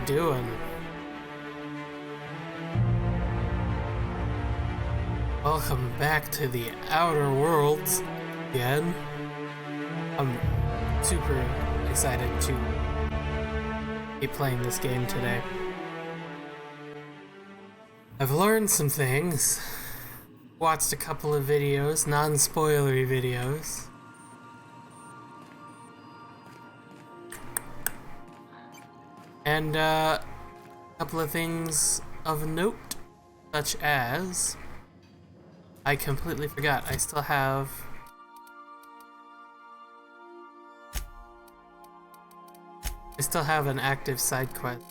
doing? Welcome back to the Outer Worlds again. I'm super excited to be playing this game today. I've learned some things, watched a couple of videos, non-spoilery videos. And a couple of things of note, such as I completely forgot I still have an active side quest.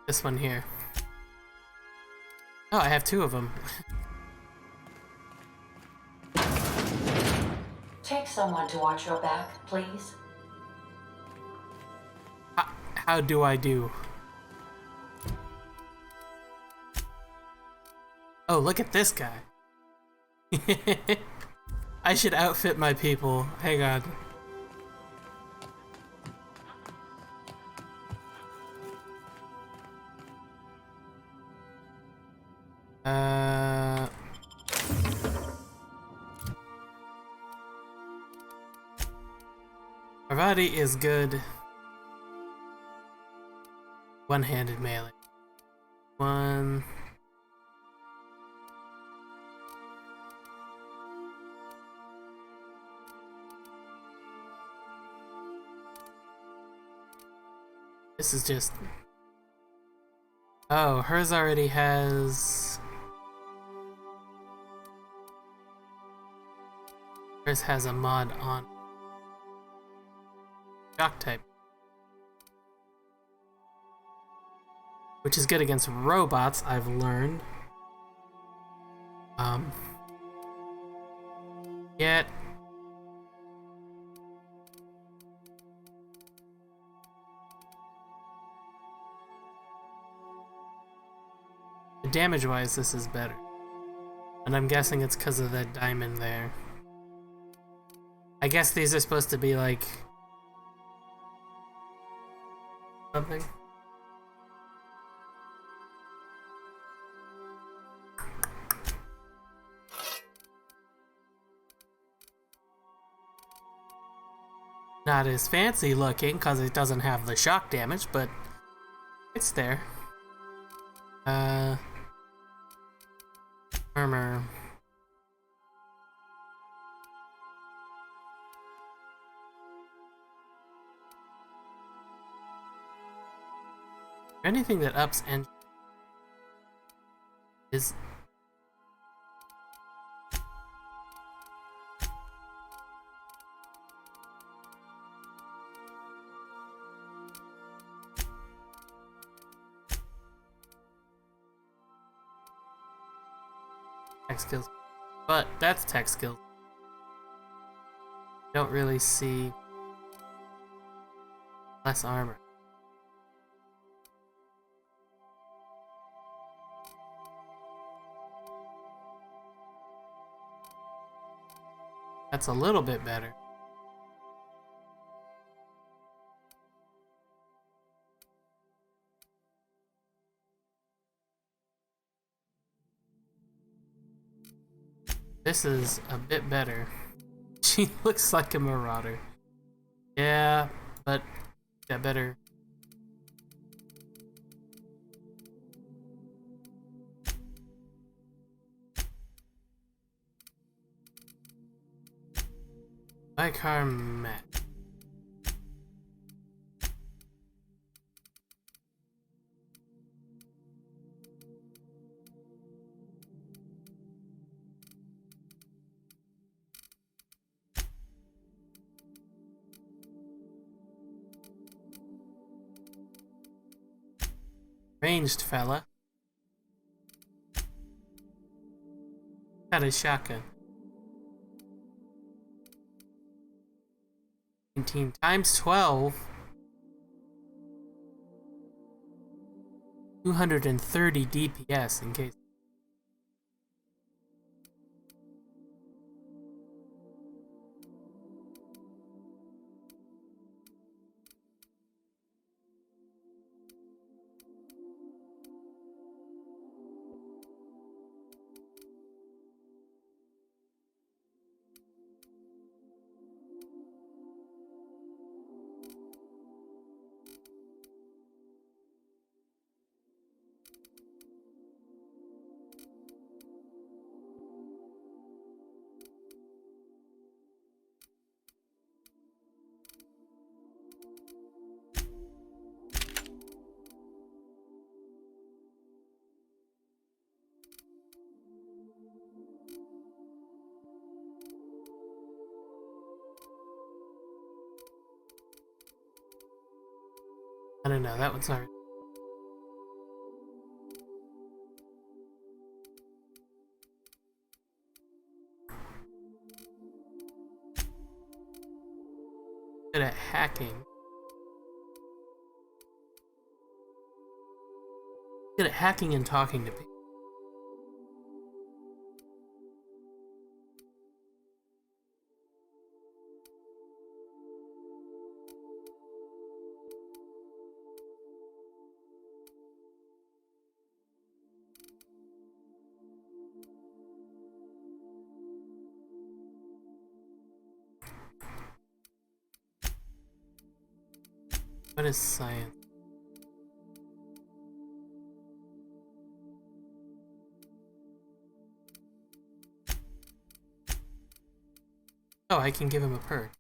This one here. Oh, I have two of them. Take someone to watch your back, please. How do I do? Oh, look at this guy. I should outfit my people. Hang on. Parvati is good. One-handed melee. One. This is just. Oh, hers already has. Hers has a mod on. Shock type. Which is good against robots, I've learned. Yet. Damage-wise, this is better. And I'm guessing it's because of that diamond there. I guess these are supposed to be like... something. Not as fancy looking because it doesn't have the shock damage, but it's there. Armor. Anything that ups and is tech skills, but that's tech skills. Don't really see less armor. That's a little bit better. This is a bit better. She looks like a marauder. Yeah, but yeah, better. My car mat. Ranged fella. Got a shotgun. 19 times 12. 230 DPS in case. no, that one's not. Good at hacking. Good at hacking and talking to people. What is science? Oh, I can give him a perk.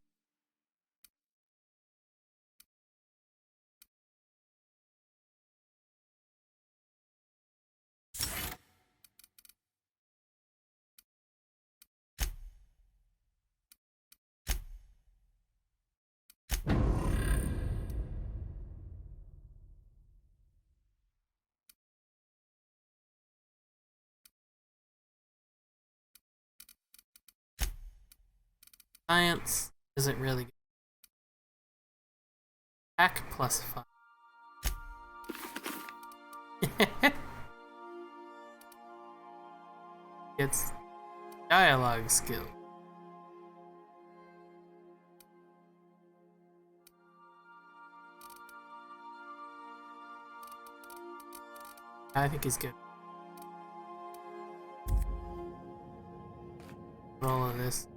Science isn't really good. Hack plus 5. It's dialogue skill. I think he's good. All of this.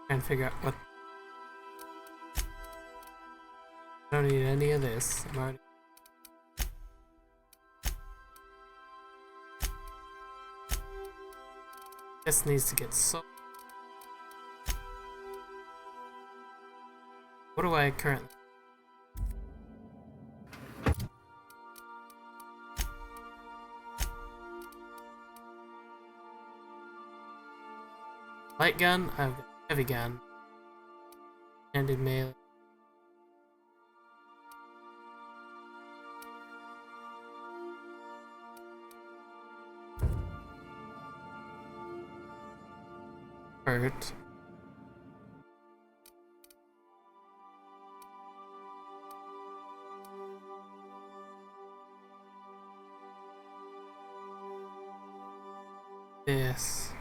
Trying to figure out what. I don't need any of this. I'm already. This needs to get so. What do I currently? Light gun? I've got heavy gun. Handed melee. Hurt. This.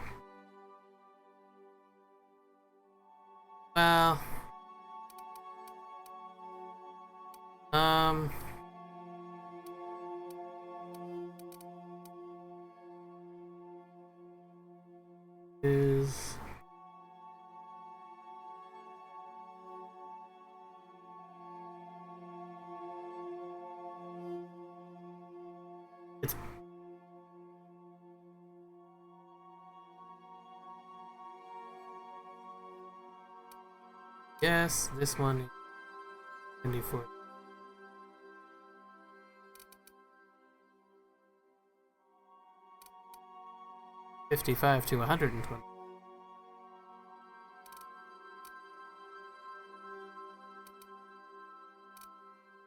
Well. Is. It's. Yes, this one. 24. $55 to $120.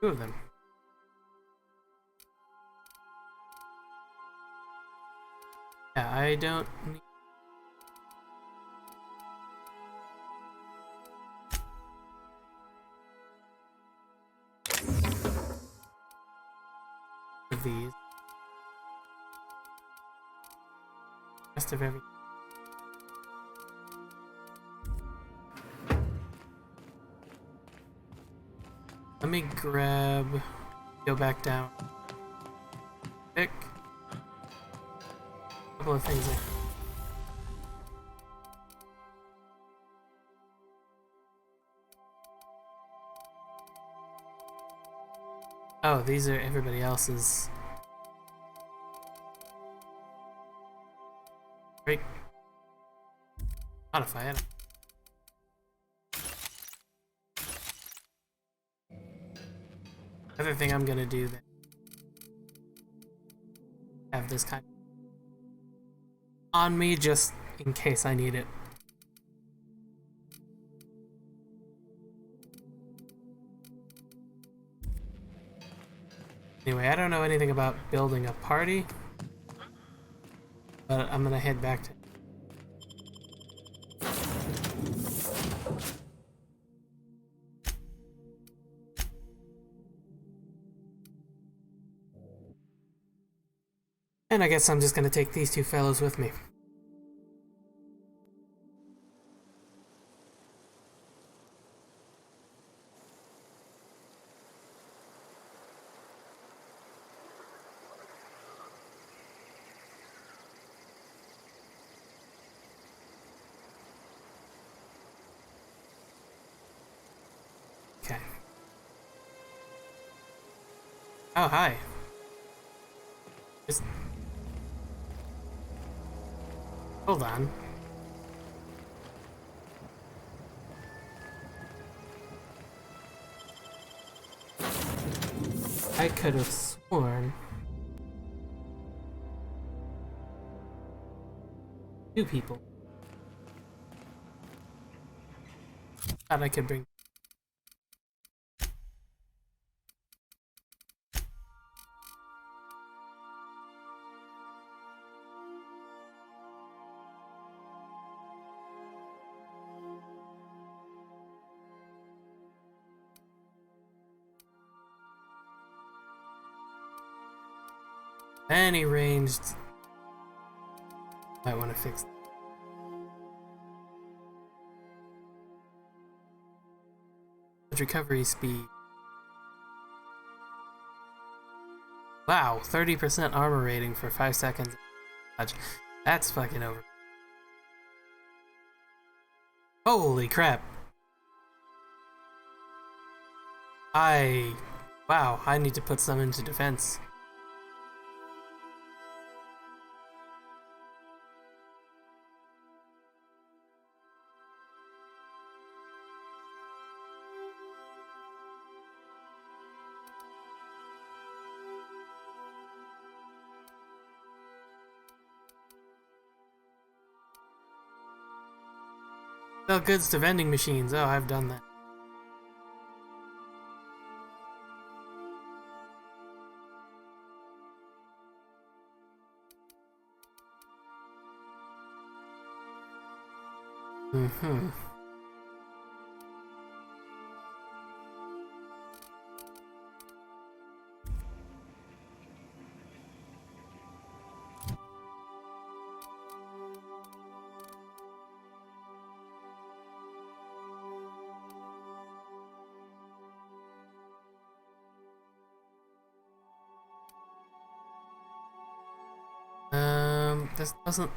Two of them. Yeah, I don't need. Of these. Rest of everything. Let me grab. Go back down. Pick. A couple of things like. Oh, these are everybody else's. Break. Modify it. Other thing I'm gonna do then, have this kind of on me just in case I need it. Anyway, I don't know anything about building a party, but I'm gonna head back to. And I guess I'm just gonna take these two fellows with me. Okay. Oh, hi. Just... Hold on. I could have sworn... two people. Thought I could bring... Any ranged... Might want to fix... Recovery speed. Wow, 30% armor rating for 5 seconds. That's fucking over. Holy crap. Wow, I need to put some into defense. Sell goods to vending machines. Oh, I've done that. Mm-hmm. This doesn't...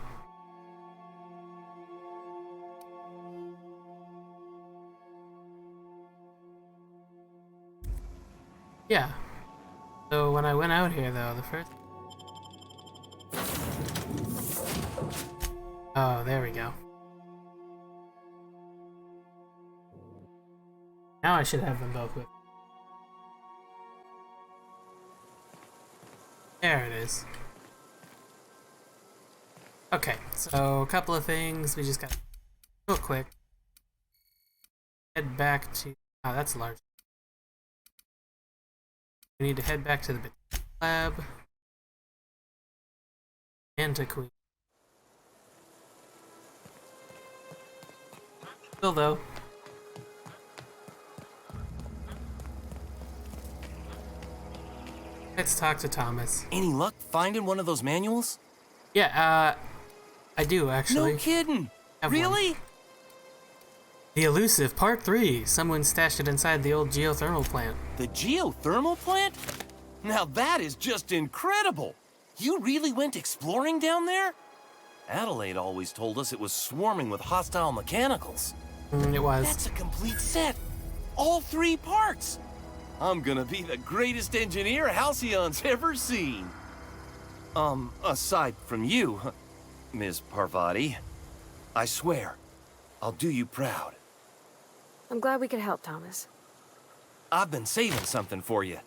Yeah. So when I went out here though, the first... Oh, there we go. Now I should have them both with. There it is. Okay, so a couple of things we just got real quick. Head back to... Oh, that's large. We need to head back to the lab. And to Queen. Still though. Let's talk to Thomas. Any luck finding one of those manuals? Yeah, I do actually. No kidding. Have Really? one. The elusive Part 3. Someone stashed it inside the old geothermal plant. The geothermal plant? Now that is just incredible. You really went exploring down there? Adelaide always told us it was swarming with hostile mechanicals. It was. That's a complete set. All 3 parts. I'm gonna be the greatest engineer Halcyon's ever seen. Aside from you, Ms. Parvati, I swear, I'll do you proud. I'm glad we could help, Thomas. I've been saving something for you.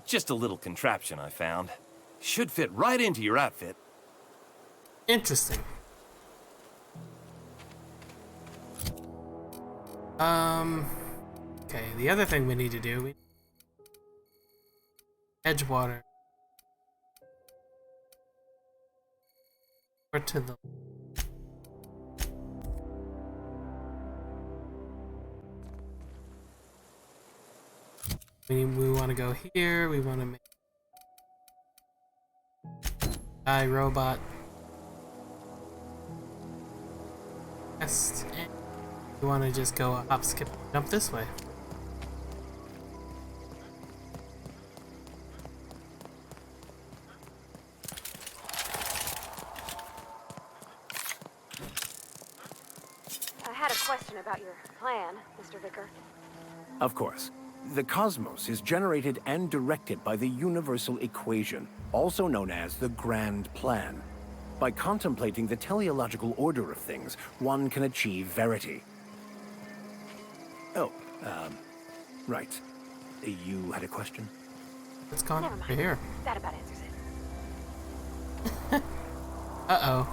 Just a little contraption I found. Should fit right into your outfit. Interesting. Okay, the other thing we need to do, Edgewater. Or to the we want to go here. We want to make robot test, and we want to just go hop, skip, jump this way. I had a question about your plan, Mr. Vicker. Of course. The cosmos is generated and directed by the universal equation, also known as the Grand Plan. By contemplating the teleological order of things, one can achieve verity. Oh, right. You had a question? What's going on Never over mind. here? That about answers it. Uh-oh.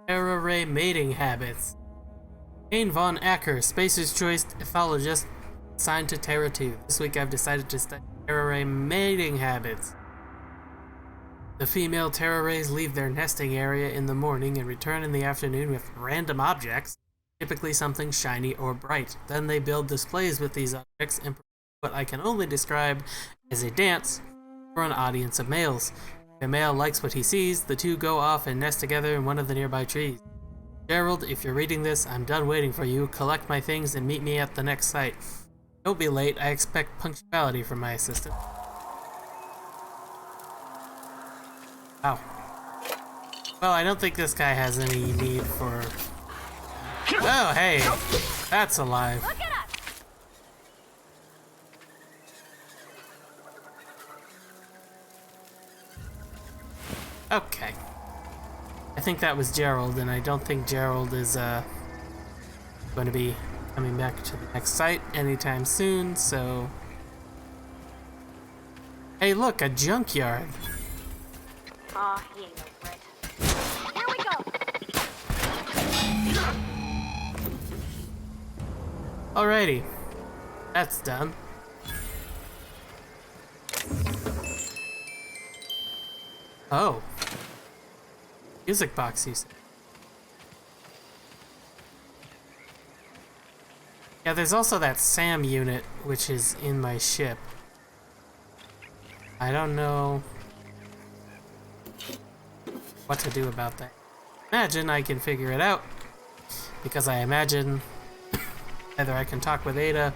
Terra-ray mating habits. Jane Von Acker, Spacer's Choice Ethologist, assigned to Terra 2. This week I've decided to study Terra-ray mating habits. The female Terra-rays leave their nesting area in the morning and return in the afternoon with random objects, typically something shiny or bright. Then they build displays with these objects and perform what I can only describe as a dance for an audience of males. If a male likes what he sees, the two go off and nest together in one of the nearby trees. Gerald, if you're reading this, I'm done waiting for you. Collect my things and meet me at the next site. Don't be late. I expect punctuality from my assistant. Wow. Well, I don't think this guy has any need for... Oh, hey! That's alive. Look at us! Okay. I think that was Gerald, and I don't think Gerald is going to be coming back to the next site anytime soon, so... Hey, look, a junkyard. Aw, he ain't no threat. Here we go! Alrighty. That's done. Oh. Music box, you said. Yeah, there's also that SAM unit, which is in my ship. I don't know what to do about that. Imagine I can figure it out, because I imagine either I can talk with Ada,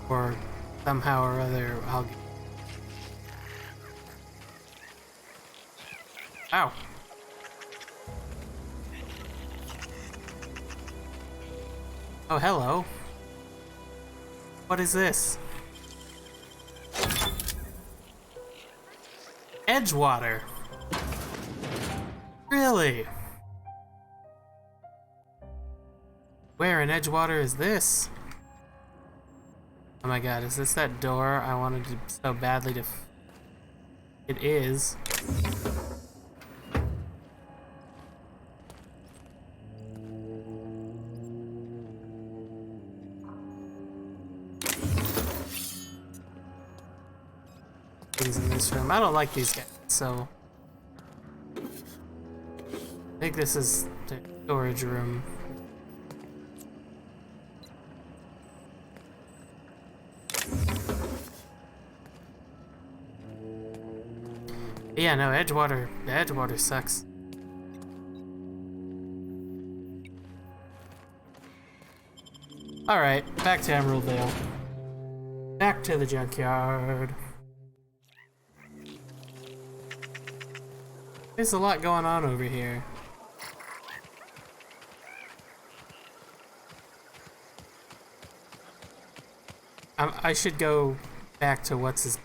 or somehow or other I'll... Ow. Oh, hello. What is this? Edgewater. Really? Where in Edgewater is this? Oh my god, is this that door I wanted to so badly to... It is. Things in this room. I don't like these guys, so... I think this is the storage room. Yeah, no, Edgewater sucks. Alright, back to Emeraldale. Back to the junkyard. There's a lot going on over here. I should go back to what's his...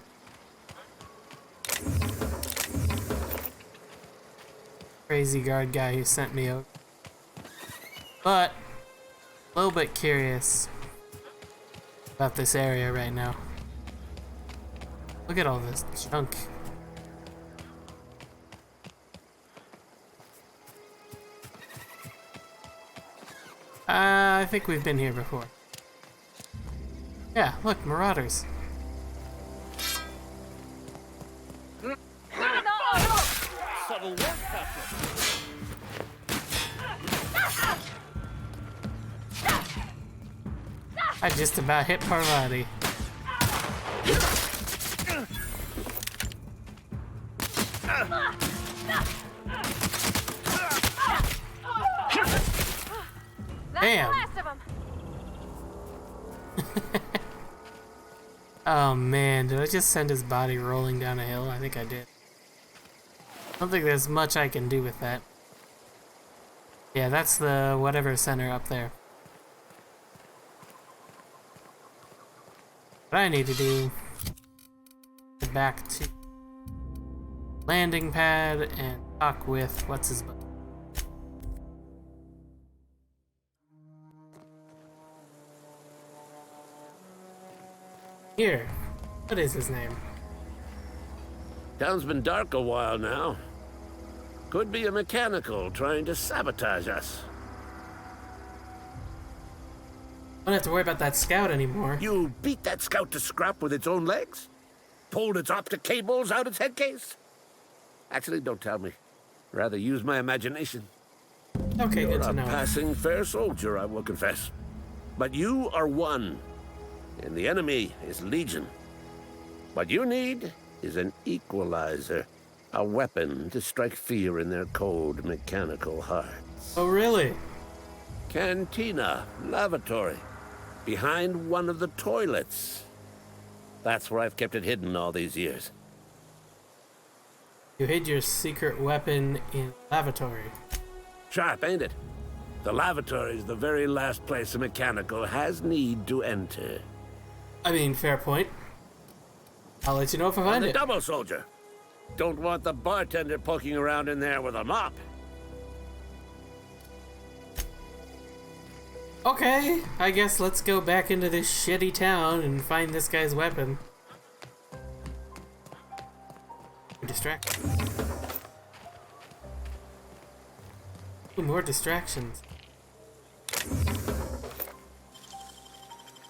crazy guard guy who sent me over. But A little bit curious about this area right now. Look at all this junk. I think we've been here before. Yeah, look, marauders. Subtle work, Captain. I just about hit Parvati. Damn. Last of 'em. Oh man, did I just send his body rolling down a hill? I think I did. I don't think there's much I can do with that. Yeah, that's the whatever center up there. What I need to do is back to landing pad and talk with what's his butt. Here, what is his name? Town's been dark a while now. Could be a mechanical trying to sabotage us. I don't have to worry about that scout anymore. You beat that scout to scrap with its own legs? Pulled its optic cables out its head case? Actually, don't tell me. Rather use my imagination. Okay, You're good to a know. passing fair soldier, I will confess. But you are one, and the enemy is legion. What you need is an equalizer. A weapon to strike fear in their cold, mechanical hearts. Oh, really? Cantina, lavatory, behind one of the toilets. That's where I've kept it hidden all these years. You hid your secret weapon in lavatory. Sharp, ain't it? The lavatory is the very last place a mechanical has need to enter. I mean, fair point. I'll let you know if I And find the it. double soldier. Don't want the bartender poking around in there with a mop. Okay, I guess let's go back into this shitty town and find this guy's weapon. Distract. Ooh, more distractions.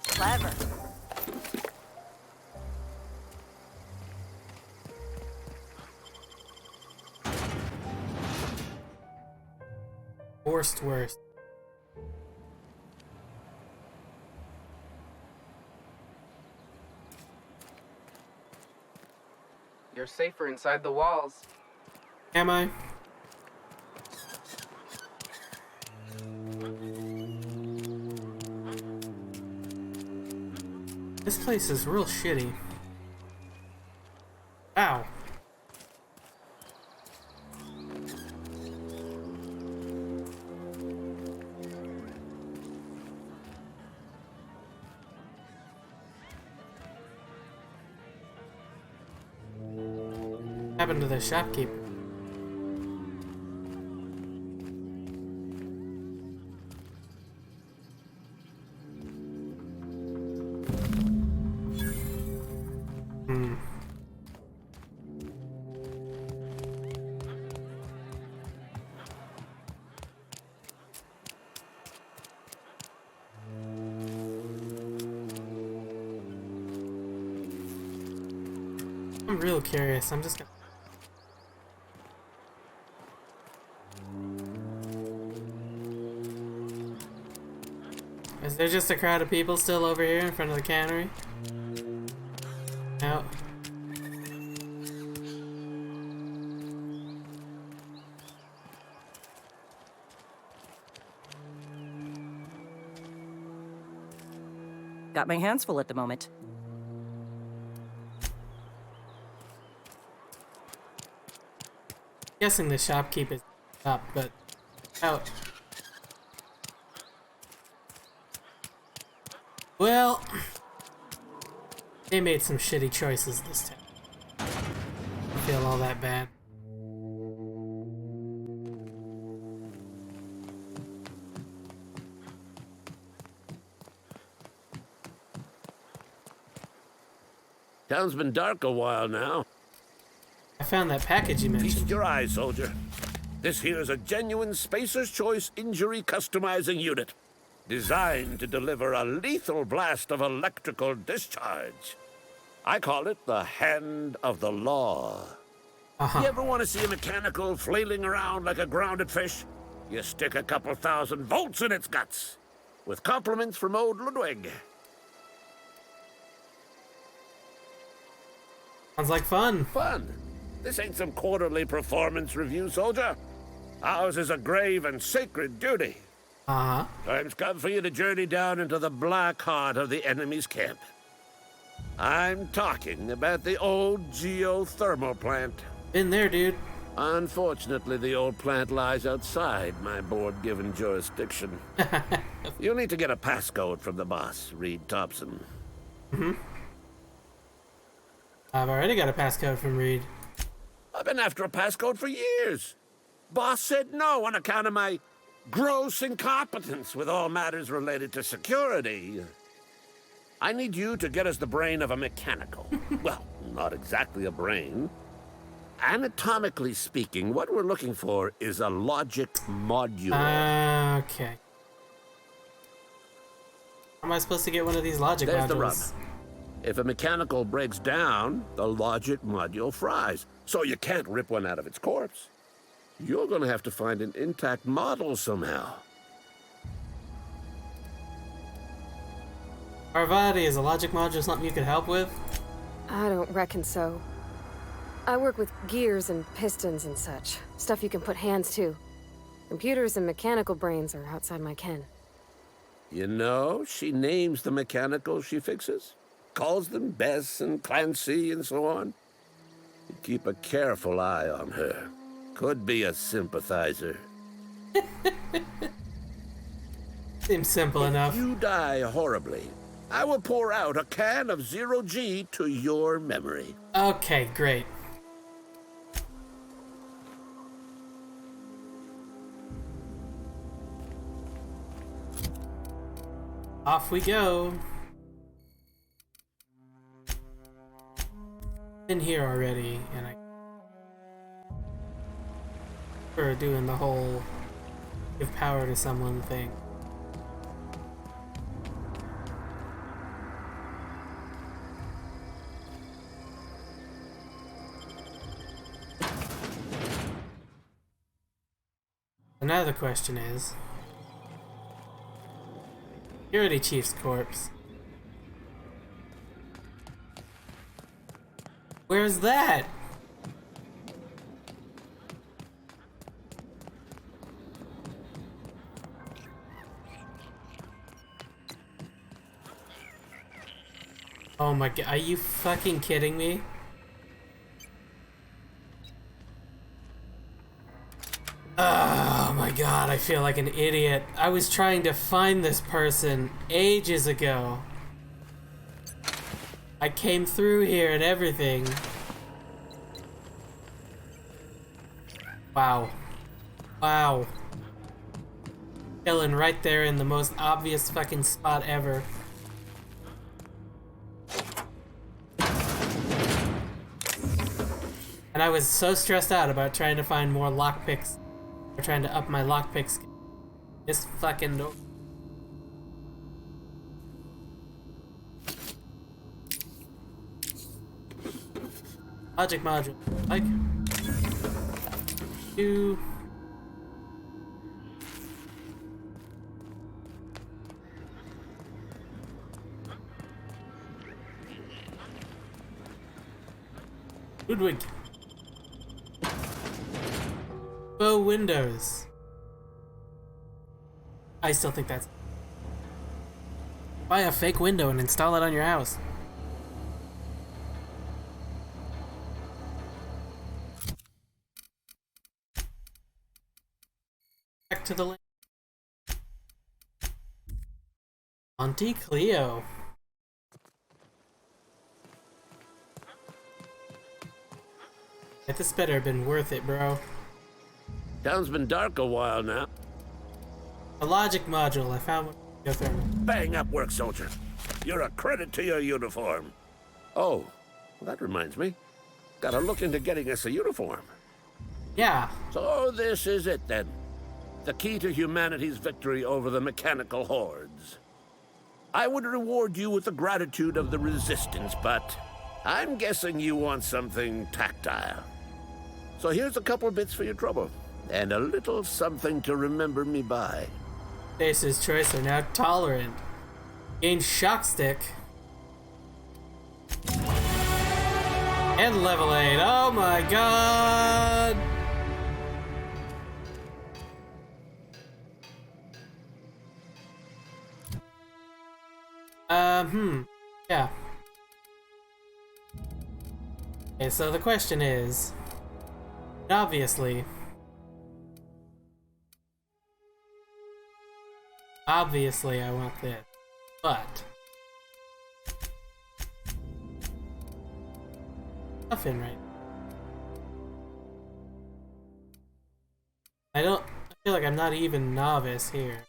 Clever. Worst. You're safer inside the walls. Am I? This place is real shitty. Ow. What happened to the shopkeeper? I'm real curious. I'm just gonna. Is there just a crowd of people still over here in front of the cannery? No. Got my hands full at the moment. Guessing the shopkeep is up, but out. Well, they made some shitty choices this time. I feel all that bad. Town's been dark a while now. I found that package you Feast mentioned. your eyes, soldier. This here's a genuine Spacer's Choice injury customizing unit, designed to deliver a lethal blast of electrical discharge. I call it the Hand of the Law. You ever want to see a mechanical flailing around like a grounded fish? You stick a couple thousand volts in its guts. With compliments from old Ludwig. Sounds like fun. Fun. This ain't some quarterly performance review, soldier. Ours is a grave and sacred duty. Uh-huh. Time's come for you to journey down into the black heart of the enemy's camp. I'm talking about the old geothermal plant. Been there, dude. Unfortunately, the old plant lies outside my board-given jurisdiction. You'll need to get a passcode from the boss, Reed Thompson. I've already got a passcode from Reed. I've been after a passcode for years. Boss said no on account of my gross incompetence with all matters related to security. I need you to get us the brain of a mechanical. Well, not exactly a brain. Anatomically speaking, what we're looking for is a logic module. Okay. How am I supposed to get one of these logic There's modules? the rub. If a mechanical breaks down, the logic module fries. So you can't rip one out of its corpse. You're gonna have to find an intact model somehow. Parvati, is a logic module something you could help with? I don't reckon so. I work with gears and pistons and such. Stuff you can put hands to. Computers and mechanical brains are outside my ken. You know, she names the mechanicals she fixes. Calls them Bess and Clancy and so on. You keep a careful eye on her. Could be a sympathizer. Seems simple enough. If you die horribly, I will pour out a can of 0G to your memory. Okay, great. Off we go. In here already, and we're doing the whole give power to someone thing. Another question is, Security Chief's corpse. Where's that? Oh my god, are you fucking kidding me? Oh my god, I feel like an idiot. I was trying to find this person ages ago. I came through here and everything. Wow. Wow. Killing right there in the most obvious fucking spot ever. And I was so stressed out about trying to find more lockpicks. Or trying to up my lockpicks. This fucking door. Logic module. Like. Two. Ludwig. Faux windows. I still think that's... Buy a fake window and install it on your house. Back to the link. Auntie Cleo. This better have been worth it, bro. Town's been dark a while now. A logic module. I found one. Bang up work, soldier. You're a credit to your uniform. Oh, That reminds me. Gotta look into getting us a uniform. Yeah. So this is it then. The key to humanity's victory over the mechanical hordes. I would reward you with the gratitude of the Resistance, but I'm guessing you want something tactile. So here's a couple bits for your trouble, and a little something to remember me by. Spacer's choice are now tolerant. Gain shock stick. And level 8. Oh my god! Yeah. Okay, so the question is, obviously I want this, but nothing right. I feel like I'm not even novice here.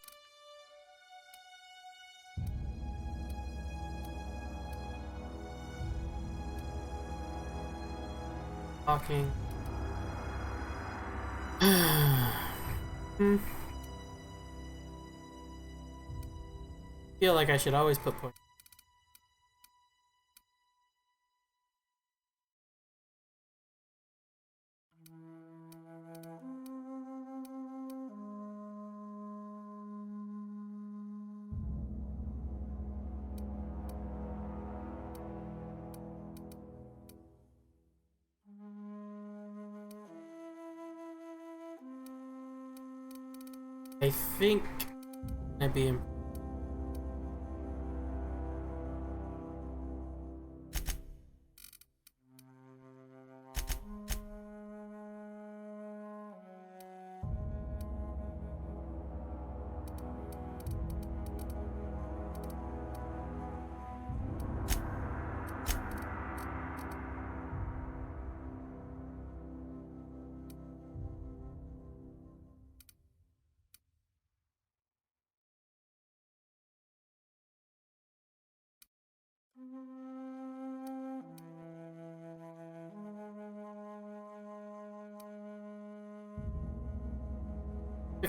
Talking. Feel like I should always put points. I think I'd be in.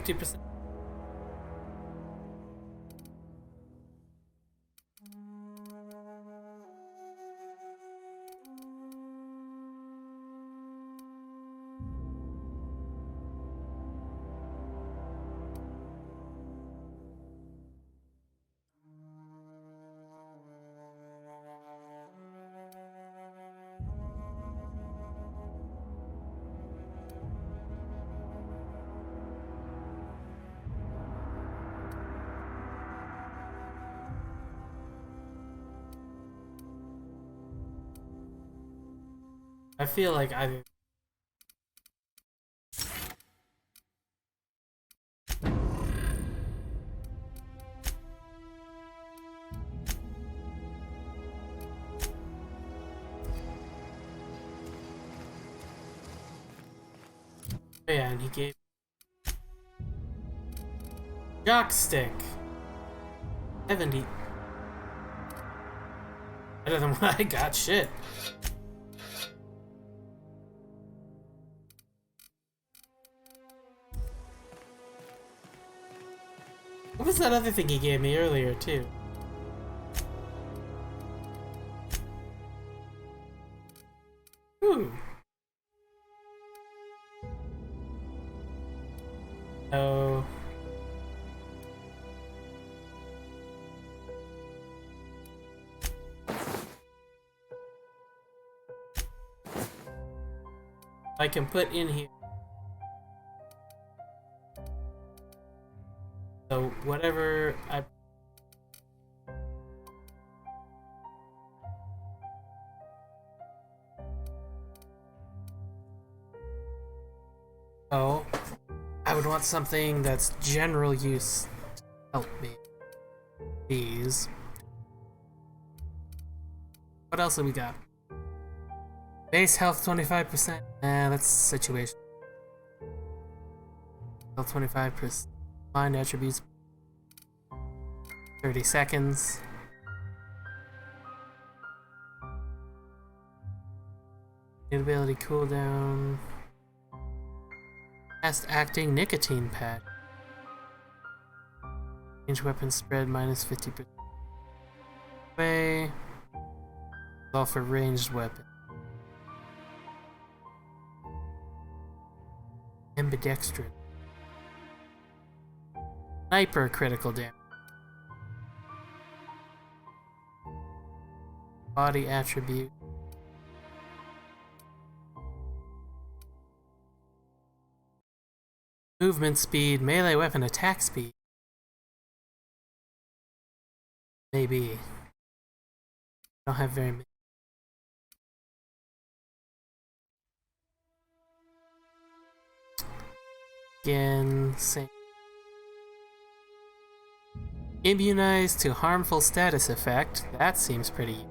%. I feel like I. Yeah, and he gave jock stick 70. Better than what I got. Shit. What was that other thing he gave me earlier too? Ooh. Oh. I can put in here. So whatever I. Oh, I would want something that's general use to help me. These. What else have we got? Base health 25%. That's situation. Health 25%. Mind attributes. 30 seconds. Ability cooldown. Fast acting nicotine pad. Range weapon spread minus 50%. Way. All for ranged weapon. Ambidextrous. Sniper critical damage. Body attribute. Movement speed, melee weapon attack speed. Maybe. Don't have very many. Again, same. Immunized to harmful status effect. That seems pretty.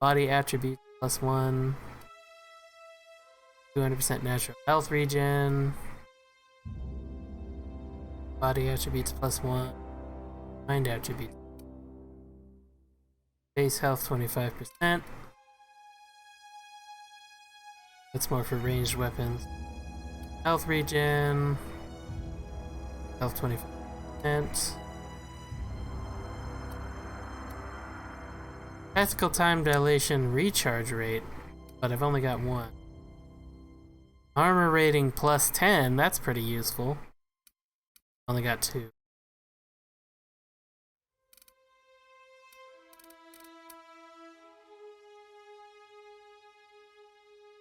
Body attribute +1. 200% natural health regen. Body attributes +1. Mind attributes. Base health 25%. That's more for ranged weapons. Health regen. Health 25%. Tactical time dilation recharge rate, but I've only got one. Armor rating +10, that's pretty useful. Only got 2.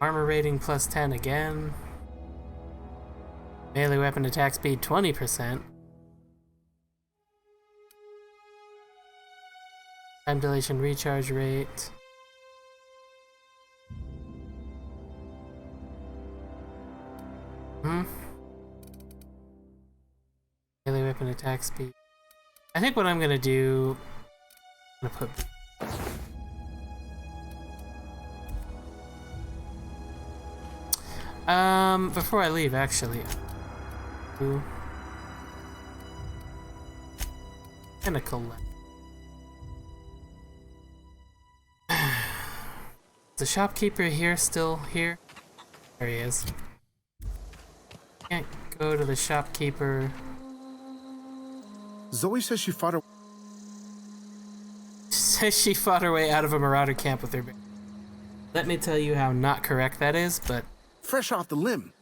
Armor rating +10 again. Melee weapon attack speed 20%. Time dilation recharge rate. Melee weapon attack speed. I think what I'm gonna do, I'm gonna put before I leave, actually. Ooh. And a collect. Is the shopkeeper here still here? There he is. Can't go to the shopkeeper. Zoe says she fought her. Says she fought her way out of a marauder camp with her bear. Let me tell you how not correct that is, but... Fresh off the limb.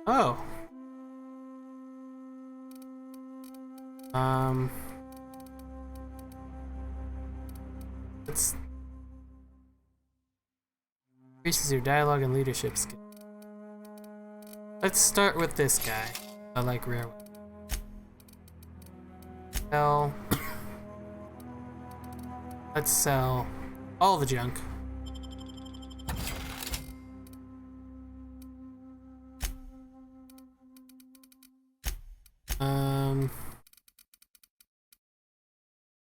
Oh. It's... increases your dialogue and leadership skill. Let's start with this guy. I like rare. Sell. Let's sell all the junk.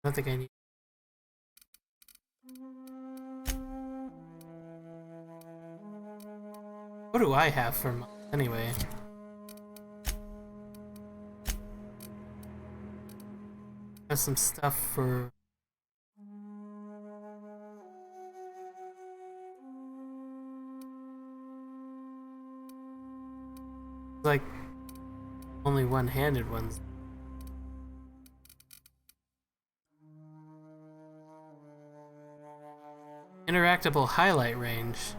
I don't think I need. What do I have for money anyway? Have some stuff for. Like only one-handed ones. Interactable highlight range.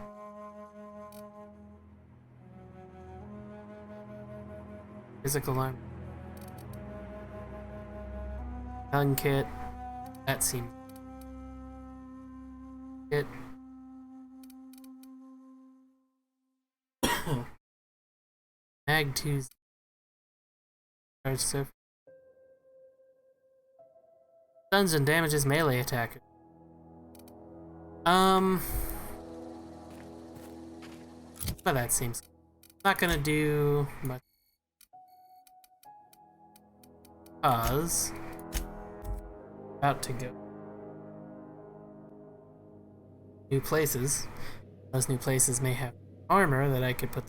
Physical arm. Gun kit. That seems. Kit. Mag 2. Charge surf. Stuns and damages melee attacker. Well, that seems. Not gonna do much. Cause. About to go. New places. Those new places may have armor that I could put.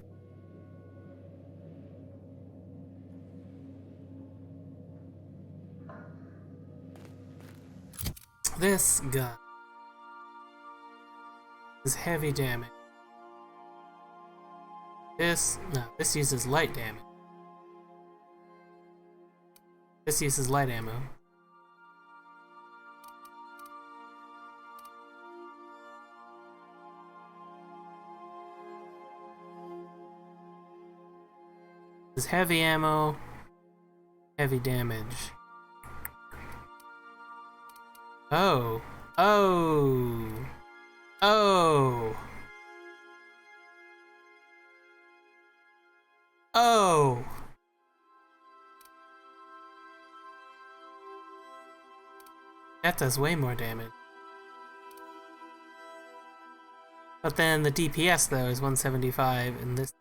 This gun. is heavy damage. This uses light damage. This uses light ammo. This is heavy ammo, heavy damage. Oh. Oh. Oh. Oh. That does way more damage. But then the DPS though is 175 and this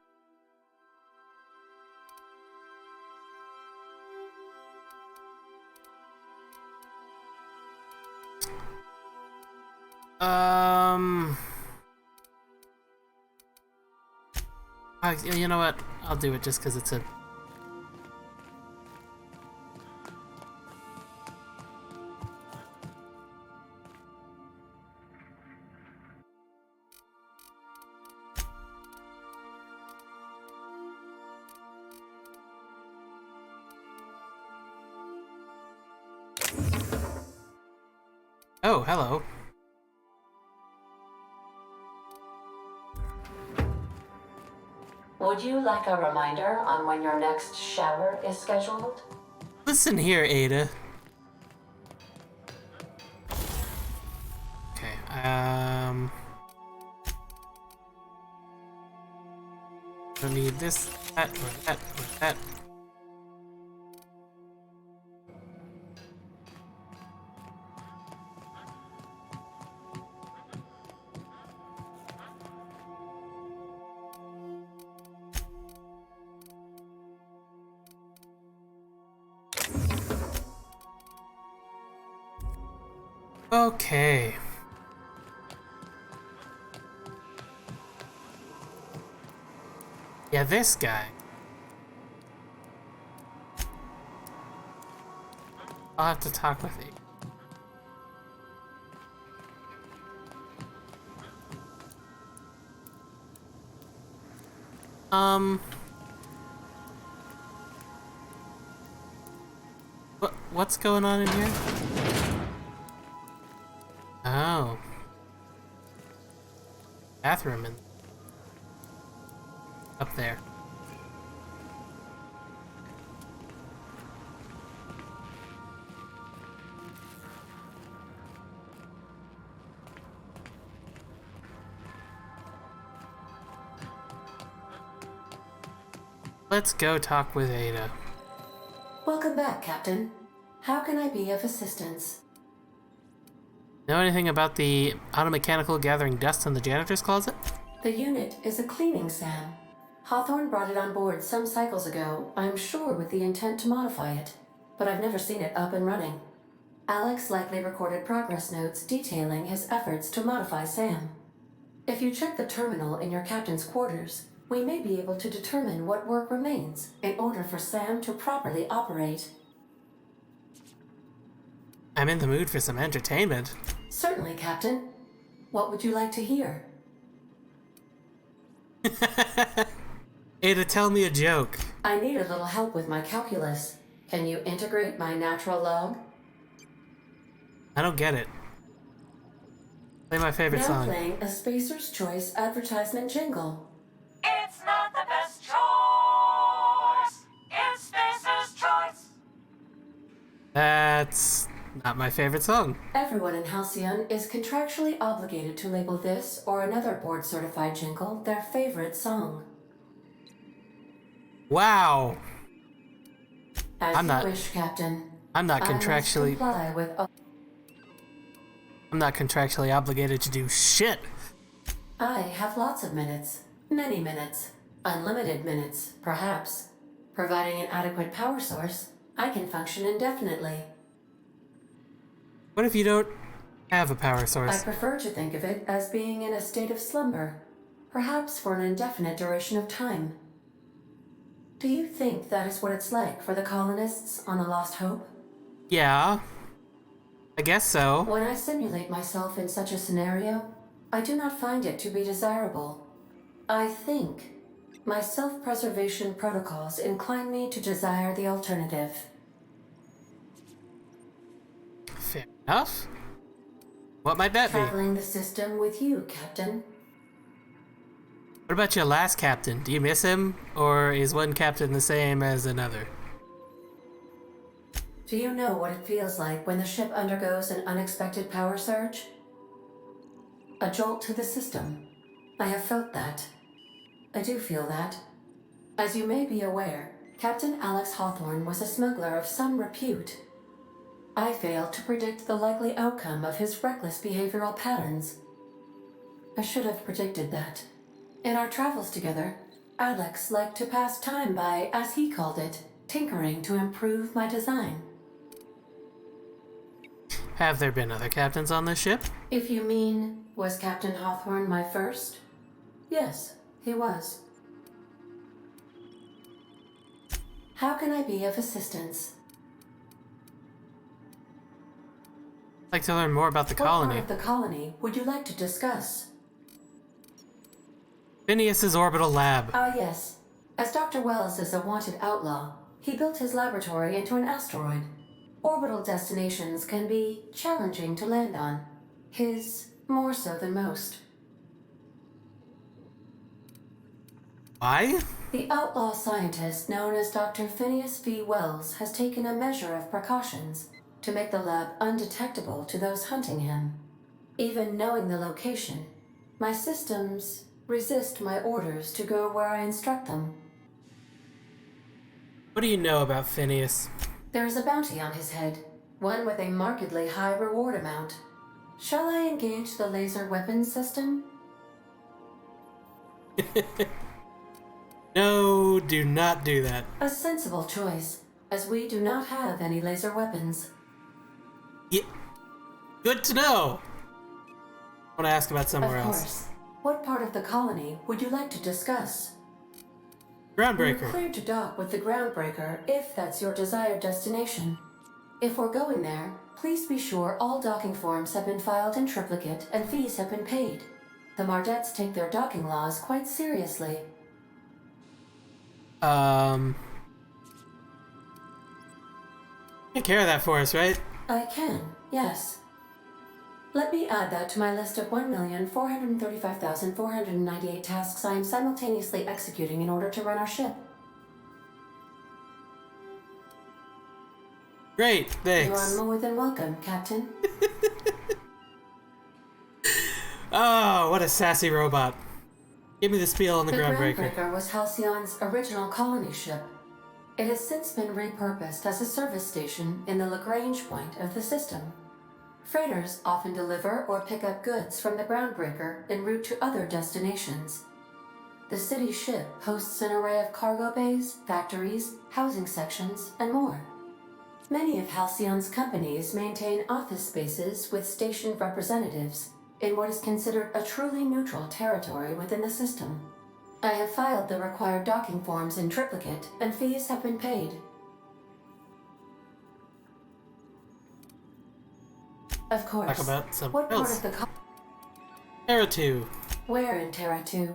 you know what? I'll do it just because it's a... Oh, hello. Would you like a reminder on when your next shower is scheduled? Listen here, Ada. Okay, don't need this, that, or that, or that. Okay. Yeah, this guy. I'll have to talk with him. What's going on in here? Oh. Bathroom in up there. Let's go talk with Ada. Welcome back, Captain. How can I be of assistance? Know anything about the automechanical gathering dust in the janitor's closet? The unit is a cleaning SAM. Hawthorne brought it on board some cycles ago, I'm sure with the intent to modify it, but I've never seen it up and running. Alex likely recorded progress notes detailing his efforts to modify SAM. If you check the terminal in your captain's quarters, we may be able to determine what work remains in order for SAM to properly operate. I'm in the mood for some entertainment. Certainly, Captain. What would you like to hear? Ada, tell me a joke. I need a little help with my calculus. Can you integrate my natural log? I don't get it. Play my favorite Now song. playing a Spacer's Choice advertisement jingle. It's not the best choice. It's Spacer's choice. That's not my favorite song. Everyone in Halcyon is contractually obligated to label this or another board-certified jingle their favorite song. Wow. As I'm you not- wish, Captain. I'm not I must contractually comply with I'm not contractually obligated to do shit. I have lots of minutes. Many minutes. Unlimited minutes, perhaps. Providing an adequate power source, I can function indefinitely. What if you don't have a power I source? prefer to think of it as being in a state of slumber, perhaps for an indefinite duration of time. Do you think that is what it's like for the colonists on the Lost Hope? Yeah. I guess so. When I simulate myself in such a scenario, I do not find it to be desirable. I think my self-preservation protocols incline me to desire the alternative. Fair enough. What might that be? Traveling the system with you, Captain. What about your last captain? Do you miss him? Or is one captain the same as another? Do you know what it feels like when the ship undergoes an unexpected power surge? A jolt to the system. I have felt that. I do feel that. As you may be aware, Captain Alex Hawthorne was a smuggler of some repute. I failed to predict the likely outcome of his reckless behavioral patterns. I should have predicted that. In our travels together, Alex liked to pass time by, as he called it, tinkering to improve my design. Have there been other captains on this ship? If you mean, was Captain Hawthorne my first? Yes, he was. How can I be of assistance? I'd like to learn more about the colony. What part of the colony would you like to discuss? Phineas's orbital lab. Ah, yes. As Dr. Wells is a wanted outlaw, he built his laboratory into an asteroid. Orbital destinations can be challenging to land on. His more so than most. Why? The outlaw scientist known as Dr. Phineas V. Wells has taken a measure of precautions to make the lab undetectable to those hunting him. Even knowing the location, my systems resist my orders to go where I instruct them. What do you know about Phineas? There is a bounty on his head, one with a markedly high reward amount. Shall I engage the laser weapons system? No, do not do that. A sensible choice, as we do not have any laser weapons. Yeah. Good to know. I want to ask about somewhere Of else. course. What part of the colony would you like to discuss? Groundbreaker. We're cleared to dock with the Groundbreaker if that's your desired destination. If we're going there, please be sure all docking forms have been filed in triplicate and fees have been paid. The Mardettes take their docking laws quite seriously. Take care of that for us, right? I can, yes. Let me add that to my list of 1,435,498 tasks I am simultaneously executing in order to run our ship. Great, thanks. You are more than welcome, Captain. Oh, what a sassy robot. Give me the spiel on the Groundbreaker. The Groundbreaker was Halcyon's original colony ship. It has since been repurposed as a service station in the Lagrange point of the system. Freighters often deliver or pick up goods from the Groundbreaker en route to other destinations. The city ship hosts an array of cargo bays, factories, housing sections, and more. Many of Halcyon's companies maintain office spaces with stationed representatives in what is considered a truly neutral territory within the system. I have filed the required docking forms in triplicate, and fees have been paid. Of course. Talk about something What part else. of the Terra 2. Where in Terra 2?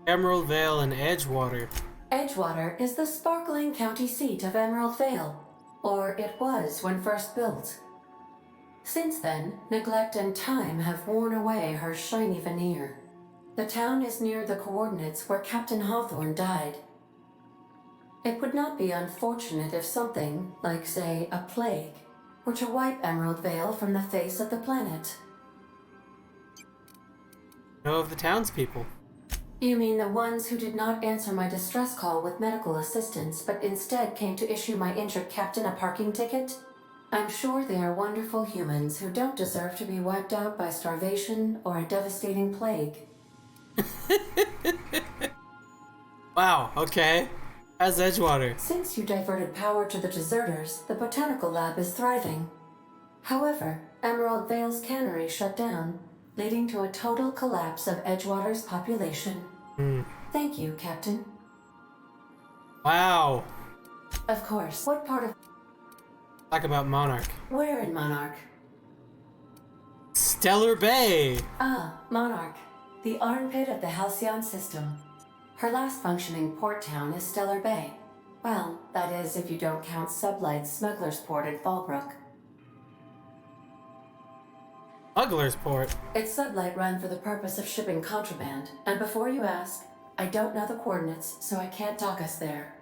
Emerald Vale and Edgewater. Edgewater is the sparkling county seat of Emerald Vale, or it was when first built. Since then, neglect and time have worn away her shiny veneer. The town is near the coordinates where Captain Hawthorne died. It would not be unfortunate if something, like say, a plague, were to wipe Emerald Vale from the face of the planet. Know of the townspeople. You mean the ones who did not answer my distress call with medical assistance, but instead came to issue my injured captain a parking ticket? I'm sure they are wonderful humans who don't deserve to be wiped out by starvation or a devastating plague. Wow, okay. How's Edgewater? Since you diverted power to the deserters, the botanical lab is thriving. However, Emerald Vale's cannery shut down, leading to a total collapse of Edgewater's population. Thank you, Captain. Wow. Of course. What part of... Talk about Monarch. Where in Monarch? Stellar Bay! Ah, Monarch, the armpit of the Halcyon system. Her last functioning port town is Stellar Bay. Well, that is if you don't count Sublight's Smuggler's Port at Fallbrook. Smuggler's Port? It's Sublight run for the purpose of shipping contraband, and before you ask, I don't know the coordinates, so I can't dock us there.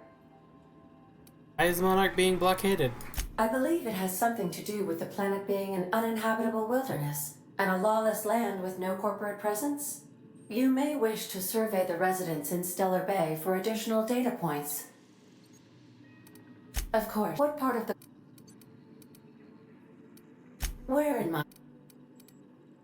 Why is Monarch being blockaded? I believe it has something to do with the planet being an uninhabitable wilderness, and a lawless land with no corporate presence. You may wish to survey the residents in Stellar Bay for additional data points. Of course, what part of the... Where in my...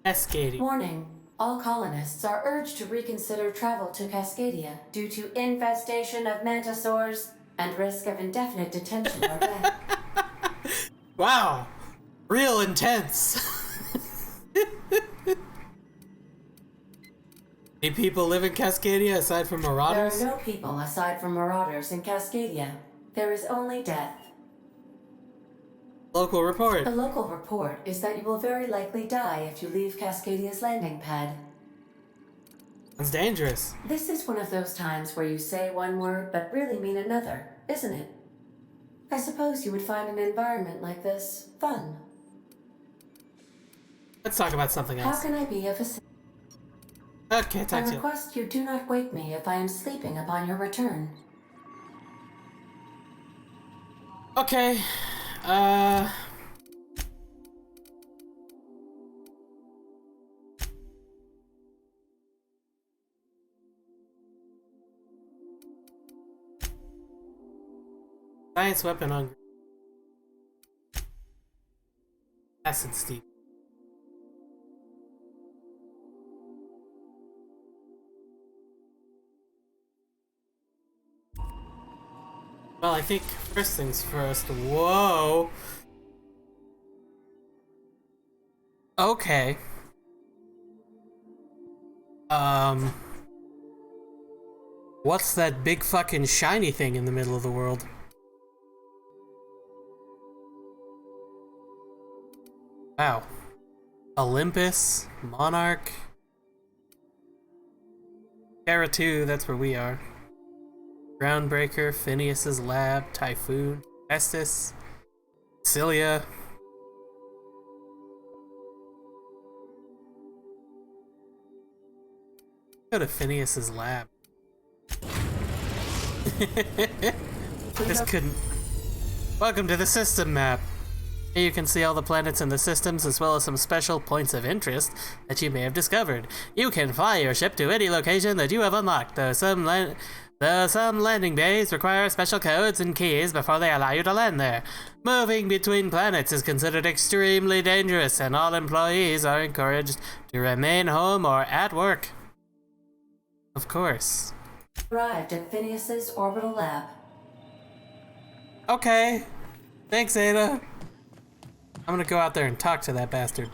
Cascadia. Warning. All colonists are urged to reconsider travel to Cascadia due to infestation of mantisaurs and risk of indefinite detention or death. Wow! Real intense! Any people live in Cascadia aside from marauders? There are no people aside from marauders in Cascadia. There is only death. Local report. The local report is that you will very likely die if you leave Cascadia's landing pad. It's dangerous. This is one of those times where you say one word but really mean another, isn't it? I suppose you would find an environment like this fun. Let's talk about something else. How can I be of assistance? Okay, I talk to you. request you do not wake me if I am sleeping upon your return. Okay. Science weapon on acid steep. Well, I think first things first. Whoa. Okay. What's that big fucking shiny thing in the middle of the world? Wow. Olympus, Monarch, Terra 2, that's where we are. Groundbreaker, Phineas's Lab, Typhoon, Estes, Cilia. Go to Phineas's Lab. This couldn't. Welcome to the system map. Here you can see all the planets in the systems as well as some special points of interest that you may have discovered. You can fly your ship to any location that you have unlocked, though some landing bays require special codes and keys before they allow you to land there. Moving between planets is considered extremely dangerous, and all employees are encouraged to remain home or at work. Of course. Arrived at Phineas's orbital lab. Okay. Thanks, Ada. I'm gonna go out there and talk to that bastard.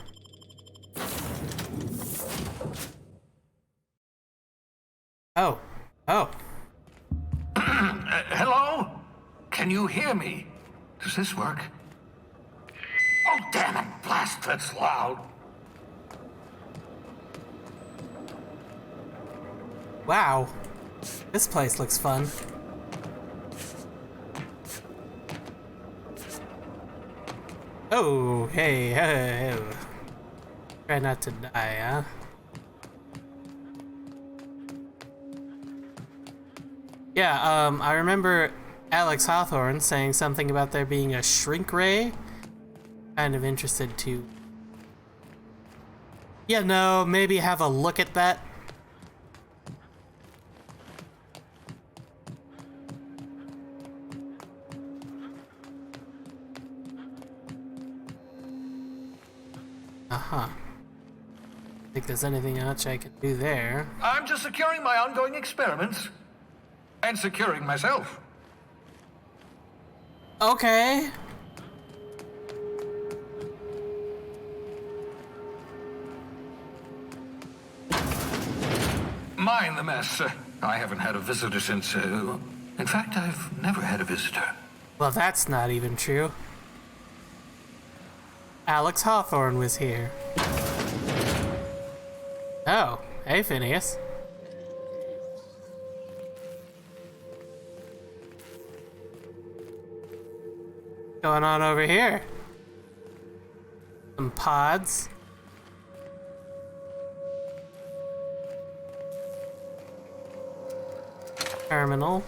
Oh. Oh. Hello? Can you hear me? Does this work? Oh, damn it! Blast, that's loud. Wow. This place looks fun. Oh, hey, hey, hey. Try not to die, huh? Yeah, I remember Alex Hawthorne saying something about there being a shrink ray. Kind of interested to, yeah, no, maybe have a look at that. Uh-huh. Think there's anything else I can do there. I'm just securing my ongoing experiments. And securing myself. Okay. Mind the mess. I haven't had a visitor since, in fact, I've never had a visitor. Well, that's not even true. Alex Hawthorne was here. Oh, hey Phineas. Going on over here? Some pods. Terminal.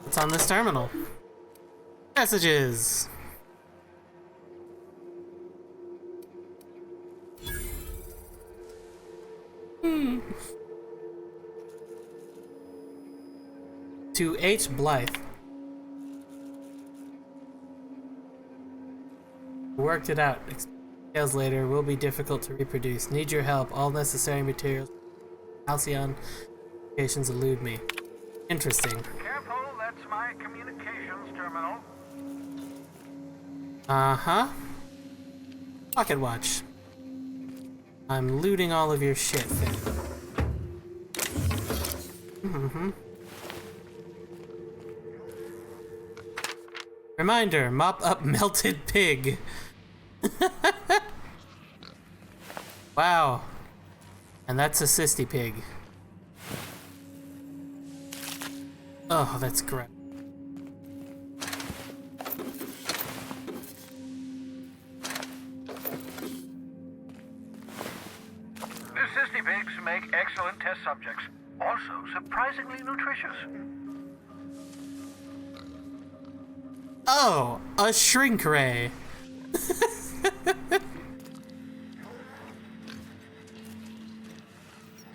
What's on this terminal? Messages. To H. Blythe. Worked it out. Details later will be difficult to reproduce. Need your help. All necessary materials. Halcyon communications elude me. Interesting. Careful, that's my communications terminal. Uh-huh. Pocket watch. I'm looting all of your shit, Finn. Reminder, mop up melted pig. Wow. And that's a cysty pig. Oh, that's gross. The cysty pigs make excellent test subjects. Also surprisingly nutritious. Oh, a shrink ray.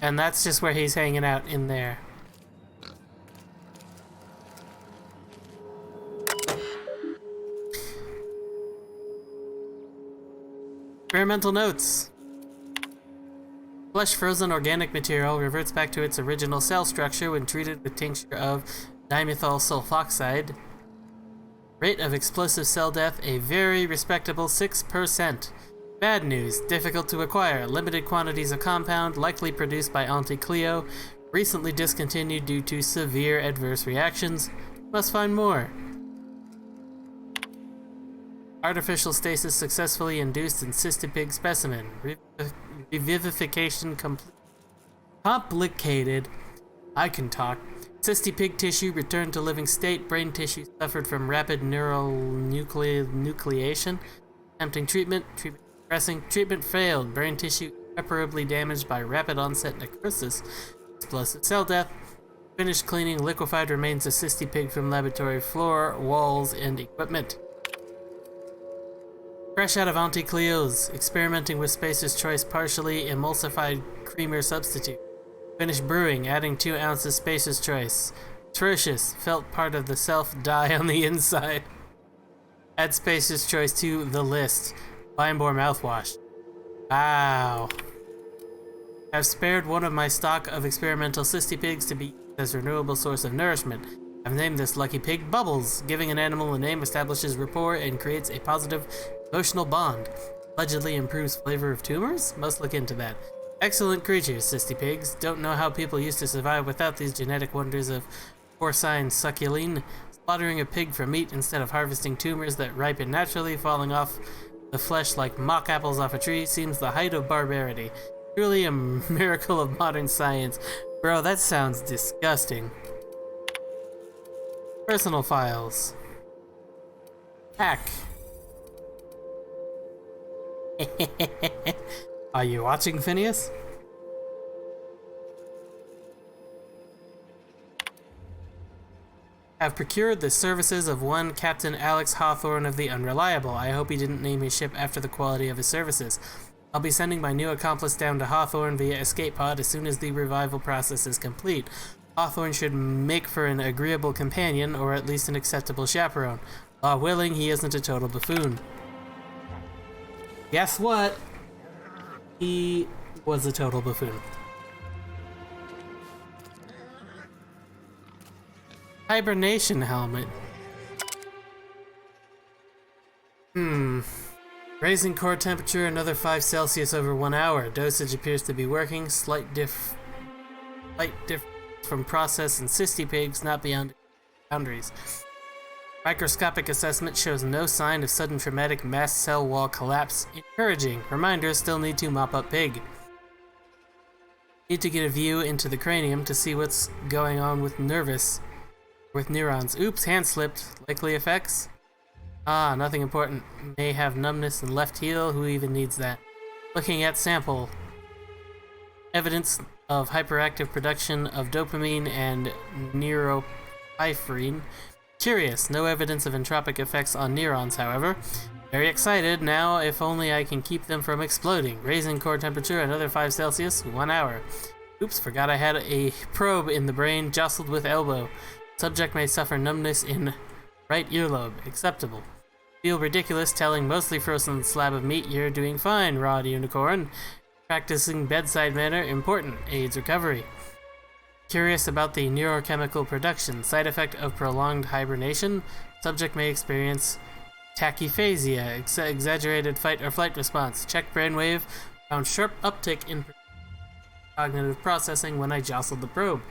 And that's just where he's hanging out in there. Experimental notes. Flesh frozen organic material reverts back to its original cell structure when treated with tincture of dimethyl sulfoxide. Rate of explosive cell death, a very respectable 6%. Bad news, difficult to acquire. Limited quantities of compound, likely produced by Auntie Cleo. Recently discontinued due to severe adverse reactions. Must find more. Artificial stasis successfully induced in cystic pig specimen. Revivification complete. Complicated. I can talk. Cysty pig tissue returned to living state. Brain tissue suffered from rapid neural nucleation. Attempting treatment. Treatment progressing. Treatment failed. Brain tissue irreparably damaged by rapid onset necrosis. Explosive cell death. Finished cleaning liquefied remains of cysty pig from laboratory floor, walls, and equipment. Fresh out of Auntie Cleo's. Experimenting with Spacer's Choice partially emulsified creamer substitute. Finished brewing, adding 2 ounces Spacer's Choice. Atrocious. Felt part of the self die on the inside. Add Spacer's Choice to the list. Bimebore mouthwash. Wow. I've spared one of my stock of experimental cysty pigs to be used as a renewable source of nourishment. I've named this lucky pig Bubbles. Giving an animal a name establishes rapport and creates a positive emotional bond. Allegedly improves flavor of tumors? Must look into that. Excellent creatures, cysty pigs. Don't know how people used to survive without these genetic wonders of porcine succulene. Slaughtering a pig for meat instead of harvesting tumors that ripen naturally, falling off the flesh like mock apples off a tree, seems the height of barbarity. Truly a miracle of modern science. Bro, that sounds disgusting. Personal files. Hack. Are you watching, Phineas? Have procured the services of one Captain Alex Hawthorne of the Unreliable. I hope he didn't name his ship after the quality of his services. I'll be sending my new accomplice down to Hawthorne via escape pod as soon as the revival process is complete. Hawthorne should make for an agreeable companion, or at least an acceptable chaperone. Law willing, he isn't a total buffoon. Guess what? He was a total buffoon. Hibernation helmet. Raising core temperature another 5 Celsius over 1 hour. Dosage appears to be working. Slight difference from process and cysty pigs, not beyond boundaries. Microscopic assessment shows no sign of sudden traumatic mast cell wall collapse. Encouraging. Reminder, still need to mop up pig. Need to get a view into the cranium to see what's going on with neurons. Oops, hand slipped. Likely effects? Ah, nothing important. May have numbness in left heel. Who even needs that? Looking at sample. Evidence of hyperactive production of dopamine and neuropilin. Curious. No evidence of entropic effects on neurons, however. Very excited. Now, if only I can keep them from exploding. Raising core temperature another 5 Celsius, 1 hour. Oops, forgot I had a probe in the brain, jostled with elbow. Subject may suffer numbness in right earlobe. Acceptable. Feel ridiculous telling mostly frozen slab of meat you're doing fine, raw unicorn. Practicing bedside manner, important. Aids recovery. Curious about the neurochemical production. Side effect of prolonged hibernation. Subject may experience tachyphasia, exaggerated fight or flight response. Check brainwave. Found sharp uptick in cognitive processing when I jostled the probe.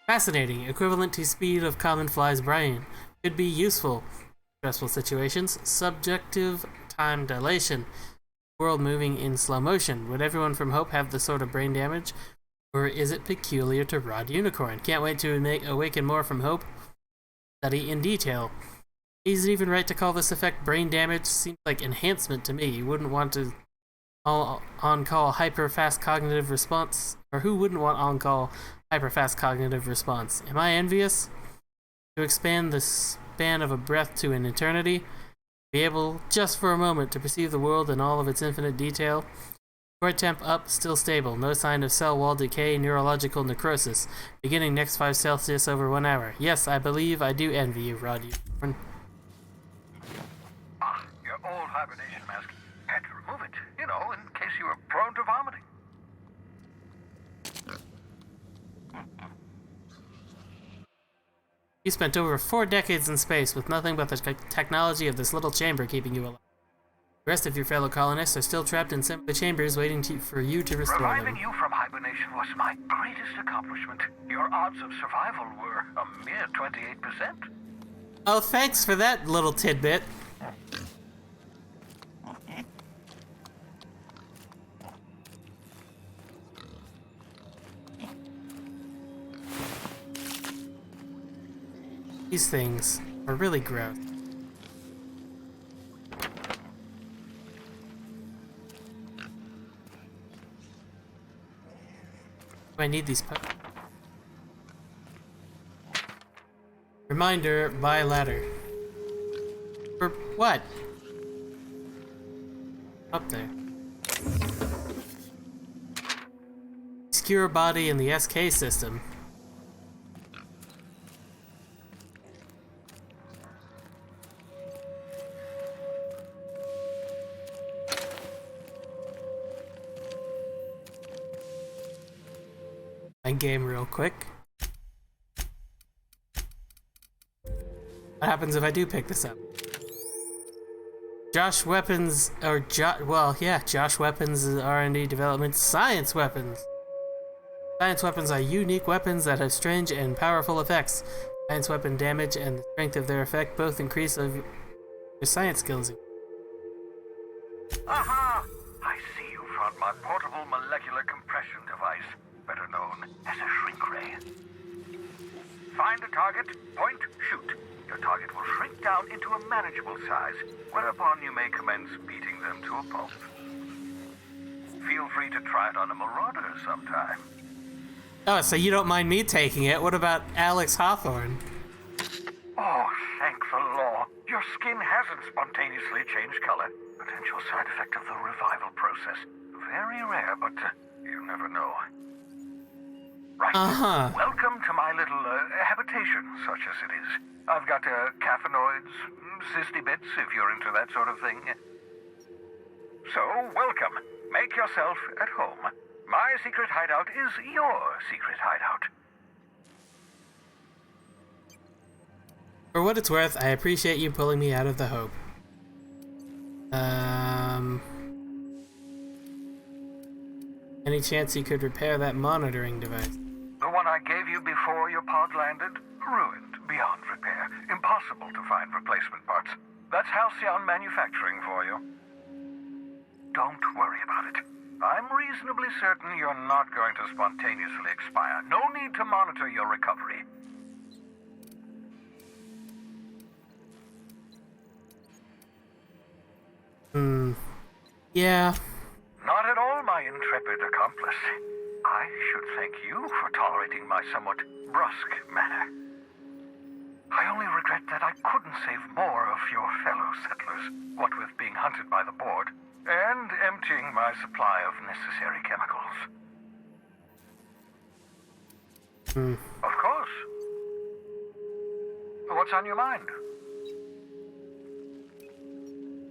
Fascinating. Equivalent to speed of common fly's brain. Could be useful. Stressful situations. Subjective time dilation. World moving in slow motion. Would everyone from Hope have the sort of brain damage? Or is it peculiar to Rod Unicorn? Can't wait to awaken more from Hope. Study in detail. Is it even right to call this effect brain damage? Seems like enhancement to me. You wouldn't want to on-call hyper-fast cognitive response? Or who wouldn't want on-call hyper-fast cognitive response? Am I envious? To expand the span of a breath to an eternity? Be able, just for a moment, to perceive the world in all of its infinite detail? Core temp up, still stable. No sign of cell wall decay, neurological necrosis. Beginning next 5 Celsius over 1 hour. Yes, I believe I do envy you, Rod. Your old hibernation mask. Had to remove it, you know, in case you were prone to vomiting. You spent over 4 decades in space with nothing but the technology of this little chamber keeping you alive. The rest of your fellow colonists are still trapped in similar chambers waiting for you to restore them. Reviving you from hibernation was my greatest accomplishment. Your odds of survival were a mere 28%. Oh, thanks for that little tidbit. These things are really gross. I need these Reminder, buy ladder. For what? Up there. Obscure body in the SK system. Game real quick. What happens if I do pick this up? Josh Weapons, or Josh Weapons R&D development, Science Weapons. Science Weapons are unique weapons that have strange and powerful effects. Science weapon damage and the strength of their effect both increase of your science skills. Aha! I see you found my portable molecular compression device, better known as a shrink ray. Find a target, point, shoot. Your target will shrink down into a manageable size, whereupon you may commence beating them to a pulp. Feel free to try it on a marauder sometime. Oh, so you don't mind me taking it? What about Alex Hawthorne? Oh, thank the law. Your skin hasn't spontaneously changed color. Potential side effect of the revival process. Very rare, but you never know. Right. Welcome to my little habitation, such as it is. I've got caffeinoids, cysty bits, if you're into that sort of thing. So, welcome. Make yourself at home. My secret hideout is your secret hideout. For what it's worth, I appreciate you pulling me out of the Hope. Any chance you could repair that monitoring device? The one I gave you before your pod landed? Ruined beyond repair. repair. Impossible to find replacement parts. That's Halcyon Manufacturing for you. Don't worry about it. I'm reasonably certain you're not going to spontaneously expire. No need to monitor your recovery. Yeah. Not at all, my intrepid accomplice. I should thank you for tolerating my somewhat brusque manner. I only regret that I couldn't save more of your fellow settlers, what with being hunted by the board, and emptying my supply of necessary chemicals. Of course. What's on your mind?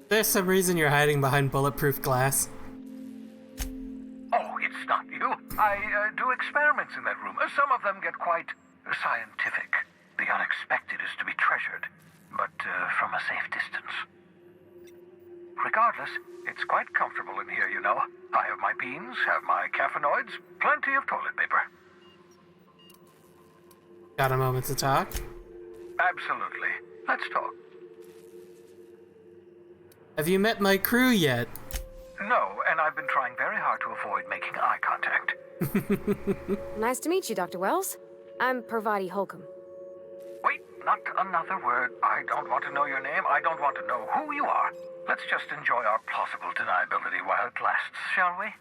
There's some reason you're hiding behind bulletproof glass. Oh, it's not you. I do experiments in that room. Some of them get quite scientific. The unexpected is to be treasured, but from a safe distance. Regardless, it's quite comfortable in here, you know. I have my beans, have my caffeinoids, plenty of toilet paper. Got a moment to talk? Absolutely. Let's talk. Have you met my crew yet? No, and I've been trying very hard to avoid making eye contact. Nice to meet you, Dr. Wells. I'm Parvati Holcomb. Wait, not another word. I don't want to know your name. I don't want to know who you are. Let's just enjoy our plausible deniability while it lasts, shall we?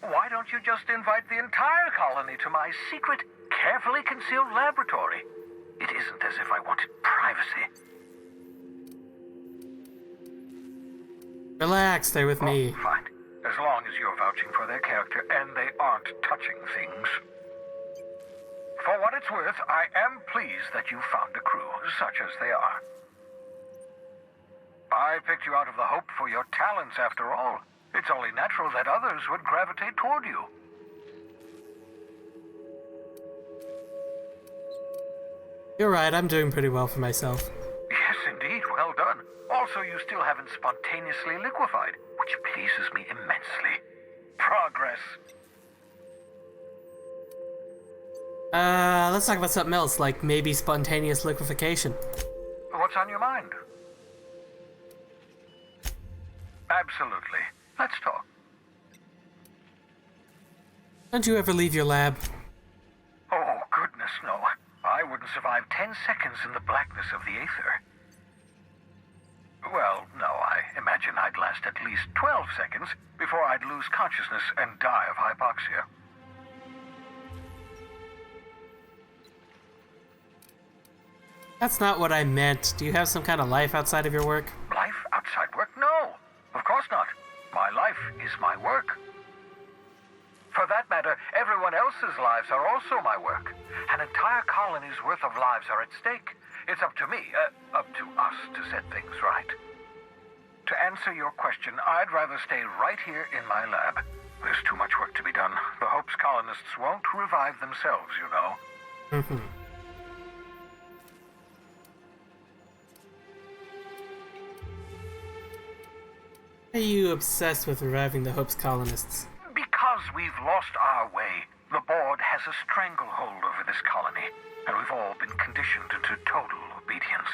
Why don't you just invite the entire colony to my secret, carefully concealed laboratory? It isn't as if I wanted privacy. Relax, stay with me. Fine. As long as you're vouching for their character and they aren't touching things. For what it's worth, I am pleased that you found a crew, such as they are. I picked you out of the hope for your talents, after all. It's only natural that others would gravitate toward you. You're right, I'm doing pretty well for myself. Yes, indeed. Well done. Also, you still haven't spontaneously liquefied, which pleases me immensely. Progress. Let's talk about something else, like maybe spontaneous liquefaction. What's on your mind? Absolutely. Let's talk. Don't you ever leave your lab? Oh, goodness, no. I wouldn't survive 10 seconds in the blackness of the aether. Well, no, I imagine I'd last at least 12 seconds before I'd lose consciousness and die of hypoxia. That's not what I meant. Do you have some kind of life outside of your work? Life outside work? No, of course not. My life is my work. For that matter, everyone else's lives are also my work. An entire colony's worth of lives are at stake. It's up to me, up to us to set things right. To answer your question, I'd rather stay right here in my lab. There's too much work to be done. The Hope's colonists won't revive themselves, you know. Why are you obsessed with reviving the Hope's colonists? Because we've lost our way. The board has a stranglehold over this colony, and we've all been conditioned into total obedience.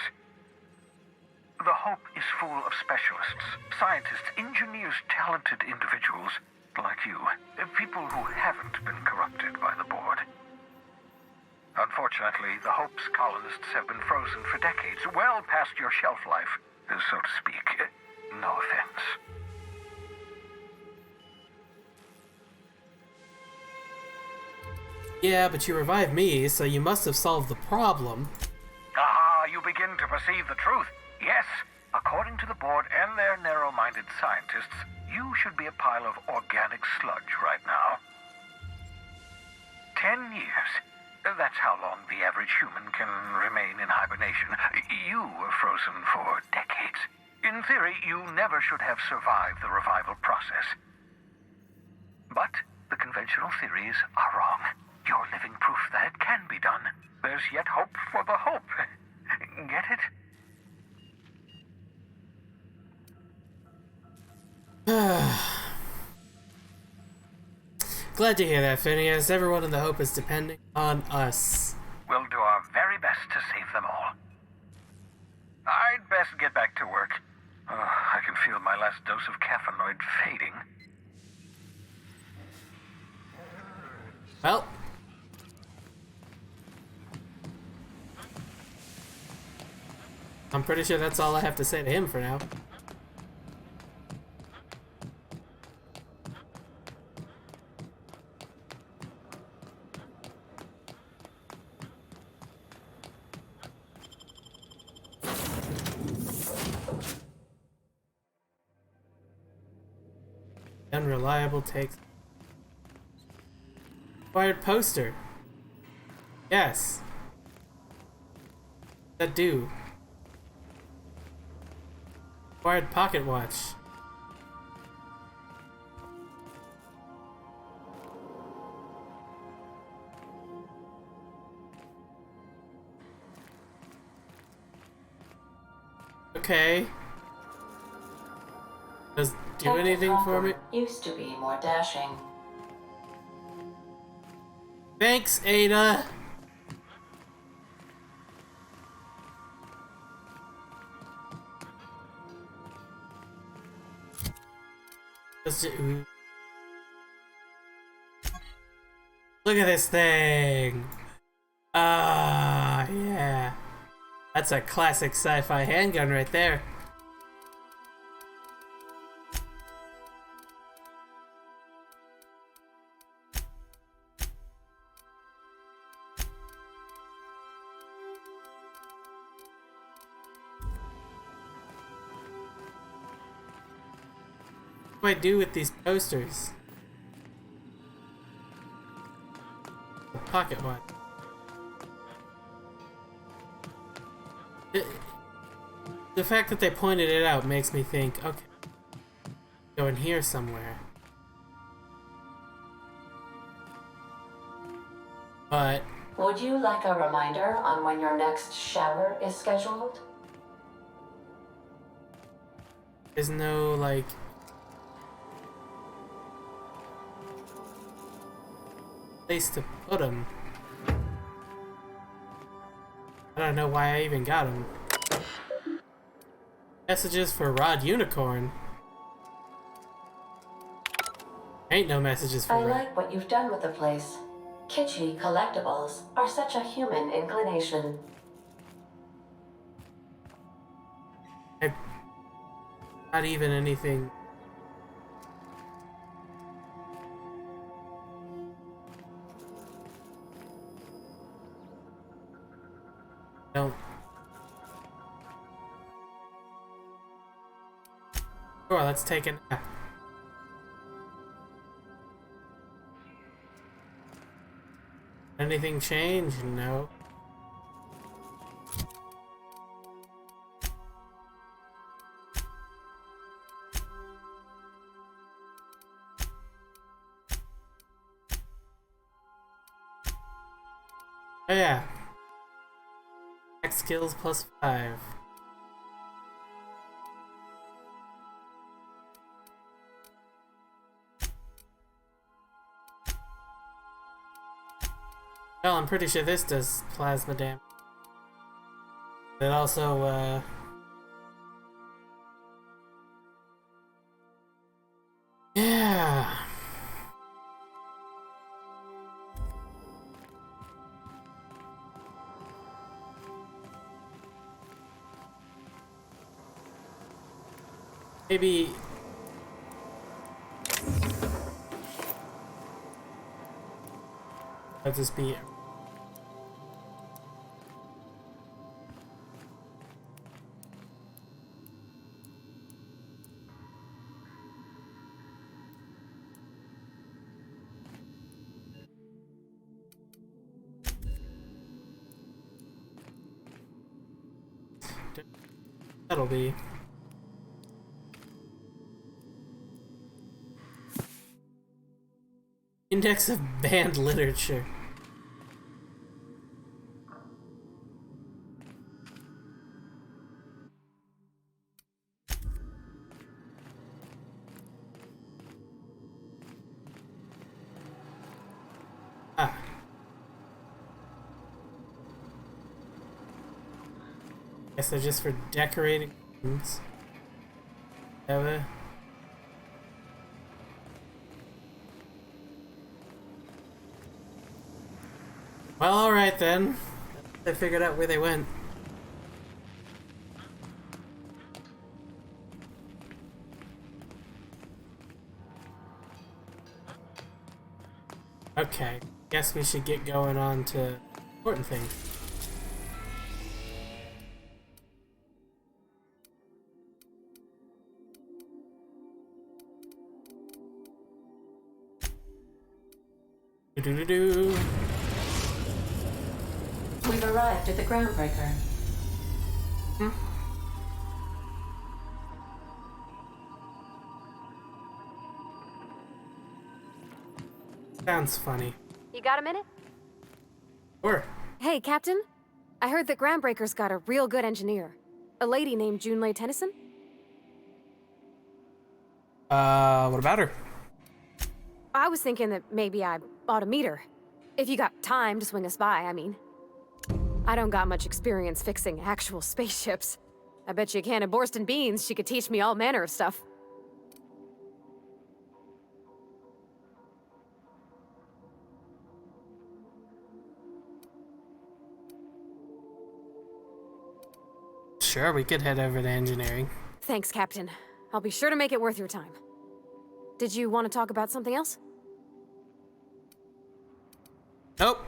The Hope is full of specialists, scientists, engineers, talented individuals like you, people who haven't been corrupted by the board. Unfortunately, the Hope's colonists have been frozen for decades, well past your shelf life, so to speak. No offense. Yeah, but you revived me, so you must have solved the problem. Ah, you begin to perceive the truth. Yes, according to the board and their narrow-minded scientists, you should be a pile of organic sludge right now. 10 years. That's how long the average human can remain in hibernation. You were frozen for decades. In theory, you never should have survived the revival process. But the conventional theories are wrong. You're living proof that it can be done. There's yet hope for the Hope. Get it? Glad to hear that, Phineas. Everyone in the Hope is depending on us. We'll do our very best to save them all. I'd best get back to work. I can feel my last dose of caffeinoid fading. Well. I'm pretty sure that's all I have to say to him for now. Unreliable takes. Acquired poster. Yes. That do. Acquired pocket watch. Okay. Does do anything for me? Used to be more dashing. Thanks, Ada. Look at this thing. Ah, yeah. That's a classic sci-fi handgun right there. What do I do with these posters? A pocket watch. The fact that they pointed it out makes me think, okay, go in here somewhere. But Would you like a reminder on when your next shower is scheduled? there's no, like, place to put them. I don't know why I even got them. Messages for Rod Unicorn. Ain't no messages for I Rod. like what you've done with the place. Kitschy collectibles are such a human inclination. Not even anything. Don't. Sure, let's take a nap. Anything change? No. Oh yeah. X skills plus 5. Well, I'm pretty sure this does plasma damage. It also, yeah. Maybe I'll just be that'll be Index of banned literature. Ah. Guess they're just for decorating rooms. Well, alright then. I figured out where they went. Okay, guess we should get going on to important things. Do-do-do-do. We've arrived at the Groundbreaker. Sounds funny. You got a minute? Sure. Hey, Captain. I heard that Groundbreaker's got a real good engineer. A lady named Junlei Tennyson? What about her? I was thinking that maybe I ought to meet her. If you got time to swing us by, I mean. I don't got much experience fixing actual spaceships. I bet you a can of Borston beans she could teach me all manner of stuff. Sure, we could head over to engineering. Thanks, Captain. I'll be sure to make it worth your time. Did you want to talk about something else? Nope.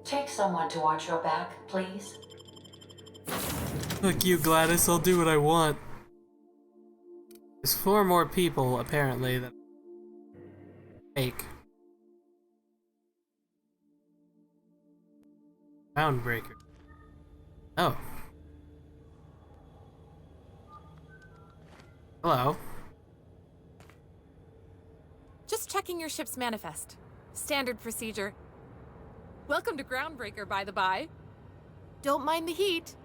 Take someone to watch your back, please. Look you, Gladys, I'll do what I want. There's 4 more people, apparently, that fake. Groundbreaker. Oh. Hello. Just checking your ship's manifest. Standard procedure. Welcome to Groundbreaker, by the by. Don't mind the heat.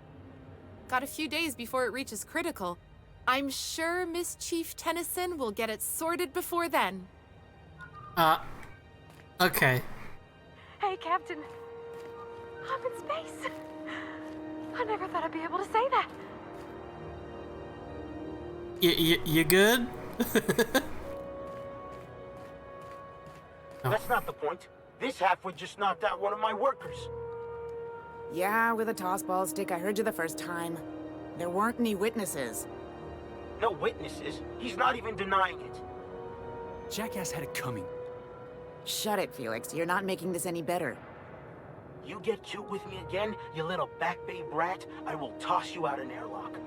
Got a few days before it reaches critical. I'm sure Miss Chief Tennyson will get it sorted before then. Okay. Hey, Captain. I'm in space. I never thought I'd be able to say that. You good? That's not the point. This halfwit just knocked out one of my workers. Yeah, with a tossball stick. I heard you the first time. There weren't any witnesses. No witnesses? He's not even denying it. Jackass had it coming. Shut it, Felix. You're not making this any better. You get cute with me again, you little Back Bay brat, I will toss you out an airlock.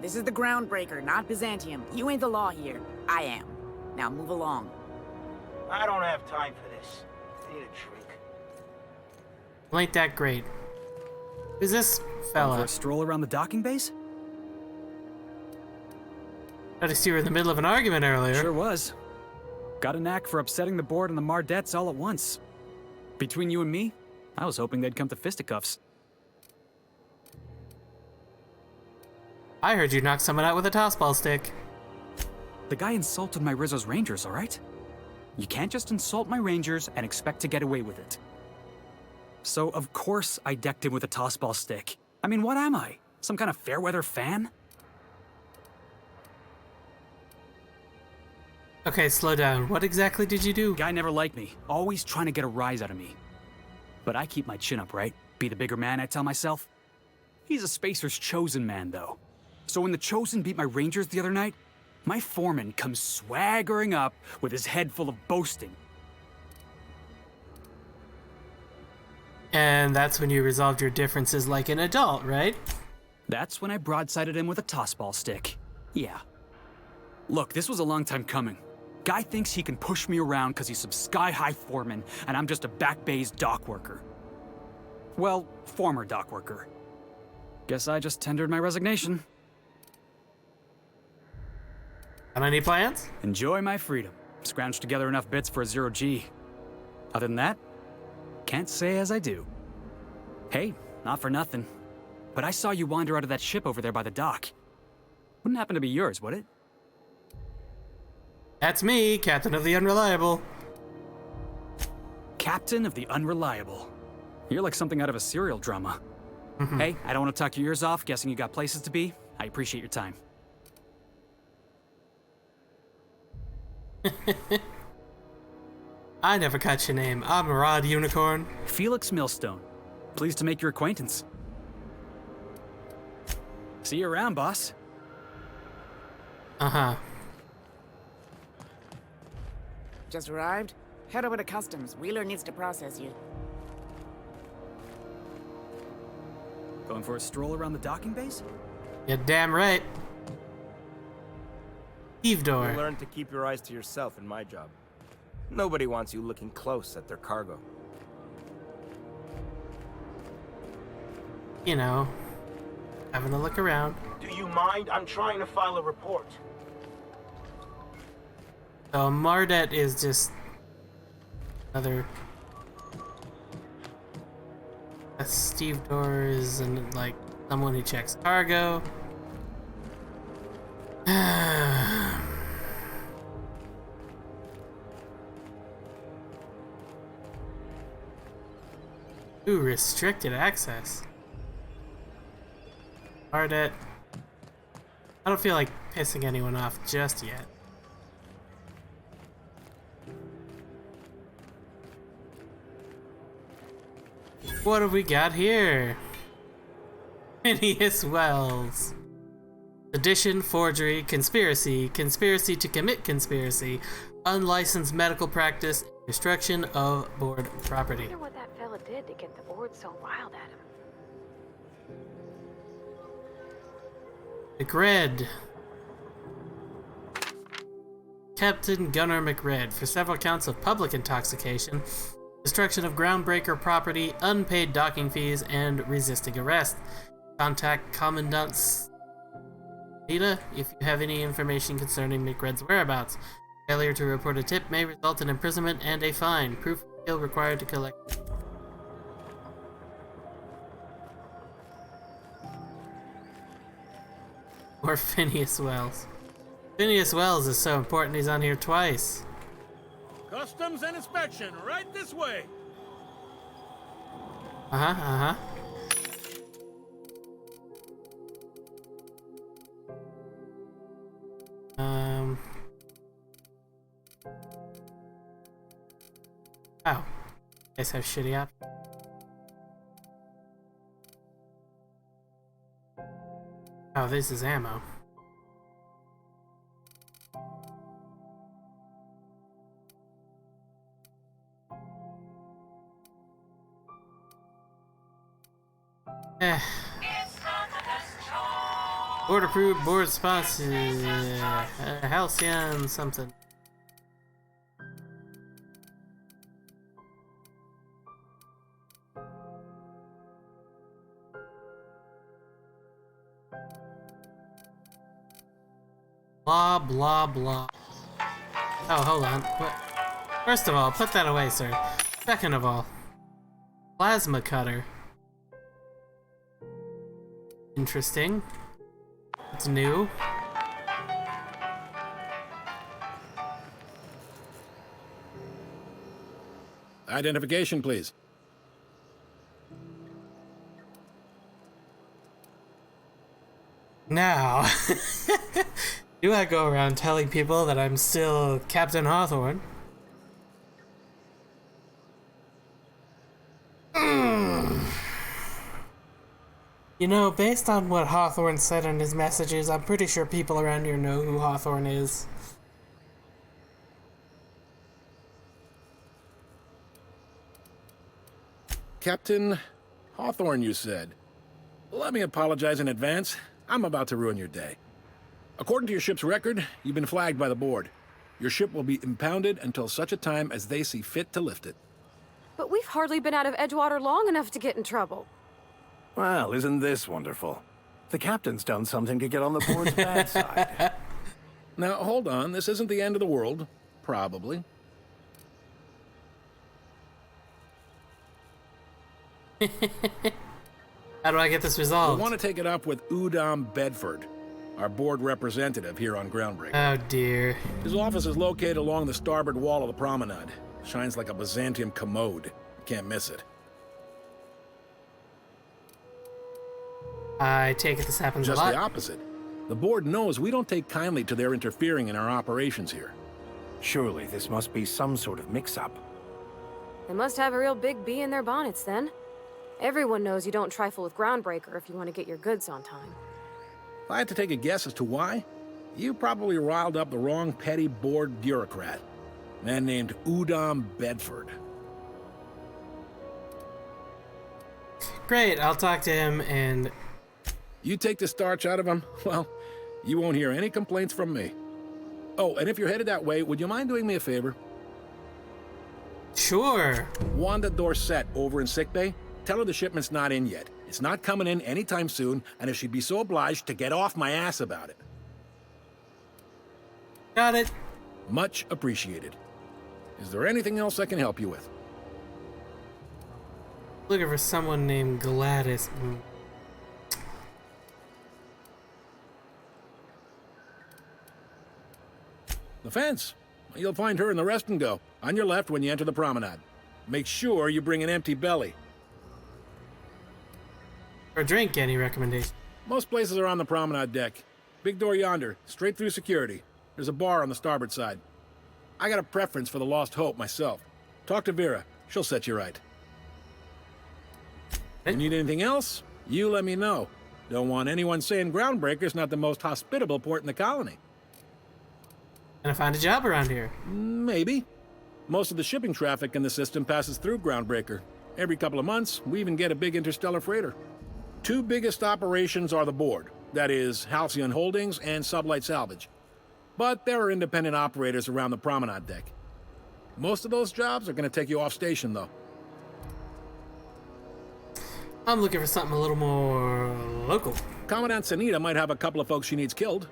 This is the Groundbreaker, not Byzantium. You ain't the law here. I am. Now move along. I don't have time for this. I need a drink. Well, ain't that great. Who's this fella? For a stroll around the docking base? Noticed you were in the middle of an argument earlier. Sure was. Got a knack for upsetting the board and the Mardettes all at once. Between you and me, I was hoping they'd come to fisticuffs. I heard you knock someone out with a tossball stick. The guy insulted my Rizzo's Rangers, alright? You can't just insult my Rangers and expect to get away with it. So, of course, I decked him with a tossball stick. I mean, what am I? Some kind of fair-weather fan? Okay, slow down. What exactly did you do? Guy never liked me. Always trying to get a rise out of me. But I keep my chin up, right? Be the bigger man, I tell myself. He's a Spacer's chosen man, though. So when the Chosen beat my Rangers the other night, my foreman comes swaggering up with his head full of boasting. And that's when you resolved your differences like an adult, right? That's when I broadsided him with a tossball stick. Yeah. Look, this was a long time coming. Guy thinks he can push me around because he's some sky-high foreman, and I'm just a Back Bay's dock worker. Well, former dock worker. Guess I just tendered my resignation. Got any plans? Enjoy my freedom. Scrounged together enough bits for a 0G. Other than that, can't say as I do. Hey, not for nothing, but I saw you wander out of that ship over there by the dock. Wouldn't happen to be yours, would it? That's me, Captain of the Unreliable. Captain of the Unreliable. You're like something out of a serial drama. Hey, I don't want to talk your ears off, guessing you got places to be. I appreciate your time. I never caught your name. I'm Rod Unicorn. Felix Millstone. Pleased to make your acquaintance. See you around, boss. Uh-huh. Just arrived? Head over to customs. Wheeler needs to process you. Going for a stroll around the docking base? You're damn right. Eve door. You learn to keep your eyes to yourself in my job. Nobody wants you looking close at their cargo. You know, having a look around. Do you mind? I'm trying to file a report. So Mardet is just another. Steve Door is like someone who checks cargo. Ooh, restricted access. Mardet. I don't feel like pissing anyone off just yet. What have we got here? Phineas Wells. Sedition, forgery, conspiracy, conspiracy to commit conspiracy, unlicensed medical practice, destruction of board property. I wonder what that fella did to get the board so riled at him. McRed. Captain Gunnar McRed for several counts of public intoxication, destruction of groundbreaker property, unpaid docking fees, and resisting arrest. Contact Commandant Nita if you have any information concerning McRed's whereabouts. Failure to report a tip may result in imprisonment and a fine. Proof of skill required to collect. Or Phineas Wells. Phineas Wells is so important he's on here twice. Customs and inspection, right this way. Uh-huh. Oh. Guys have shitty options. Oh, this is ammo. Board approved, board sponsored, Halcyon something. Blah, blah, blah. Oh, hold on. First of all, put that away, sir. Second of all, plasma cutter. Interesting. It's new. Identification, please. Now, do I go around telling people that I'm still Captain Hawthorne? You know, based on what Hawthorne said in his messages, I'm pretty sure people around here know who Hawthorne is. Captain Hawthorne, you said. Let me apologize in advance. I'm about to ruin your day. According to your ship's record, you've been flagged by the board. Your ship will be impounded until such a time as they see fit to lift it. But we've hardly been out of Edgewater long enough to get in trouble. Well, isn't this wonderful? The captain's done something to get on the board's bad side. Now, hold on. This isn't the end of the world. Probably. How do I get this resolved? We want to take it up with Udom Bedford, our board representative here on Groundbreaker. Oh, dear. His office is located along the starboard wall of the promenade. Shines like a Byzantium commode. Can't miss it. I take it this happens a Just lot. the opposite. The board knows we don't take kindly to their interfering in our operations here. Surely this must be some sort of mix-up. They must have a real big bee in their bonnets then. Everyone knows you don't trifle with Groundbreaker if you want to get your goods on time. If I had to take a guess as to why, you probably riled up the wrong petty board bureaucrat. A man named Udom Bedford. Great, I'll talk to him and... You take the starch out of him, well, you won't hear any complaints from me. Oh, and if you're headed that way, would you mind doing me a favor? Sure. Wanda Dorset over in sickbay, tell her the shipment's not in yet. It's not coming in anytime soon, and if she'd be so obliged to get off my ass about it. Got it. Much appreciated. Is there anything else I can help you with? Looking for someone named Gladys. The fence. You'll find her in the rest and go, on your left when you enter the promenade. Make sure you bring an empty belly. For a drink, any recommendation? Most places are on the promenade deck. Big door yonder, straight through security. There's a bar on the starboard side. I got a preference for the Lost Hope myself. Talk to Vera. She'll set you right. If you need anything else, you let me know. Don't want anyone saying Groundbreaker's not the most hospitable port in the colony. Can I find a job around here? Maybe. Most of the shipping traffic in the system passes through Groundbreaker. Every couple of months, we even get a big interstellar freighter. Two biggest operations are the board. That is, Halcyon Holdings and Sublight Salvage. But there are independent operators around the promenade deck. Most of those jobs are going to take you off station, though. I'm looking for something a little more local. Commandant Sanita might have a couple of folks she needs killed.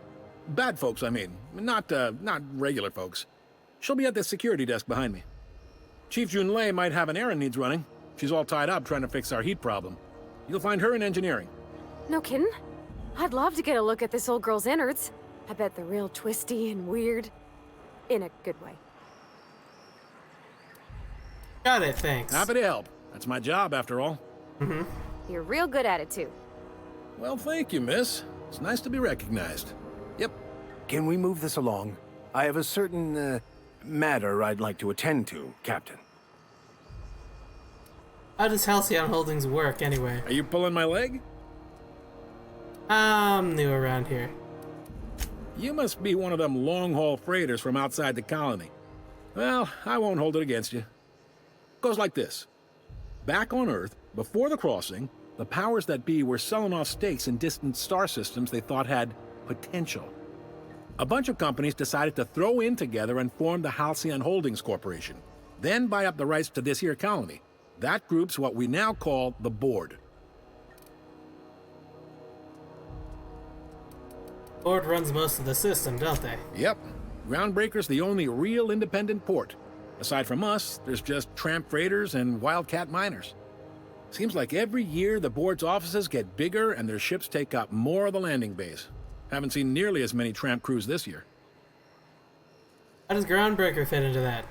Bad folks, I mean. Not regular folks. She'll be at the security desk behind me. Chief Junlei might have an errand needs running. She's all tied up trying to fix our heat problem. You'll find her in engineering. No kidding? I'd love to get a look at this old girl's innards. I bet they're real twisty and weird. In a good way. Got it, thanks. Happy to help. That's my job, after all. Mm-hmm. You're real good at it, too. Well, thank you, miss. It's nice to be recognized. Yep. Can we move this along? I have a certain, matter I'd like to attend to, Captain. How does Halcyon Holdings work, anyway? Are you pulling my leg? I'm new around here. You must be one of them long-haul freighters from outside the colony. Well, I won't hold it against you. Goes like this. Back on Earth, before the crossing, the powers that be were selling off stakes in distant star systems they thought had potential. A bunch of companies decided to throw in together and form the Halcyon Holdings Corporation, then buy up the rights to this here colony. That group's what we now call the Board. Board runs most of the system, don't they? Yep. Groundbreaker's the only real independent port. Aside from us, there's just tramp freighters and wildcat miners. Seems like every year the Board's offices get bigger and their ships take up more of the landing bays. Haven't seen nearly as many tramp crews this year. How does Groundbreaker fit into that?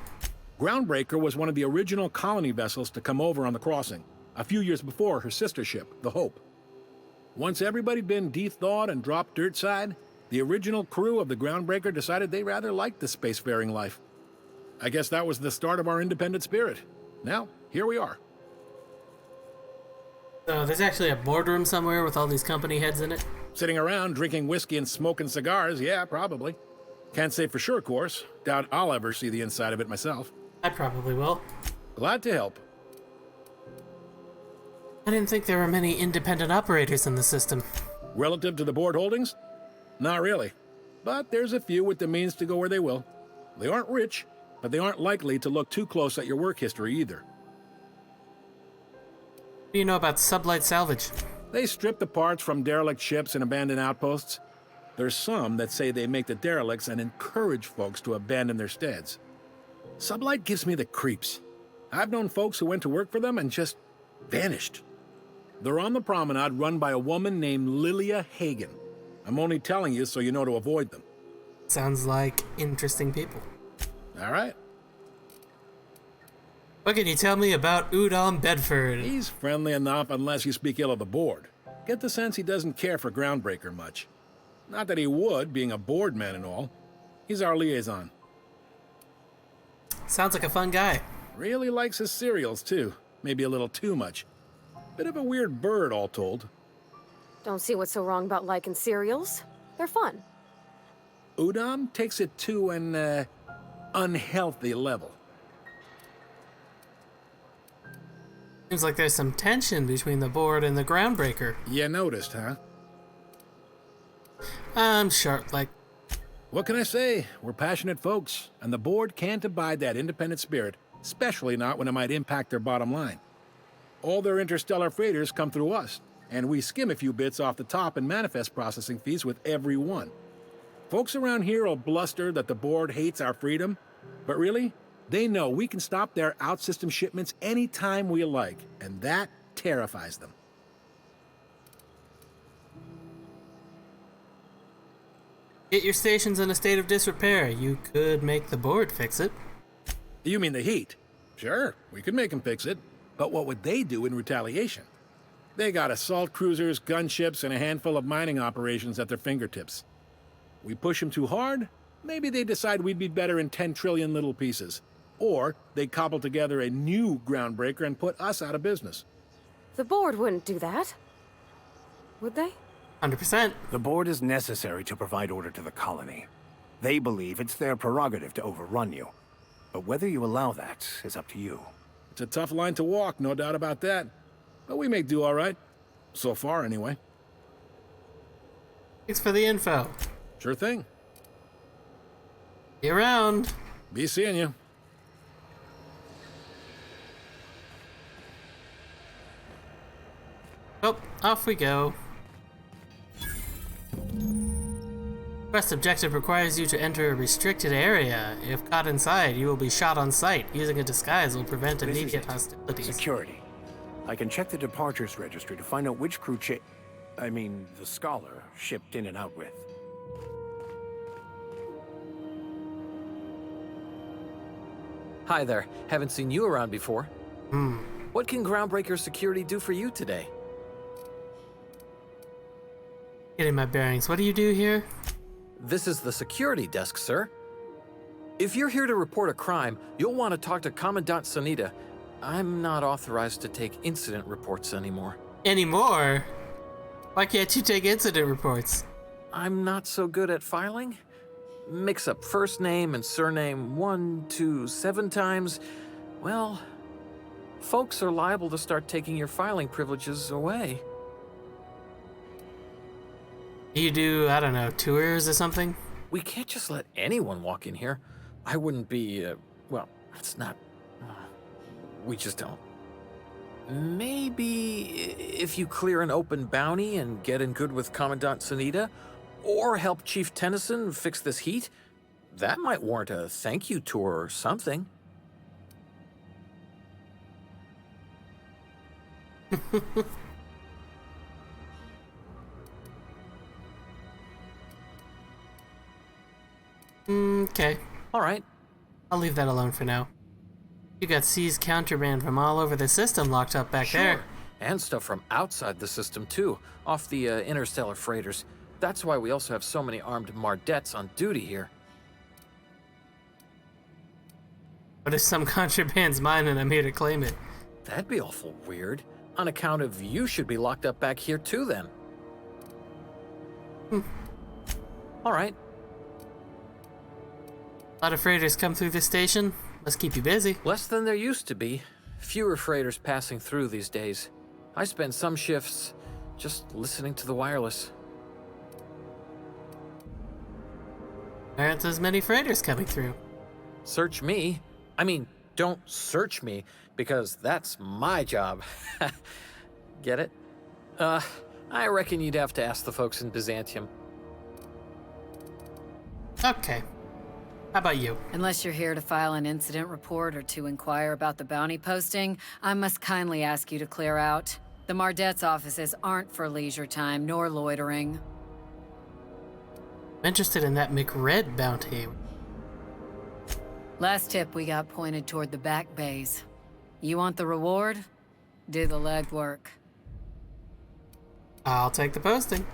Groundbreaker was one of the original colony vessels to come over on the crossing, a few years before her sister ship, the Hope. Once everybody'd been de-thawed and dropped dirt side, the original crew of the Groundbreaker decided they rather liked the spacefaring life. I guess that was the start of our independent spirit. Now, here we are. So there's actually a boardroom somewhere with all these company heads in it? Sitting around drinking whiskey and smoking cigars, yeah, probably. Can't say for sure, of course. Doubt I'll ever see the inside of it myself. I probably will. Glad to help. I didn't think there were many independent operators in the system. Relative to the Board holdings? Not really. But there's a few with the means to go where they will. They aren't rich, but they aren't likely to look too close at your work history either. What do you know about Sublight Salvage? They strip the parts from derelict ships and abandoned outposts. There's some that say they make the derelicts and encourage folks to abandon their steads. Sublight gives me the creeps. I've known folks who went to work for them and just vanished. They're on the promenade run by a woman named Lilia Hagen. I'm only telling you so you know to avoid them. Sounds like interesting people. All right. What can you tell me about Udom Bedford? He's friendly enough unless you speak ill of the Board. Get the sense he doesn't care for Groundbreaker much. Not that he would, being a board man and all. He's our liaison. Sounds like a fun guy. Really likes his cereals, too. Maybe a little too much. Bit of a weird bird, all told. Don't see what's so wrong about liking cereals. They're fun. Udon takes it to an, unhealthy level. Seems like there's some tension between the board and the Groundbreaker. You noticed, huh? I'm sure, like... What can I say? We're passionate folks, and the board can't abide that independent spirit, especially not when it might impact their bottom line. All their interstellar freighters come through us, and we skim a few bits off the top in manifest processing fees with every one. Folks around here will bluster that the board hates our freedom, but really, they know we can stop their out-system shipments anytime we like, and that terrifies them. Get your stations in a state of disrepair. You could make the board fix it. You mean the heat? Sure, we could make them fix it. But what would they do in retaliation? They got assault cruisers, gunships, and a handful of mining operations at their fingertips. We push them too hard, maybe they decide we'd be better in 10 trillion little pieces. Or they cobble together a new Groundbreaker and put us out of business. The board wouldn't do that. Would they? 100%. The board is necessary to provide order to the colony. They believe it's their prerogative to overrun you. But whether you allow that is up to you. It's a tough line to walk, no doubt about that. But we make do all right. So far, anyway. Thanks for the info. Sure thing. Be around. Be seeing you. Oh, off we go. Quest objective requires you to enter a restricted area. If caught inside, you will be shot on sight. Using a disguise will prevent immediate hostilities. Security. I can check the departures registry to find out which crew the Scholar shipped in and out with. Hi there. Haven't seen you around before. What can Groundbreaker Security do for you today? Getting my bearings. What do you do here? This is the security desk, sir. If you're here to report a crime, you'll want to talk to Commandant Sunita. I'm not authorized to take incident reports anymore. Anymore? Why can't you take incident reports? I'm not so good at filing. Mix up first name and surname 1, 2, 7 times. Well, folks are liable to start taking your filing privileges away. You do, I don't know, tours or something? We can't just let anyone walk in here. I wouldn't be, well, it's not... we just don't. Maybe if you clear an open bounty and get in good with Commandant Sunita, or help Chief Tennyson fix this heat, that might warrant a thank you tour or something. Okay. All right. I'll leave that alone for now. You got seized contraband from all over the system locked up back there. And stuff from outside the system, too, off the interstellar freighters. That's why we also have so many armed Mardettes on duty here. What if some contraband's mine and I'm here to claim it? That'd be awful weird. On account of you should be locked up back here, too, then. All right. A lot of freighters come through this station. Must keep you busy. Less than there used to be. Fewer freighters passing through these days. I spend some shifts just listening to the wireless. Aren't as many freighters coming through. Search me. I mean, don't search me, because that's my job. Get it? I reckon you'd have to ask the folks in Byzantium. Okay. How about you? Unless you're here to file an incident report or to inquire about the bounty posting, I must kindly ask you to clear out. The Mardet's offices aren't for leisure time nor loitering. I'm interested in that McRed bounty. Last tip we got pointed toward the back bays. You want the reward? Do the legwork. I'll take the posting.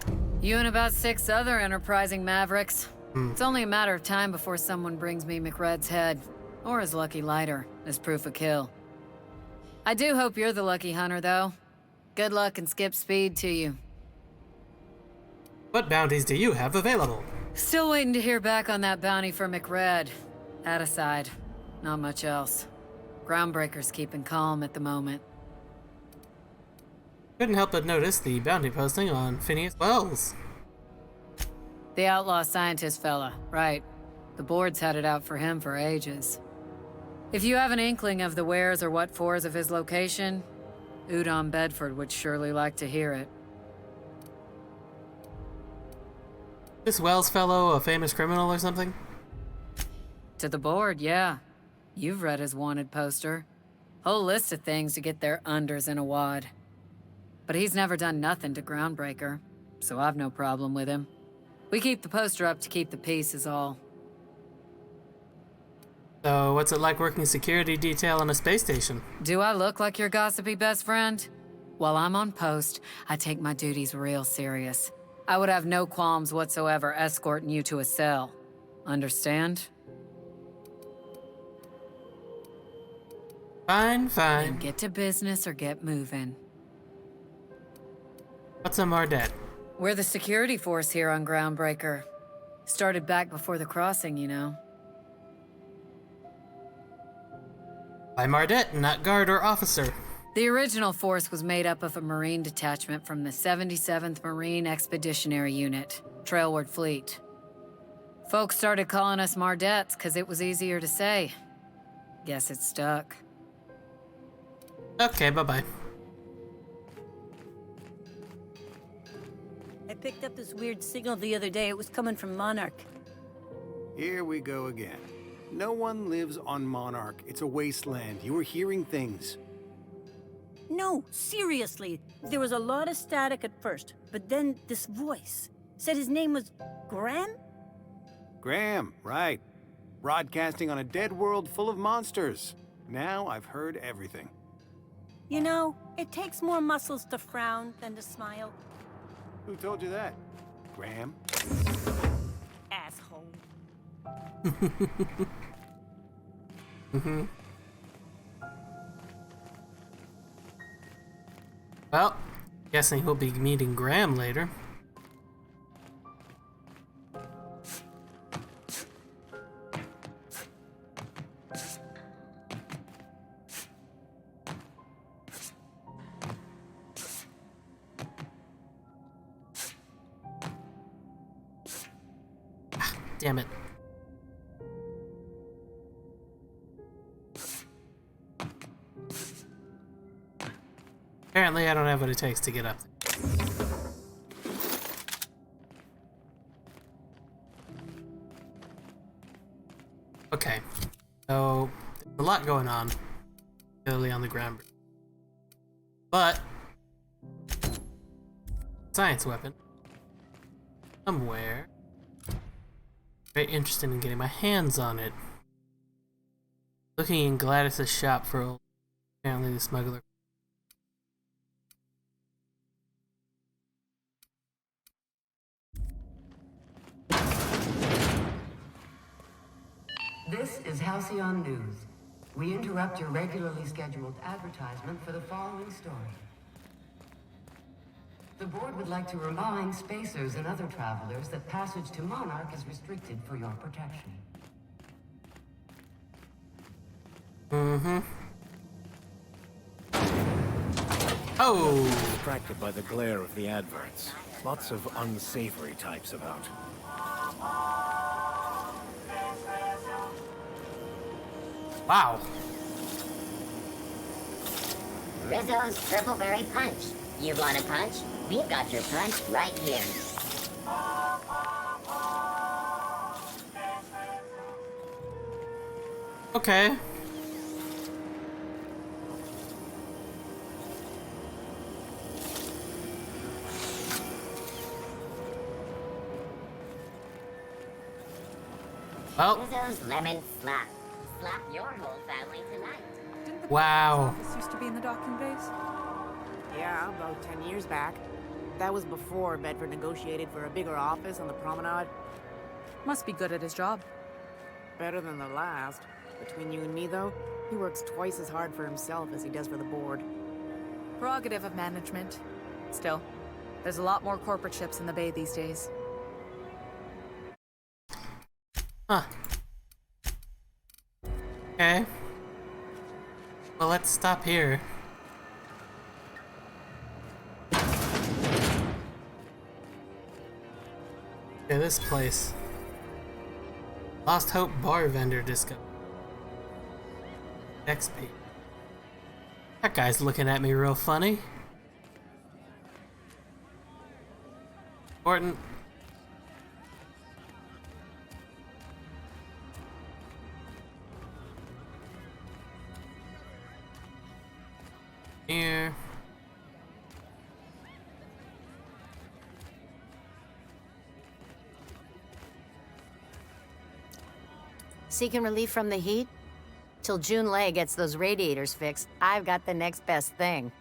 You and about 6 other enterprising mavericks. Hmm. It's only a matter of time before someone brings me McRed's head, or his lucky lighter, as proof of kill. I do hope you're the lucky hunter, though. Good luck and skip speed to you. What bounties do you have available? Still waiting to hear back on that bounty for McRed. That aside, not much else. Groundbreaker's keeping calm at the moment. Couldn't help but notice the bounty posting on Phineas Wells. The outlaw scientist fella, right. The board's had it out for him for ages. If you have an inkling of the wheres or what fors of his location, Udon Bedford would surely like to hear it. This Wells fellow a famous criminal or something? To the board, yeah. You've read his wanted poster. Whole list of things to get their unders in a wad. But he's never done nothing to Groundbreaker, so I've no problem with him. We keep the poster up to keep the peace is all. So, what's it like working security detail on a space station? Do I look like your gossipy best friend? While I'm on post, I take my duties real serious. I would have no qualms whatsoever escorting you to a cell. Understand? Fine, fine. Then get to business or get moving. What's a Mardet? We're the security force here on Groundbreaker. Started back before the crossing, you know. I'm Mardet, not guard or officer. The original force was made up of a Marine detachment from the 77th Marine Expeditionary Unit, Trailward Fleet. Folks started calling us Mardets because it was easier to say. Guess it stuck. Okay, bye-bye. I picked up this weird signal the other day. It was coming from Monarch. Here we go again. No one lives on Monarch. It's a wasteland. You were hearing things. No, seriously. There was a lot of static at first, but then this voice said his name was Graham? Graham, right. Broadcasting on a dead world full of monsters. Now I've heard everything. You know, it takes more muscles to frown than to smile. Who told you that? Graham? Asshole. Mm-hmm. Well, guessing he'll be meeting Graham later. Ah, damn it. Apparently, I don't have what it takes to get up there. Okay, so there's a lot going on, particularly on the ground. But science weapon somewhere. Very interested in getting my hands on it. Looking in Gladys's shop for apparently the smuggler. This is Halcyon News. We interrupt your regularly scheduled advertisement for the following story. The board would like to remind spacers and other travelers that passage to Monarch is restricted for your protection. Mm-hmm. Oh! Distracted by the glare of the adverts. Lots of unsavory types about. Wow. Rizzo's Triple Berry Punch. You want a punch? We've got your punch right here. Okay. Well. Rizzo's Lemon Slap. Slap your whole family tonight. Wow. This used to be in the docking base? Yeah, about 10 years back. That was before Bedford negotiated for a bigger office on the promenade. Must be good at his job. Better than the last. Between you and me, though, he works twice as hard for himself as he does for the board. Prerogative of management. Still, there's a lot more corporate ships in the bay these days. Huh. Okay. Well, let's stop here. Okay, this place. Lost Hope Bar Vendor discovered. XP. That guy's looking at me real funny. Important. Here. Seeking relief from the heat? Till June Lay gets those radiators fixed, I've got the next best thing.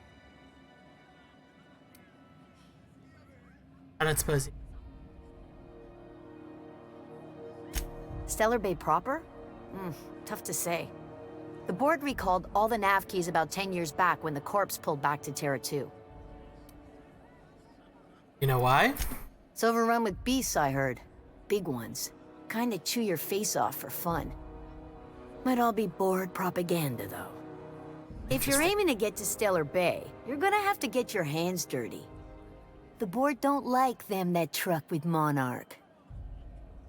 I don't suppose. Stellar Bay proper? Tough to say. The board recalled all the nav keys about 10 years back when the corps pulled back to Terra 2. You know why? It's overrun with beasts, I heard. Big ones. Kinda chew your face off for fun. Might all be board propaganda, though. If you're aiming to get to Stellar Bay, you're gonna have to get your hands dirty. The board don't like them that truck with Monarch.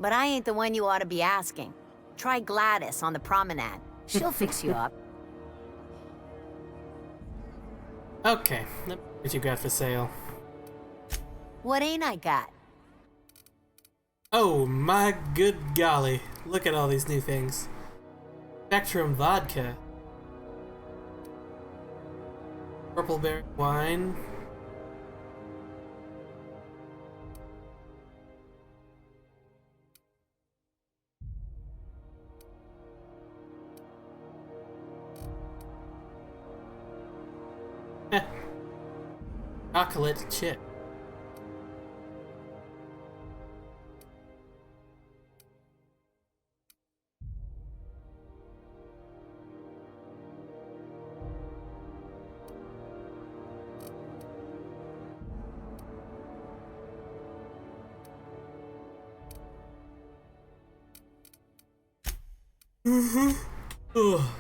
But I ain't the one you ought to be asking. Try Gladys on the promenade. She'll fix you up. Okay, what you got for sale? What ain't I got? Oh my good golly, look at all these new things. Spectrum vodka. Purple berry wine. Chocolate chip.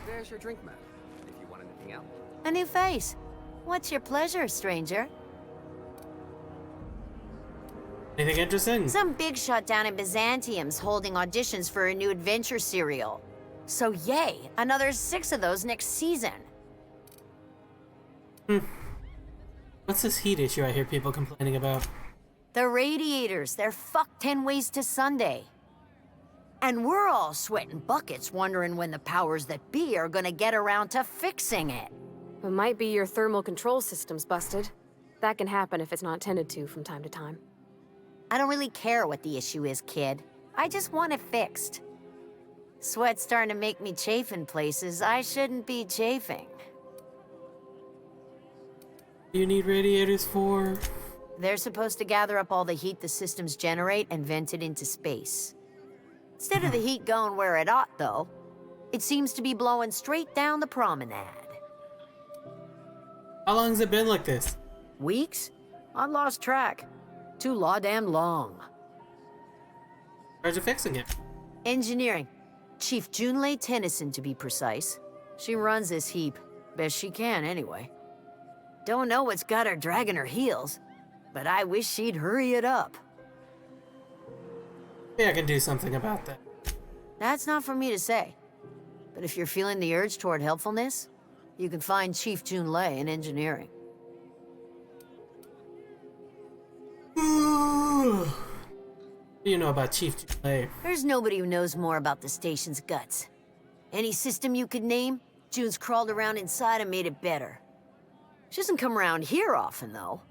There's your drink, Matt. If you want anything else. A new face. What's your pleasure, stranger? Anything interesting? Some big shot down in Byzantium's holding auditions for a new adventure serial. So yay, another 6 of those next season. What's this heat issue I hear people complaining about? The radiators, they're fucked 10 ways to Sunday. And we're all sweating buckets wondering when the powers that be are gonna get around to fixing it. It might be your thermal control system's busted. That can happen if it's not tended to from time to time. I don't really care what the issue is, kid. I just want it fixed. Sweat's starting to make me chafe in places I shouldn't be chafing. You need radiators for? They're supposed to gather up all the heat the systems generate and vent it into space. Instead of the heat going where it ought, though, it seems to be blowing straight down the promenade. How long's it been like this? Weeks? I lost track. Too law-damn long. Where's you fixing it? Engineering. Chief Junlei Tennyson, to be precise. She runs this heap. Best she can, anyway. Don't know what's got her dragging her heels, but I wish she'd hurry it up. Yeah, I can do something about that. That's not for me to say. But if you're feeling the urge toward helpfulness, you can find Chief Junlei in engineering. What do you know about Chief Junlei? There's nobody who knows more about the station's guts. Any system you could name, June's crawled around inside and made it better. She doesn't come around here often, though.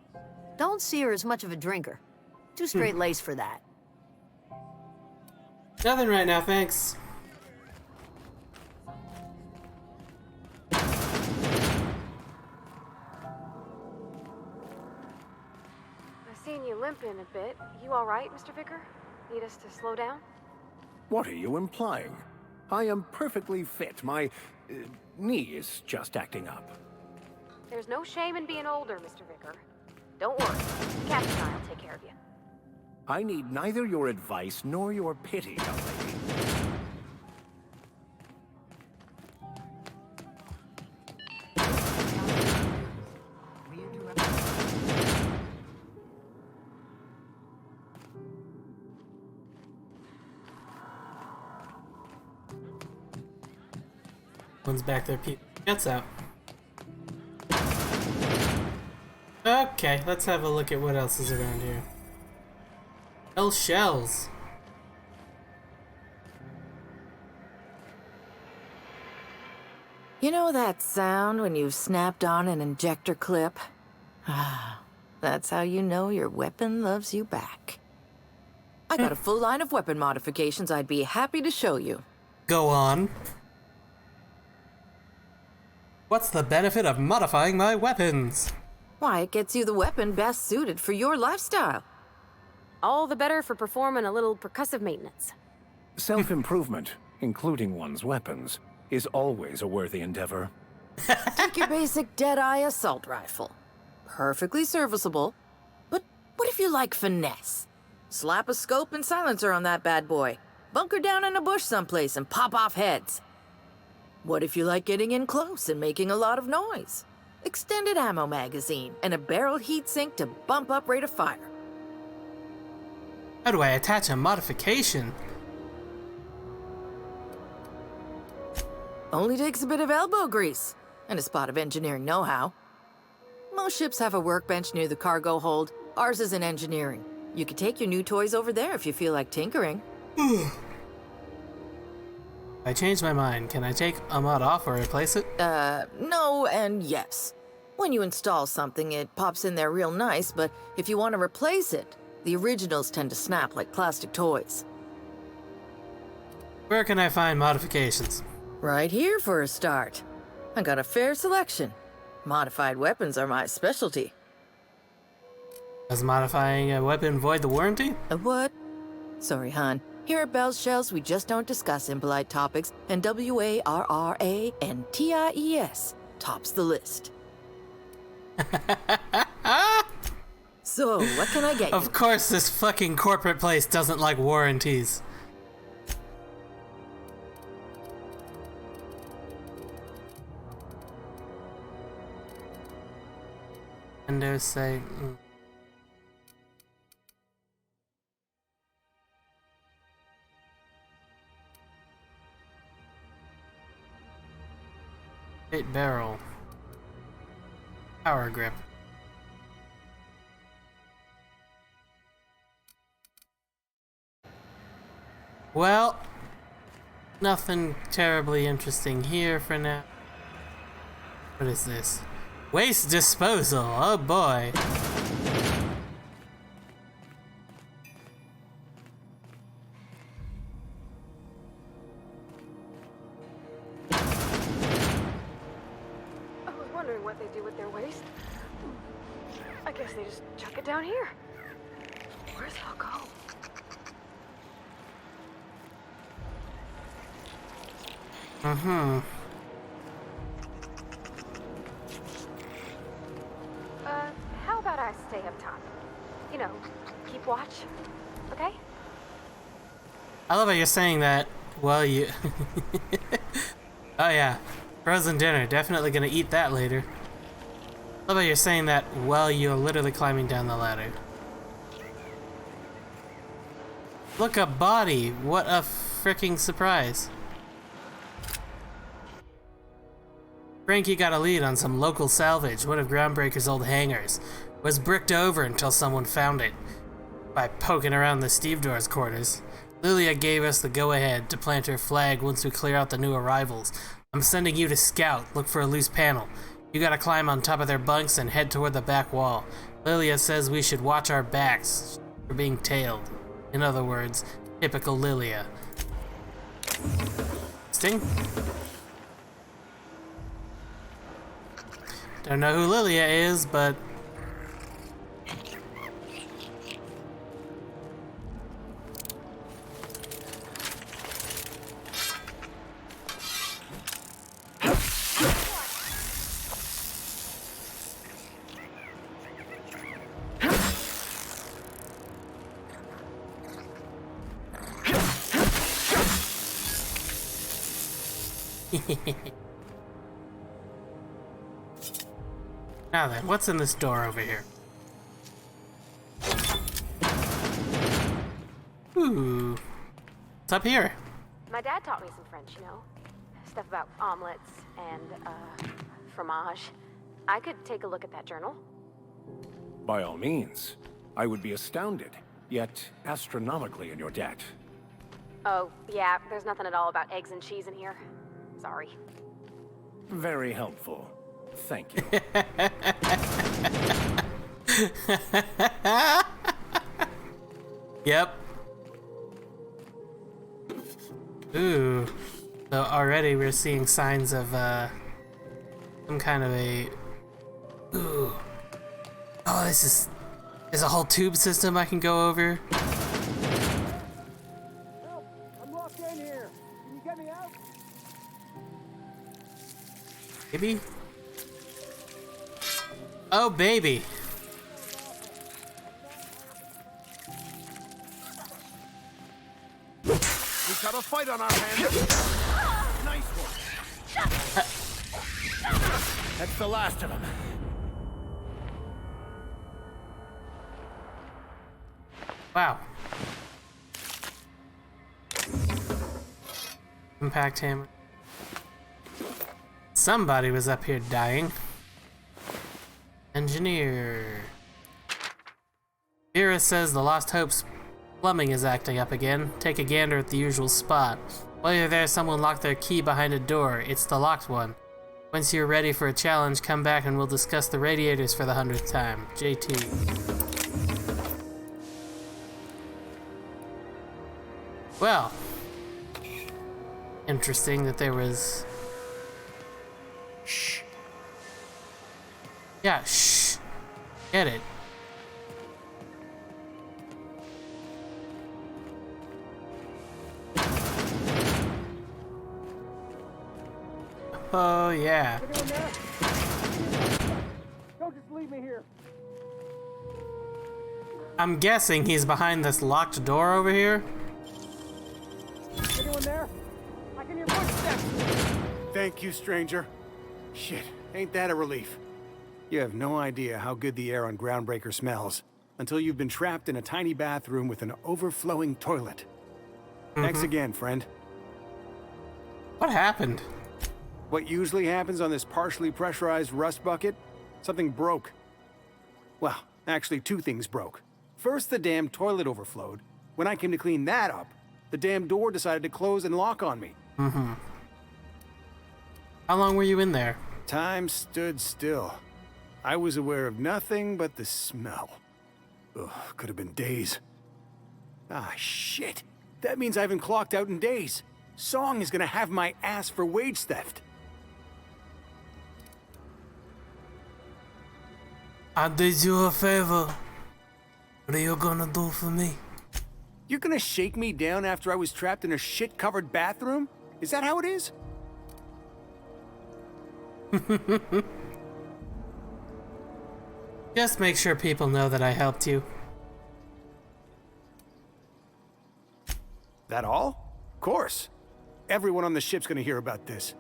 Don't see her as much of a drinker. Too straight-laced for that. Nothing right now, thanks. limping a bit. You all right, Mr. Vicker? Need us to slow down? What are you implying? I am perfectly fit. My knee is just acting up. There's no shame in being older, Mr. Vicker. Don't worry. Captain and I'll take care of you. I need neither your advice nor your pity, young lady. One's back there, Pete. Gets out. Okay, let's have a look at what else is around here. Shells. You know that sound when you've snapped on an injector clip? Ah, that's how you know your weapon loves you back. I got a full line of weapon modifications I'd be happy to show you. Go on. What's the benefit of modifying my weapons? Why, it gets you the weapon best suited for your lifestyle. All the better for performing a little percussive maintenance. Self-improvement, including one's weapons, is always a worthy endeavor. Take your basic Deadeye assault rifle. Perfectly serviceable. But what if you like finesse? Slap a scope and silencer on that bad boy. Bunker down in a bush someplace and pop off heads. What if you like getting in close and making a lot of noise? Extended ammo magazine and a barrel heatsink to bump up rate of fire. How do I attach a modification? Only takes a bit of elbow grease and a spot of engineering know-how. Most ships have a workbench near the cargo hold. Ours is in engineering. You could take your new toys over there if you feel like tinkering. I changed my mind. Can I take a mod off or replace it? No and yes. When you install something, it pops in there real nice, but if you want to replace it, the originals tend to snap like plastic toys. Where can I find modifications? Right here for a start. I got a fair selection. Modified weapons are my specialty. Does modifying a weapon void the warranty? A what? Sorry, hon. Here at Bell's Shells, we just don't discuss impolite topics, and WARRANTIES tops the list. So, what can I get you? Of course this fucking corporate place doesn't like warranties. Windows say... Great barrel. Power grip. Well, nothing terribly interesting here for now. What is this? Waste disposal, oh boy. I was wondering what they do with their waste. I guess they just chuck it down here. Where's it all go? Mm-hmm. How about I stay up top? You know, keep watch, okay? I love how you're saying that. Well, you... Oh yeah, frozen dinner. Definitely gonna eat that later. I love how you're saying that while you're literally climbing down the ladder. Look, a body. What a freaking surprise. Frankie got a lead on some local salvage. One of Groundbreaker's old hangars was bricked over until someone found it by poking around the stevedores' quarters. Lilia gave us the go-ahead to plant her flag once we clear out the new arrivals. I'm sending you to scout. Look for a loose panel. You gotta climb on top of their bunks and head toward the back wall. Lilia says we should watch our backs for being tailed. In other words, typical Lilia. Sting? Don't know who Lilia is, but... Now then, what's in this door over here? Ooh. What's up here? My dad taught me some French, you know? Stuff about omelets and, fromage. I could take a look at that journal. By all means. I would be astounded, yet astronomically in your debt. Oh, yeah, there's nothing at all about eggs and cheese in here. Sorry. Very helpful. Thank you. Yep. Ooh. So already we're seeing signs of, some kind of a... Ooh. Oh, there's a whole tube system I can go over. Help! I'm locked in here. Can you get me out? Baby? Oh, baby. We've got a fight on our hands. Nice one. That's the last of them. Wow. Impact hammer. Somebody was up here dying. Engineer. Vera says the Lost Hope's plumbing is acting up again. Take a gander at the usual spot. While you're there, someone locked their key behind a door. It's the locked one. Once you're ready for a challenge, come back and we'll discuss the radiators for the 100th time. JT. Well, interesting that there was... Shh. Yeah, shh. Get it. Oh, yeah. Don't just leave me here. I'm guessing he's behind this locked door over here. Anyone there? I can hear footsteps. Thank you, stranger. Shit, ain't that a relief? You have no idea how good the air on Groundbreaker smells until you've been trapped in a tiny bathroom with an overflowing toilet. Thanks again, friend. What happened? What usually happens on this partially pressurized rust bucket? Something broke. Well, actually, two things broke. First, the damn toilet overflowed. When I came to clean that up, the damn door decided to close and lock on me. Mm-hmm. How long were you in there? Time stood still. I was aware of nothing but the smell. Ugh, could have been days. Ah, shit. That means I haven't clocked out in days. Song is gonna have my ass for wage theft. I did you a favor. What are you gonna do for me? You're gonna shake me down after I was trapped in a shit-covered bathroom? Is that how it is? Just make sure people know that I helped you. That all? Of course. Everyone on the ship's gonna hear about this.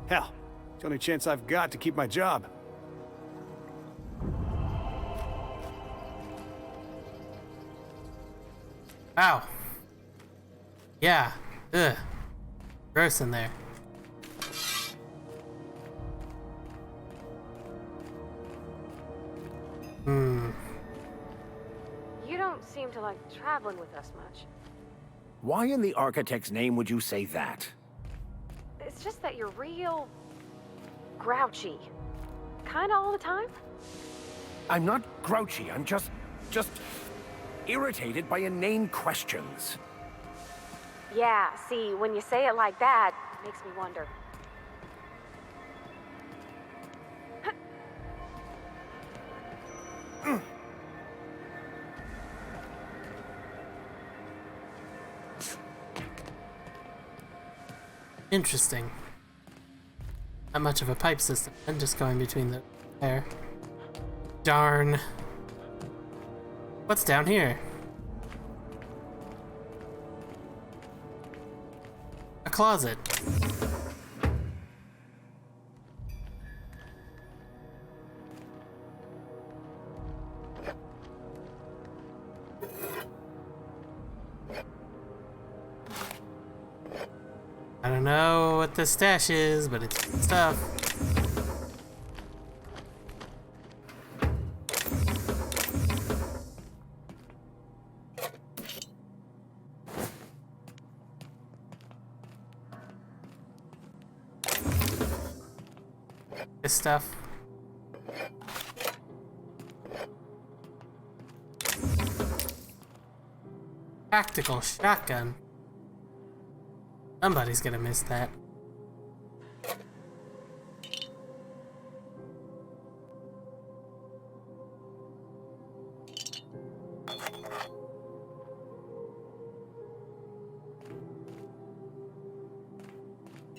Hell, it's the only chance I've got to keep my job. Ow. Yeah. Ugh. Gross in there. You don't seem to like traveling with us much. Why in the architect's name would you say that? It's just that you're real... grouchy. Kinda all the time? I'm not grouchy, I'm just irritated by inane questions. Yeah, see, when you say it like that, it makes me wonder. Interesting. Not much of a pipe system. I'm just going between the air. Darn. What's down here? A closet. know what the stash is, but it's good stuff. This stuff. Tactical shotgun. Somebody's gonna miss that.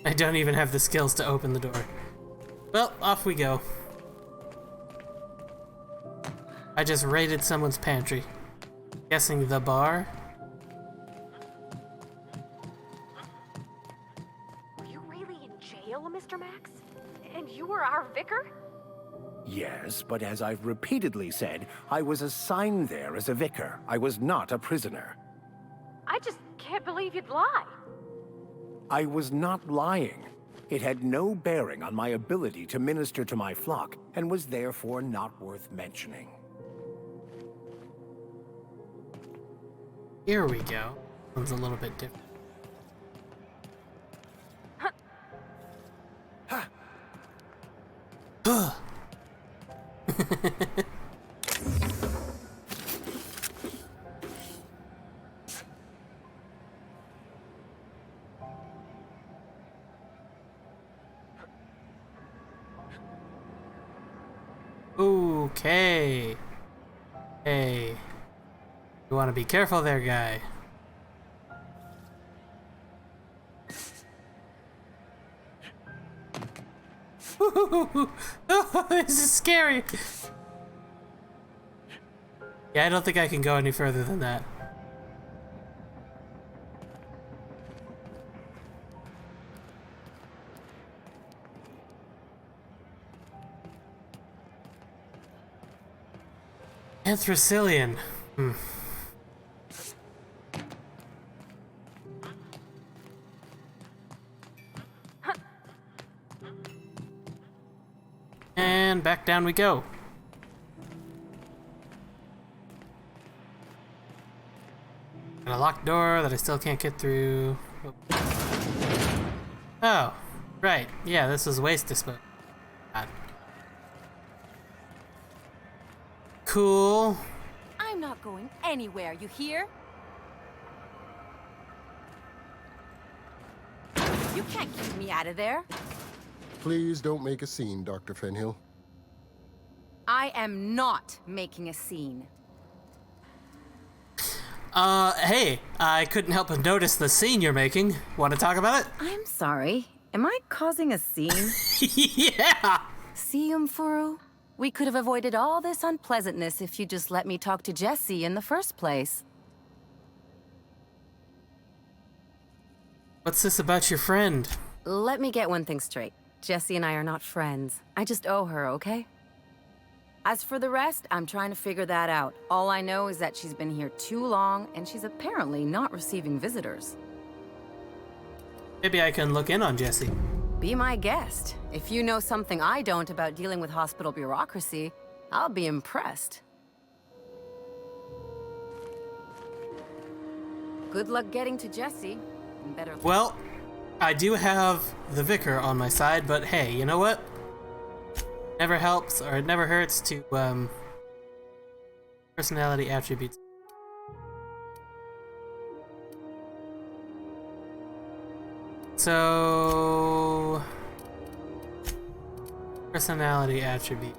I don't even have the skills to open the door. Well, off we go. I just raided someone's pantry. Guessing the bar? Were you really in jail, Mr. Max? And you were our vicar? Yes, but as I've repeatedly said, I was assigned there as a vicar. I was not a prisoner. I just can't believe you'd lie. I was not lying. It had no bearing on my ability to minister to my flock, and was therefore not worth mentioning. Here we go. One's a little bit different. Okay. Hey. You want to be careful there, guy. Oh, this is scary. Yeah, I don't think I can go any further than that. Anthracillion. And back down we go. Got a locked door that I still can't get through. Oh, right. Yeah, this is waste disposal. God. Cool. I'm not going anywhere, you hear? You can't keep me out of there. Please don't make a scene, Dr. Fenhill. I am not making a scene. Hey, I couldn't help but notice the scene you're making. Want to talk about it? I'm sorry. Am I causing a scene? Yeah! See, Furu? We could have avoided all this unpleasantness if you just let me talk to Jesse in the first place. What's this about your friend? Let me get one thing straight. Jesse and I are not friends. I just owe her, okay? As for the rest, I'm trying to figure that out. All I know is that she's been here too long, and she's apparently not receiving visitors. Maybe I can look in on Jesse. Be my guest. If you know something I don't about dealing with hospital bureaucracy, I'll be impressed. Good luck getting to Jesse. And better luck. Well, I do have the vicar on my side, but hey, you know what? Never helps, or it never hurts to, personality attributes. So... personality attribute.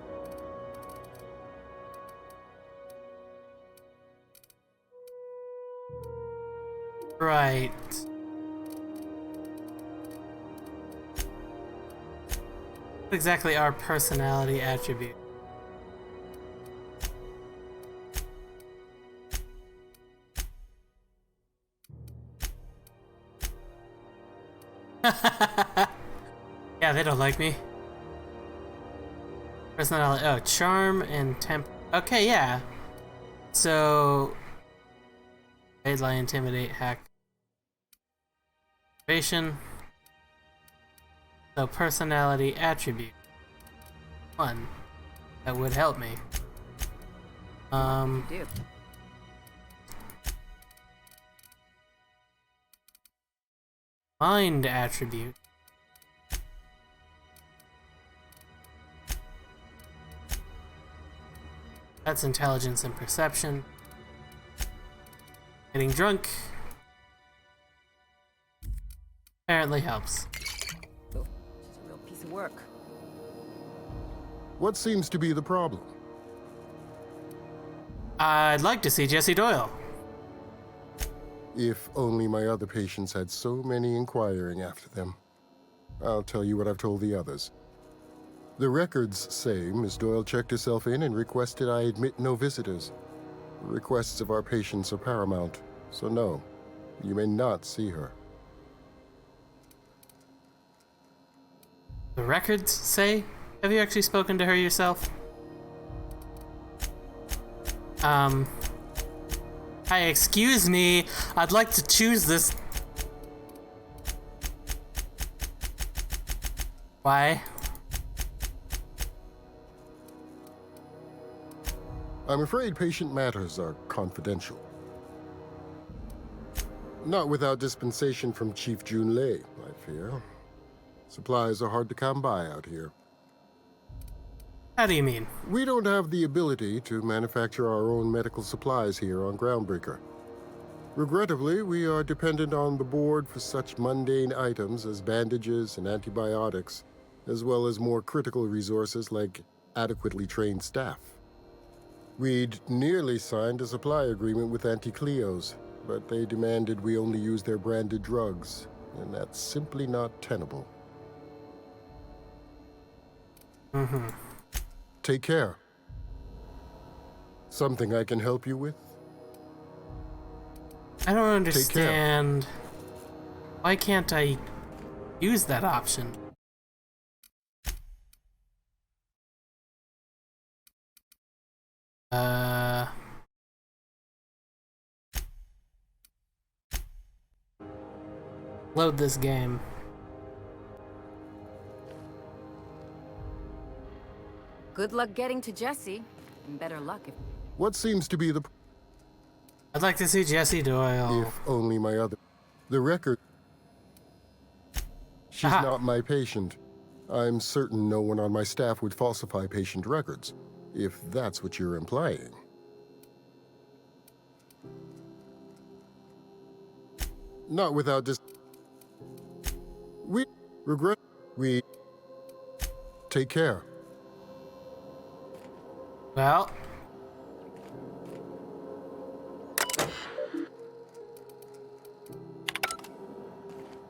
Right. What exactly our personality attribute? Yeah, they don't like me. Personality. Oh, charm and temp. Okay, yeah. So, aid, lie, intimidate, hack, motivation. So personality attribute. One. That would help me. You do. Mind attribute. That's intelligence and perception. Getting drunk apparently helps. Oh, it's a real piece of work. What seems to be the problem? I'd like to see Jesse Doyle. If only my other patients had so many inquiring after them. I'll tell you what I've told the others. The records say Miss Doyle checked herself in and requested I admit no visitors. Requests of our patients are paramount, so no, you may not see her. The records say? Have you actually spoken to her yourself? Hi, excuse me. I'd like to choose this. Why? I'm afraid patient matters are confidential. Not without dispensation from Chief Junlei, I fear. Supplies are hard to come by out here. How do you mean? We don't have the ability to manufacture our own medical supplies here on Groundbreaker. Regrettably, we are dependent on the board for such mundane items as bandages and antibiotics, as well as more critical resources like adequately trained staff. We'd nearly signed a supply agreement with Anti-Cleos, but they demanded we only use their branded drugs, and that's simply not tenable. Take care. Something I can help you with? I don't understand. Why can't I use that option? Load this game. Good luck getting to Jesse. And better luck if... What seems to be the... I'd like to see Jesse Doyle. If only my other... The record... She's not my patient. I'm certain no one on my staff would falsify patient records, if that's what you're implying. Not without dis... We regret... We... Take care. Well...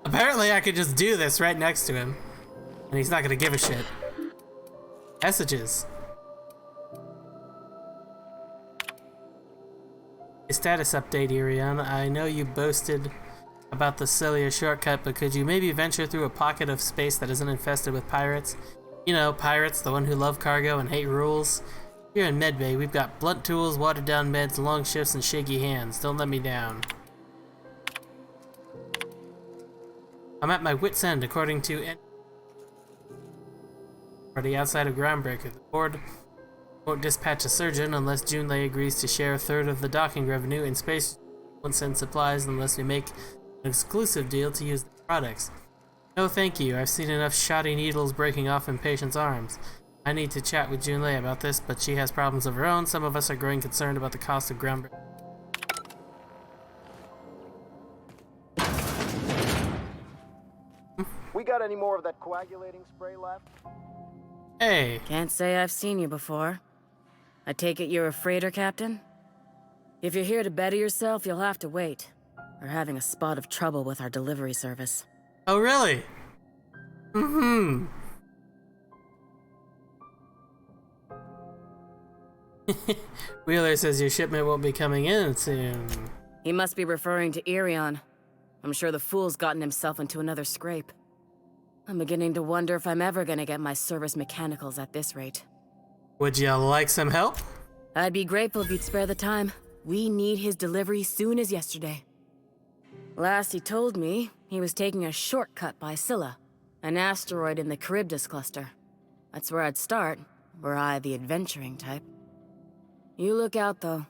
Apparently I could just do this right next to him. And he's not gonna give a shit. Messages. A status update, Irion. I know you boasted about the Celia shortcut, but could you maybe venture through a pocket of space that isn't infested with pirates? You know, pirates, the one who love cargo and hate rules. Here in Medbay, we've got blunt tools, watered-down meds, long shifts, and shaky hands. Don't let me down. I'm at my wit's end, according to party outside of Groundbreaker. The board won't dispatch a surgeon unless Junlei agrees to share a third of the docking revenue, and space won't send supplies unless we make an exclusive deal to use the products. No thank you, I've seen enough shoddy needles breaking off in patients' arms. I need to chat with Junlei about this, but she has problems of her own. Some of us are growing concerned about the cost of Groundbreaker. We got any more of that coagulating spray left? Hey. Can't say I've seen you before. I take it you're a freighter captain? If you're here to better yourself, you'll have to wait. We're having a spot of trouble with our delivery service. Oh, really? Mm-hmm. Wheeler says your shipment won't be coming in soon. He must be referring to Irion. I'm sure the fool's gotten himself into another scrape. I'm beginning to wonder if I'm ever gonna get my service mechanicals at this rate. Would you like some help? I'd be grateful if you'd spare the time. We need his delivery soon as yesterday. Last he told me, he was taking a shortcut by Scylla. An asteroid in the Charybdis cluster. That's where I'd start, were I the adventuring type. You look out, though.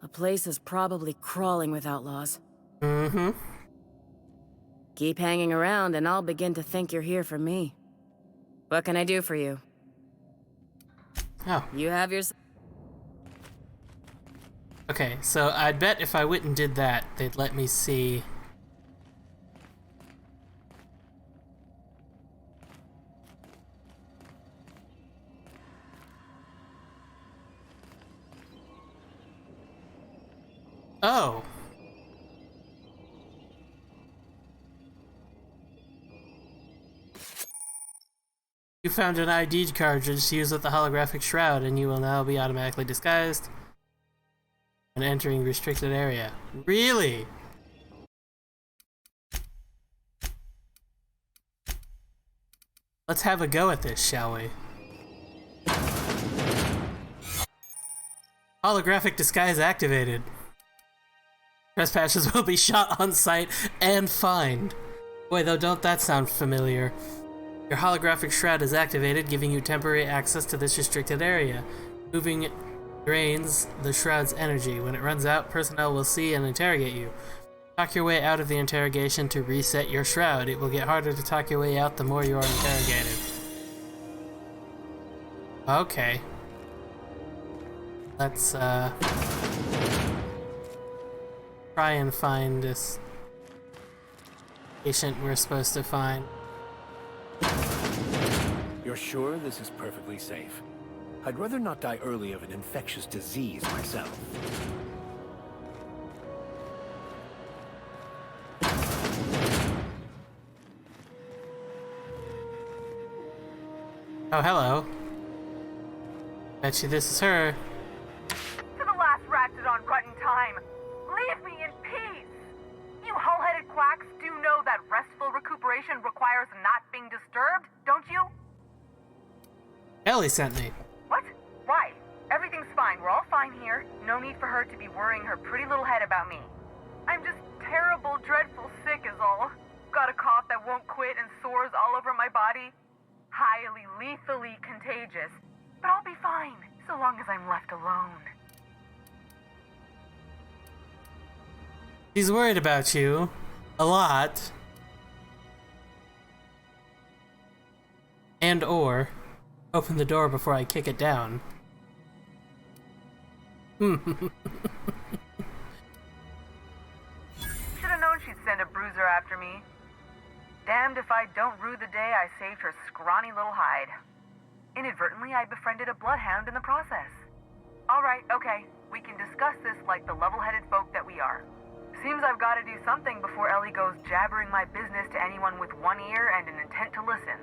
The place is probably crawling with outlaws. Mm-hmm. Keep hanging around, and I'll begin to think you're here for me. What can I do for you? Oh. You have your... Okay, so I'd bet if I went and did that, they'd let me see... Oh. You found an ID cartridge to use with the holographic shroud, and you will now be automatically disguised when entering restricted area. Really? Let's have a go at this, shall we? Holographic disguise activated. Trespassers will be shot on sight and fined. Boy, though, don't that sound familiar. Your holographic shroud is activated, giving you temporary access to this restricted area. Moving drains the shroud's energy. When it runs out, personnel will see and interrogate you. Talk your way out of the interrogation to reset your shroud. It will get harder to talk your way out the more you are interrogated. Okay. Let's, try and find this patient we're supposed to find. You're sure this is perfectly safe? I'd rather not die early of an infectious disease myself. Oh, hello. Bet you this is her. To the last Ratdodon rut in time, leave me in peace! You hull-headed quacks do know that restful recuperation requires not being disturbed, don't you? Ellie sent me. What? Why? Everything's fine. We're all fine here. No need for her to be worrying her pretty little head about me. I'm just terrible, dreadful sick is all. Got a cough that won't quit and sores all over my body. Highly, lethally contagious. But I'll be fine, so long as I'm left alone. She's worried about you. A lot. And or open the door before I kick it down. Should've known she'd send a bruiser after me. Damned if I don't rue the day I saved her scrawny little hide. Inadvertently, I befriended a bloodhound in the process. Alright, okay, we can discuss this like the level-headed folk that we are. Seems I've got to do something before Ellie goes jabbering my business to anyone with one ear and an intent to listen.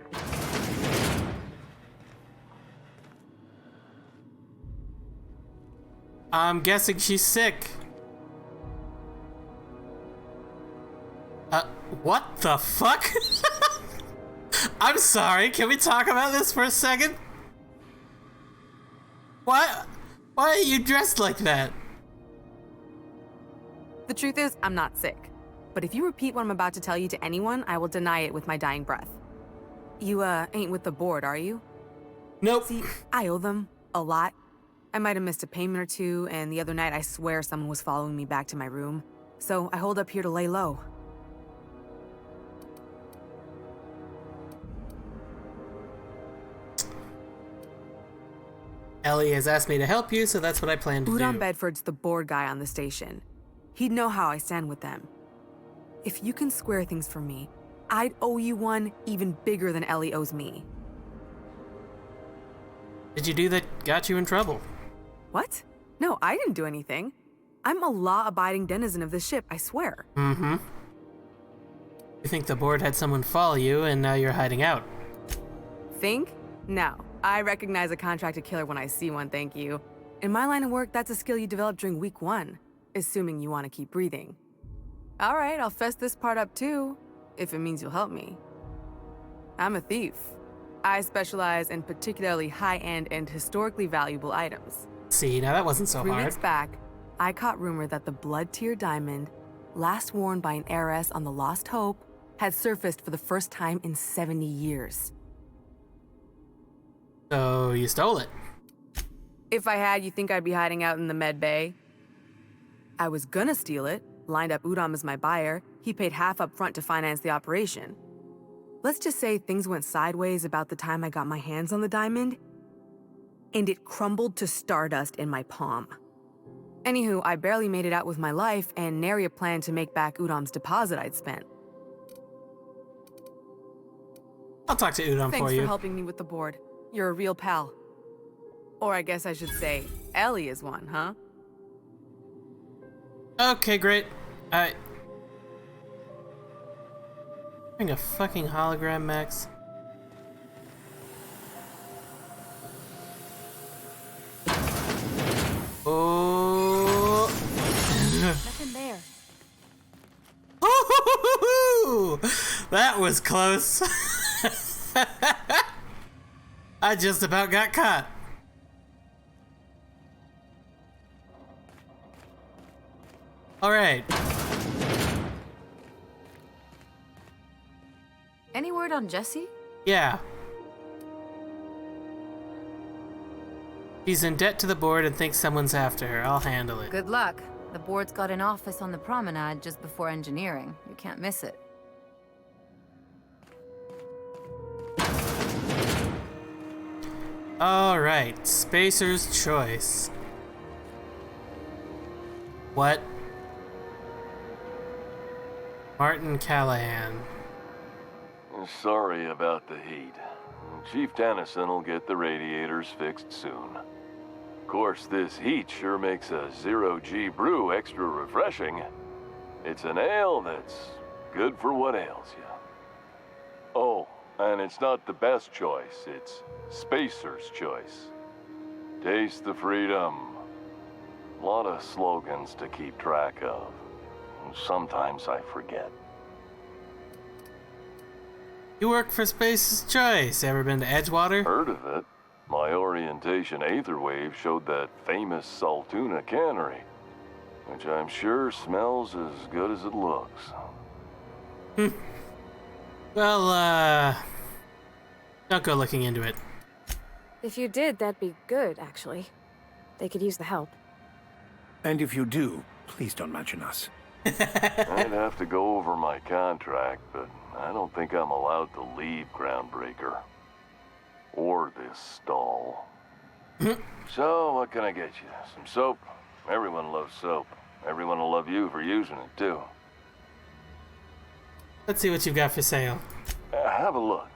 I'm guessing she's sick. What the fuck? I'm sorry, can we talk about this for a second? Why are you dressed like that? The truth is, I'm not sick. But if you repeat what I'm about to tell you to anyone, I will deny it with my dying breath. You, ain't with the board, are you? Nope. See, I owe them a lot. I might have missed a payment or two, and the other night I swear someone was following me back to my room. So I hold up here to lay low. Ellie has asked me to help you, so that's what I plan to do. Udon Bedford's the board guy on the station. He'd know how I stand with them. If you can square things for me, I'd owe you one even bigger than Ellie owes me. Did you do that got you in trouble? What? No, I didn't do anything. I'm a law-abiding denizen of this ship, I swear. Mm-hmm. You think the board had someone follow you, and now you're hiding out? Think? No. I recognize a contracted killer when I see one, thank you. In my line of work, that's a skill you develop during week 1, assuming you want to keep breathing. All right, I'll fess this part up too, if it means you'll help me. I'm a thief. I specialize in particularly high-end and historically valuable items. See, now that wasn't so hard. 3 weeks back, I caught rumor that the blood tier diamond, last worn by an heiress on the Lost Hope, had surfaced for the first time in 70 years. So you stole it. If I had, you think I'd be hiding out in the med bay? I was gonna steal it, lined up Udom as my buyer. He paid half up front to finance the operation. Let's just say things went sideways about the time I got my hands on the diamond, and it crumbled to stardust in my palm. Anywho, I barely made it out with my life, and nary a plan to make back Udom's deposit I'd spent. I'll talk to Udom Thanks for you. for helping me with the board. You're a real pal. Or I guess I should say, Ellie is one, huh? Okay, great. Bring a fucking hologram, Max. Oh. Nothing there. Ooh, that was close. I just about got caught. All right. Any word on Jessie? Yeah. She's in debt to the board and thinks someone's after her. I'll handle it. Good luck. The board's got an office on the promenade just before engineering. You can't miss it. All right, Spacer's choice. What? Martin Callahan. Sorry about the heat. Chief Tennyson will get the radiators fixed soon. Of course, this heat sure makes a zero-G brew extra refreshing. It's an ale that's good for what ails you. Oh, and it's not the best choice, it's Spacer's choice. Taste the freedom. A lot of slogans to keep track of. Sometimes I forget. You work for Spacer's Choice. Ever been to Edgewater? Heard of it. My orientation aether wave showed that famous Saltuna cannery, which I'm sure smells as good as it looks. Well, don't go looking into it. If you did, that'd be good, actually. They could use the help. And if you do, please don't mention us. I'd have to go over my contract, but I don't think I'm allowed to leave Groundbreaker. Or this stall. So, what can I get you? Some soap? Everyone loves soap. Everyone will love you for using it, too. Let's see what you've got for sale. Have a look.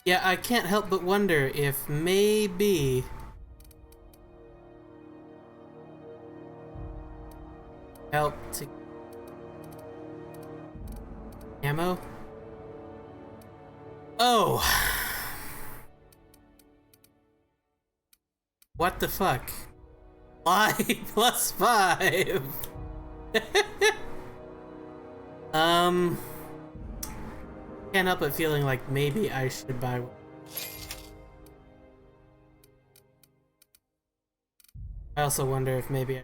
Yeah, I can't help but wonder if maybe... help to... ammo? Oh! What the fuck? Why plus 5? Can't help but feeling like maybe I should buy one. I also wonder if maybe I...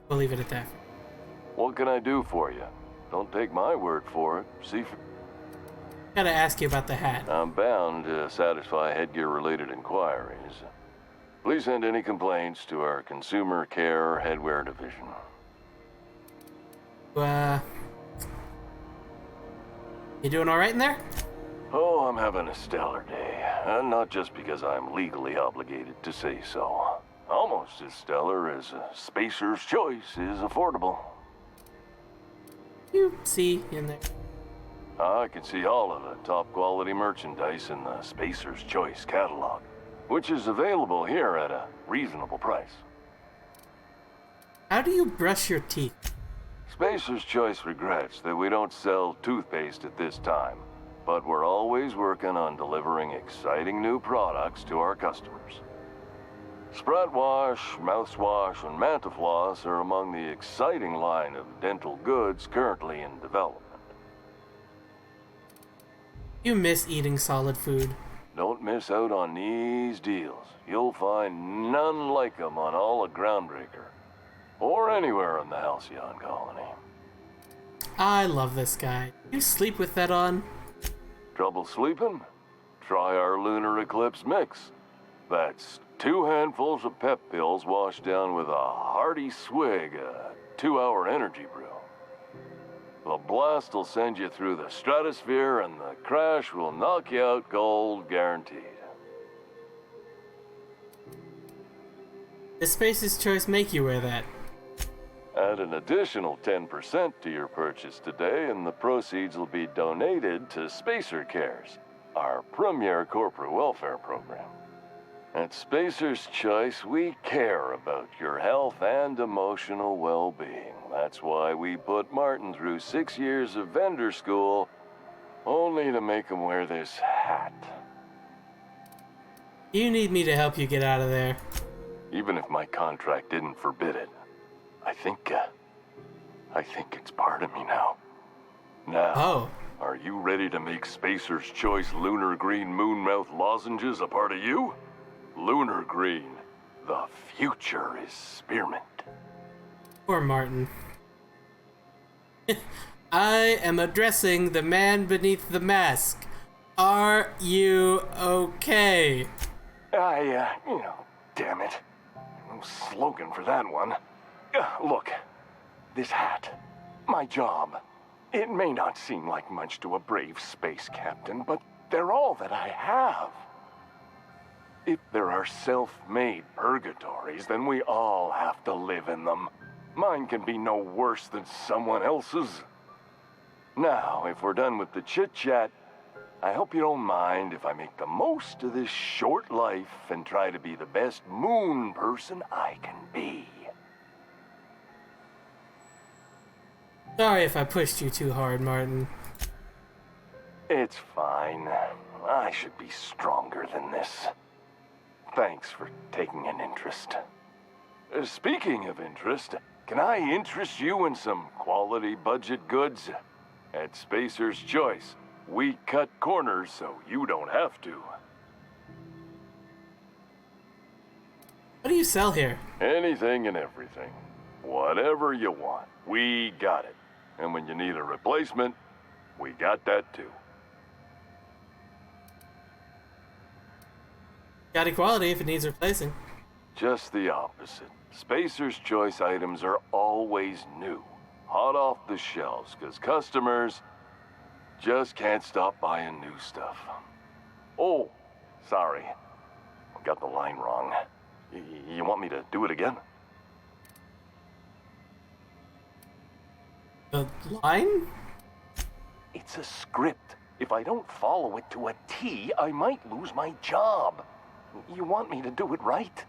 We'll leave it at that. What can I do for you? Don't take my word for it. See for... Gotta ask you about the hat. I'm bound to satisfy headgear-related inquiries. Please send any complaints to our Consumer Care Headwear Division. You doing alright in there? Oh, I'm having a stellar day. And not just because I'm legally obligated to say so. Almost as stellar as Spacer's Choice is affordable. You see in there. I can see all of the top-quality merchandise in the Spacer's Choice catalog, which is available here at a reasonable price. How do you brush your teeth? Spacer's Choice regrets that we don't sell toothpaste at this time, but we're always working on delivering exciting new products to our customers. Sprat wash, mouthwash, and Mantafloss are among the exciting line of dental goods currently in development. You miss eating solid food. Don't miss out on these deals. You'll find none like them on all of Groundbreaker, or anywhere in the Halcyon colony. I love this guy. You sleep with that on? Trouble sleeping? Try our Lunar Eclipse mix. That's 2 handfuls of pep pills washed down with a hearty swig of 2-hour energy brew. The blast will send you through the stratosphere, and the crash will knock you out cold, guaranteed. Does Spacer's Choice make you wear that? Add an additional 10% to your purchase today, and the proceeds will be donated to Spacer Cares, our premier corporate welfare program. At Spacer's Choice, we care about your health and emotional well-being. That's why we put Martin through 6 years of vendor school, only to make him wear this hat. You need me to help you get out of there. Even if my contract didn't forbid it, I think it's part of me now. Now, are you ready to make Spacer's Choice Lunar Green Moonmouth lozenges a part of you? Lunar Green, the future is spearmint. Poor Martin. I am addressing the man beneath the mask. Are you okay? Damn it. No slogan for that one. Look, this hat, my job. It may not seem like much to a brave space captain, but they're all that I have. If there are self-made purgatories, then we all have to live in them. Mine can be no worse than someone else's. Now, if we're done with the chit-chat, I hope you don't mind if I make the most of this short life and try to be the best moon person I can be. Sorry if I pushed you too hard, Martin. It's fine. I should be stronger than this. Thanks for taking an interest. Speaking of interest, can I interest you in some quality budget goods? At Spacer's Choice, we cut corners so you don't have to. What do you sell here? Anything and everything. Whatever you want, we got it. And when you need a replacement, we got that too. Got equality if it needs replacing. Just the opposite. Spacer's Choice items are always new, hot off the shelves, because customers just can't stop buying new stuff. Oh, sorry. Got the line wrong. You want me to do it again? The line? It's a script. If I don't follow it to a T, I might lose my job. You want me to do it right?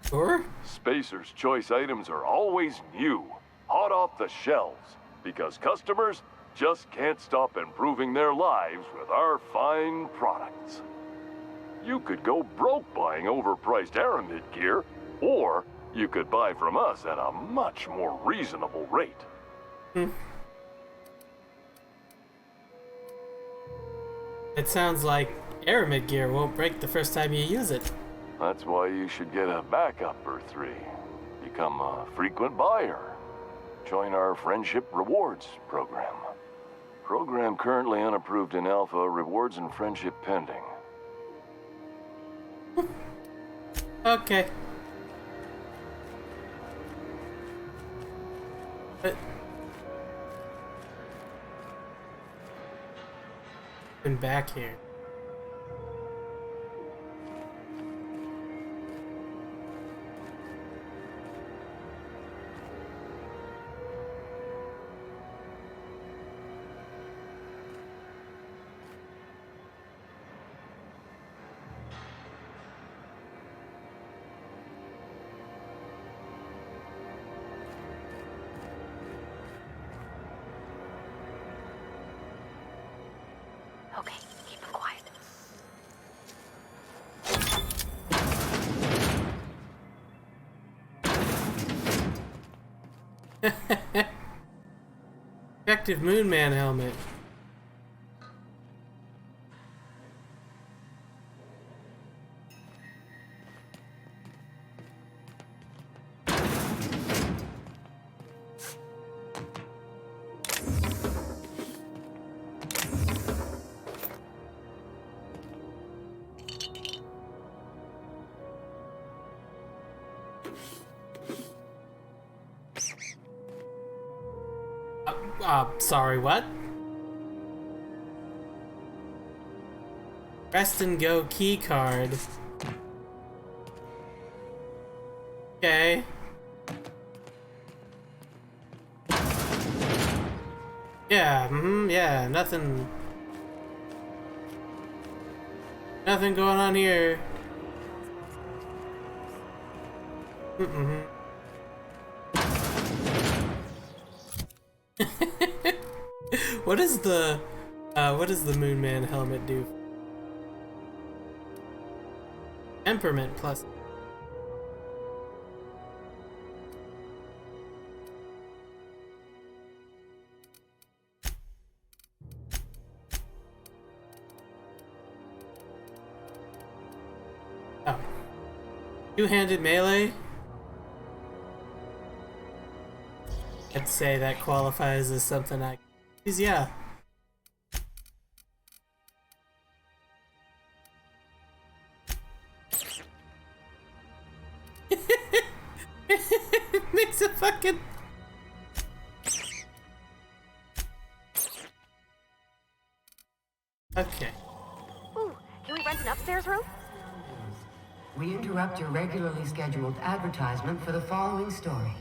Sure. Spacer's Choice items are always new, hot off the shelves, because customers just can't stop improving their lives with our fine products. You could go broke buying overpriced Aramid gear, or you could buy from us at a much more reasonable rate. It sounds like Aramid gear won't break the first time you use it. That's why you should get a backup or 3. Become a frequent buyer. Join our Friendship Rewards program. Program currently unapproved in Alpha, rewards and friendship pending. Okay. Been back here. Okay, keep him quiet. Effective Moon Man helmet. Sorry, what? Rest and go key card. Okay. Yeah, yeah, nothing going on here. What does the Moon Man helmet do? Temperament plus. Oh. Two-handed melee? I'd say that qualifies as something I use, yeah. Makes a fucking... Okay. Ooh, can we rent an upstairs room? We interrupt your regularly scheduled advertisement for the following story.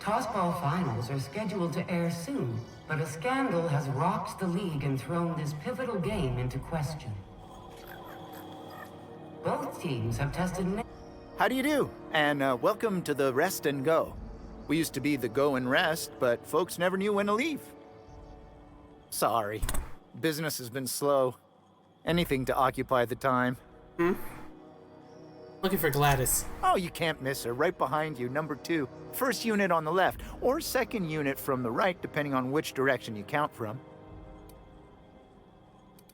Tossball finals are scheduled to air soon, but a scandal has rocked the league and thrown this pivotal game into question. Both teams have tested... How do you do? And welcome to the Rest and Go. We used to be the Go and Rest, but folks never knew when to leave. Sorry. Business has been slow. Anything to occupy the time. Looking for Gladys. Oh, you can't miss her. Right behind you, number 2. First unit on the left, or second unit from the right, depending on which direction you count from.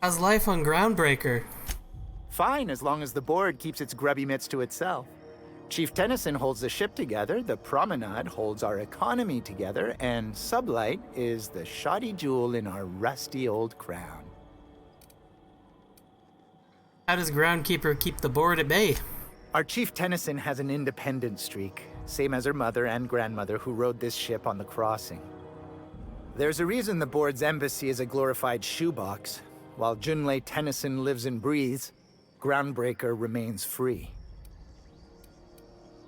How's life on Groundbreaker? Fine, as long as the board keeps its grubby mitts to itself. Chief Tennyson holds the ship together, the Promenade holds our economy together, and Sublight is the shoddy jewel in our rusty old crown. How does Groundkeeper keep the board at bay? Our Chief Tennyson has an independent streak, same as her mother and grandmother who rode this ship on the crossing. There's a reason the board's embassy is a glorified shoebox. While Junlei Tennyson lives and breathes, Groundbreaker remains free.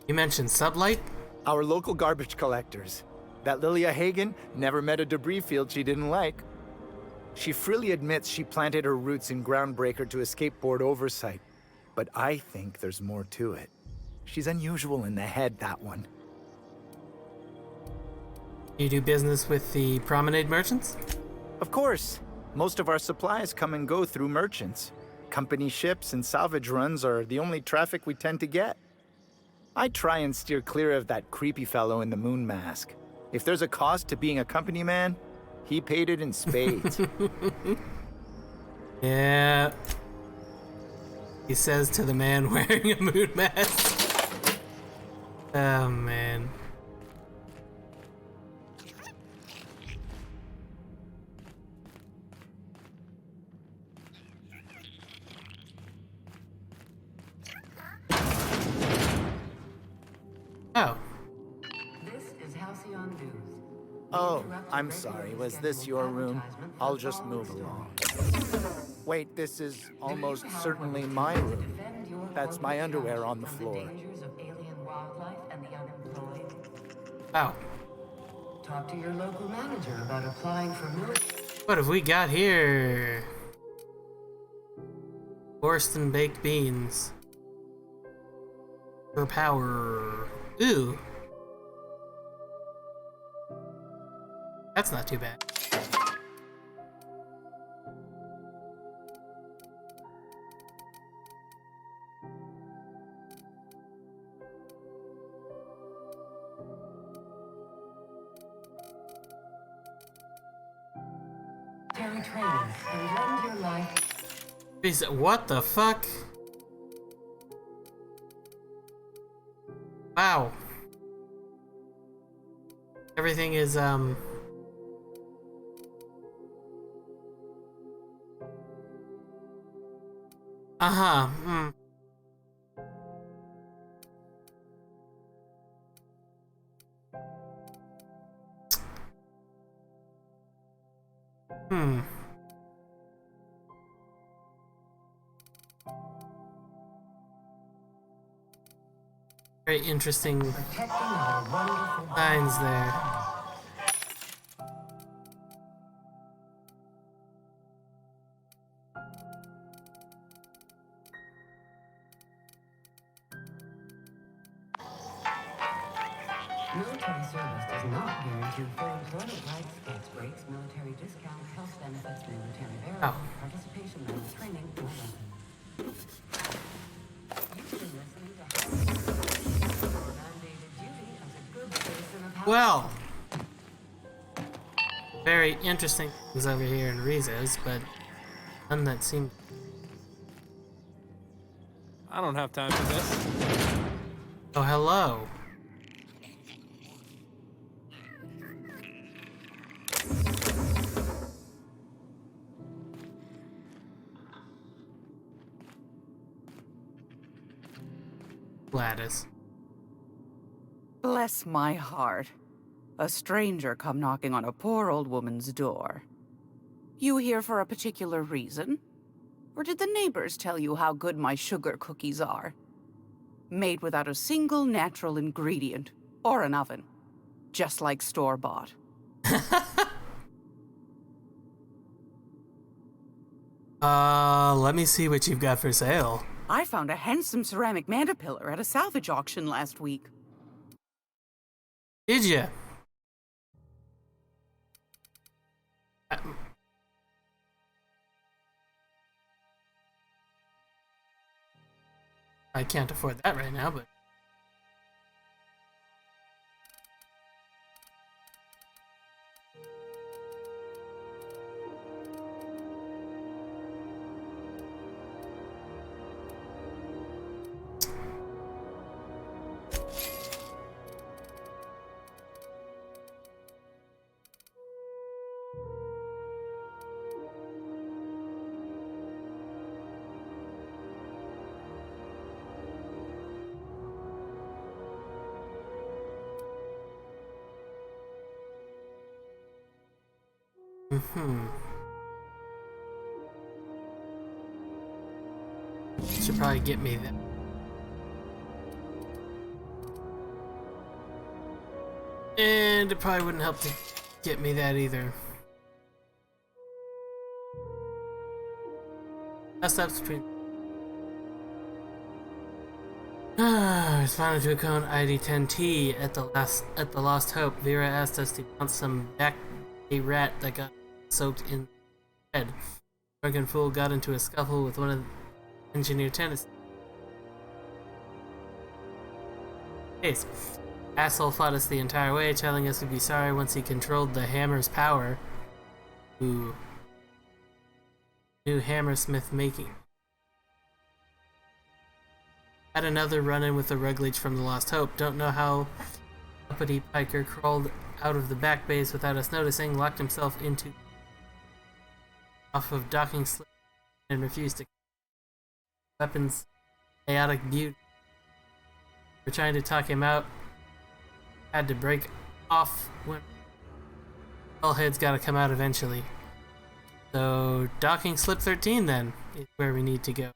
You mentioned Sublight? Our local garbage collectors. That Lilia Hagen never met a debris field she didn't like. She freely admits she planted her roots in Groundbreaker to escape board oversight. But I think there's more to it. She's unusual in the head, that one. You do business with the Promenade merchants? Of course. Most of our supplies come and go through merchants. Company ships and salvage runs are the only traffic we tend to get. I try and steer clear of that creepy fellow in the moon mask. If there's a cost to being a company man, he paid it in spades. Yeah. He says to the man wearing a moon mask. Oh, man. Oh. This is Halcyon News. Oh, I'm sorry. Was this your room? I'll just move along. Wait, this is almost certainly my room. That's my underwear on the floor. Wow. Talk to your local manager about applying for military. What have we got here? Borston baked beans. For power. Ooh. That's not too bad. training and lend your life. What the fuck? Wow. Everything is, Uh-huh. Hmm. Hmm. Very interesting signs there. Military service does not guarantee full employment rights, tax breaks, military discounts, health benefits, military burial, participation in training, or weapons. You've been listening to mandated duty as a good citizen of house. Well, very interesting things over here in Rizos, but none that seem. I don't have time for this. Oh, hello. Gladys. Bless my heart. A stranger come knocking on a poor old woman's door. You here for a particular reason? Or did the neighbors tell you how good my sugar cookies are? Made without a single natural ingredient, or an oven. Just like store-bought. Let me see what you've got for sale. I found a handsome ceramic mandapillar at a salvage auction last week. Did ya? I can't afford that right now, but... Should probably get me that. And it probably wouldn't help to get me that either. That's upstream. Responded to a cone ID 10T at the Lost Hope. Vera asked us to bounce some back a rat that got soaked in red. Drunken fool got into a scuffle with one of the engineer tennis. Case. Asshole fought us the entire way, telling us we'd be sorry once he controlled the hammer's power. Ooh. New hammersmith making. Had another run-in with the Rugleach from the Lost Hope. Don't know how uppity piker crawled out of the back base without us noticing, locked himself into off of docking slip and refused to weapons chaotic beauty. We're trying to talk him out. Had to break off when all heads gotta come out eventually. So docking slip 13 then is where we need to go.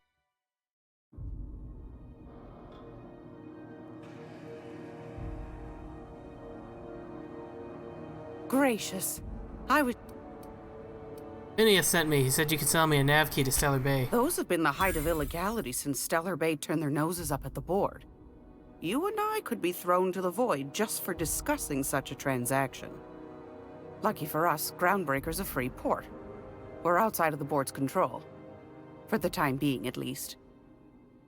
Gracious. I was... Phineas sent me. He said you could sell me a nav key to Stellar Bay. Those have been the height of illegality since Stellar Bay turned their noses up at the board. You and I could be thrown to the void just for discussing such a transaction. Lucky for us, Groundbreaker's a free port. We're outside of the board's control. For the time being, at least.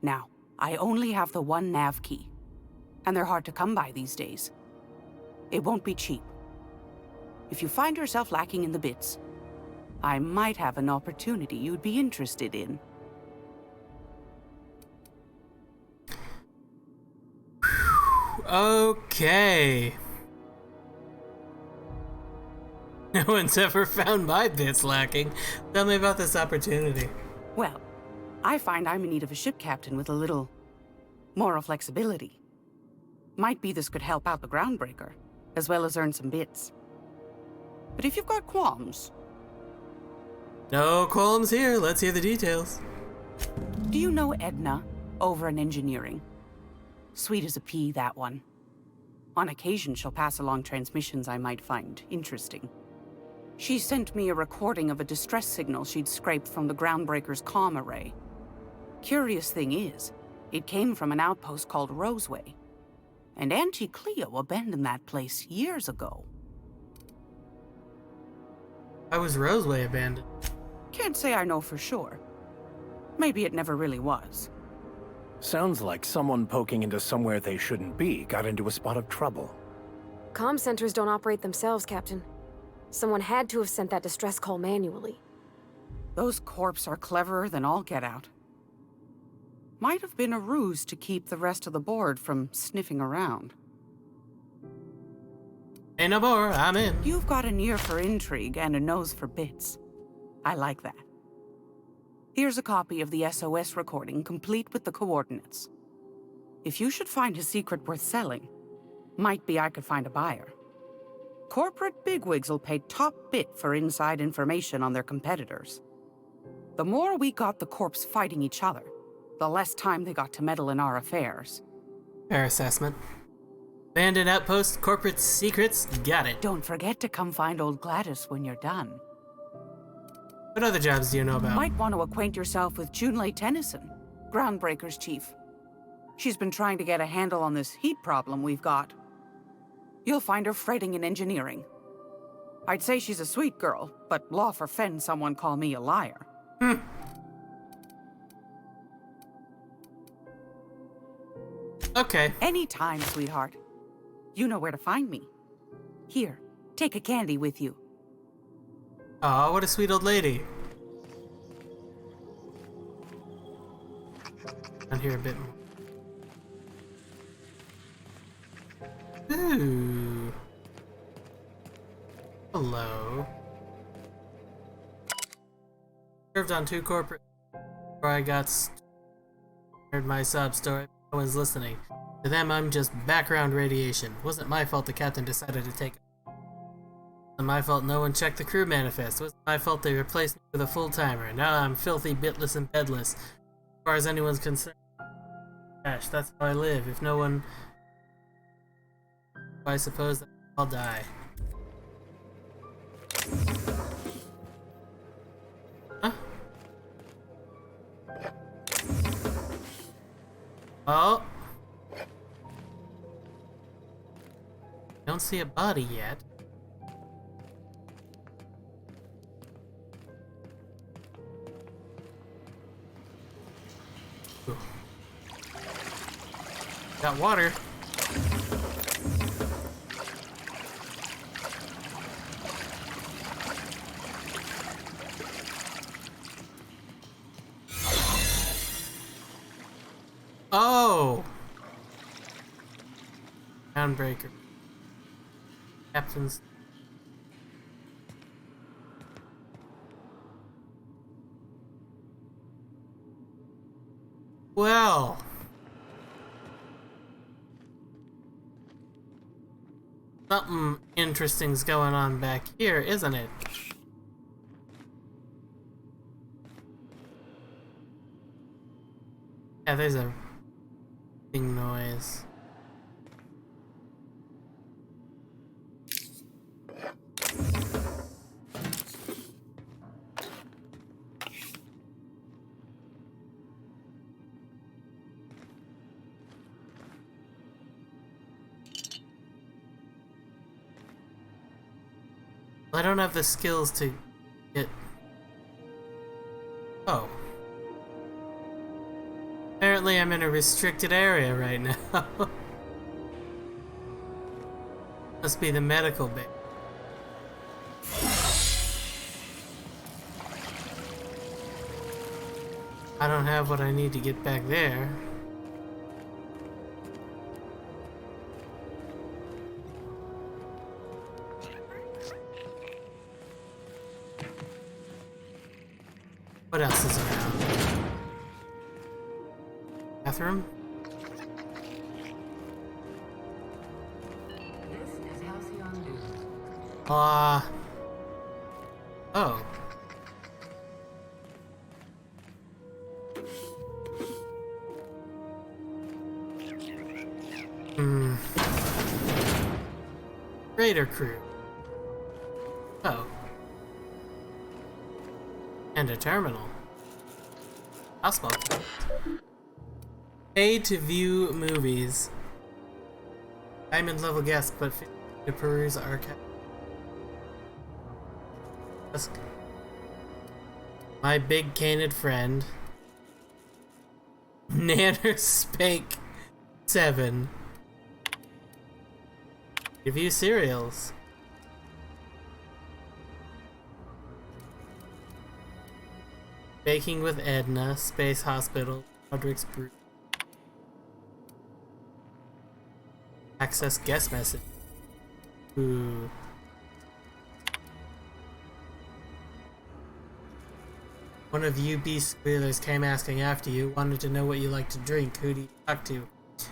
Now, I only have the one nav key. And they're hard to come by these days. It won't be cheap. If you find yourself lacking in the bits, I might have an opportunity you'd be interested in. Okay. No one's ever found my bits lacking. Tell me about this opportunity. Well, I find I'm in need of a ship captain with a little moral flexibility. Might be this could help out the Groundbreaker, as well as earn some bits. But if you've got qualms... No qualms here. Let's hear the details. Do you know Edna, over in engineering? Sweet as a pea, that one. On occasion, she'll pass along transmissions I might find interesting. She sent me a recording of a distress signal she'd scraped from the Groundbreaker's comm array. Curious thing is, it came from an outpost called Roseway. And Auntie Cleo abandoned that place years ago. Why was Roseway abandoned? Can't say I know for sure. Maybe it never really was. Sounds like someone poking into somewhere they shouldn't be got into a spot of trouble. Comm centers don't operate themselves, Captain. Someone had to have sent that distress call manually. Those corps are cleverer than all get out. Might have been a ruse to keep the rest of the board from sniffing around. Ain't no more, I'm in. You've got an ear for intrigue and a nose for bits. I like that. Here's a copy of the SOS recording, complete with the coordinates. If you should find a secret worth selling, might be I could find a buyer. Corporate bigwigs will pay top bit for inside information on their competitors. The more we got the corps fighting each other, the less time they got to meddle in our affairs. Fair assessment. Abandoned outpost, corporate secrets, got it. Don't forget to come find old Gladys when you're done. What other jobs do you know about? Might want to acquaint yourself with Junlei Tennyson, Groundbreaker's chief. She's been trying to get a handle on this heat problem we've got. You'll find her fretting in engineering. I'd say she's a sweet girl, but law forfend someone call me a liar. Okay. Anytime, sweetheart. You know where to find me. Here, take a candy with you. Aw, what a sweet old lady. Down here a bit more. Ooh. Hello. Served on 2 corporate before I got heard my sob story. No one's listening. To them, I'm just background radiation. Wasn't my fault the captain decided to take it. Wasn't my fault no one checked the crew manifest. Wasn't my fault they replaced me with a full-timer. Now I'm filthy, bitless, and bedless. As far as anyone's concerned. Gosh, that's how I live. If no one... I suppose that I'll die. Huh? Oh. Don't see a body yet. Ooh. Got water. Oh! Groundbreaker. Captain's. Well. Something interesting's going on back here, isn't it? Yeah, there's a bing noise. I don't have the skills to get... Oh. Apparently I'm in a restricted area right now. Must be the medical bay. I don't have what I need to get back there. What else is around? Bathroom? This is Halcyon News. Oh. Raider crew. Oh. And a terminal. Hospital. Pay to view movies. Diamond level guest, but to peruse archive. My big canid friend. Nanner Spank 7. Review serials. Baking with Edna, Space Hospital, Rgbunpro. Access guest message. Ooh. One of you beast squealers came asking after you, wanted to know what you like to drink, who do you talk to,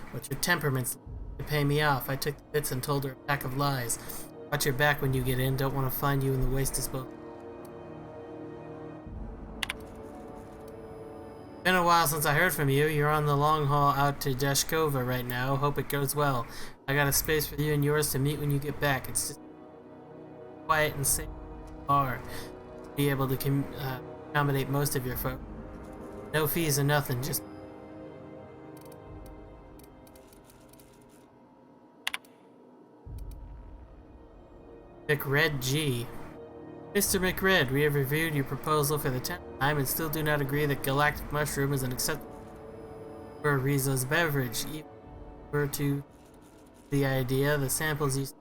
what's your temperament. To pay me off, I took the bits and told her a pack of lies. Watch your back when you get in, don't want to find you in the waste disposal. Been a while since I heard from you. You're on the long haul out to Dashkova right now. Hope it goes well. I got a space for you and yours to meet when you get back. It's just quiet and safe. Be able to accommodate most of your folk. No fees or nothing, just McRed G. Mr. McRed, we have reviewed your proposal for the 10th time and still do not agree that galactic mushroom is an acceptable for a Rizzo's beverage. Even refer to the idea, the samples used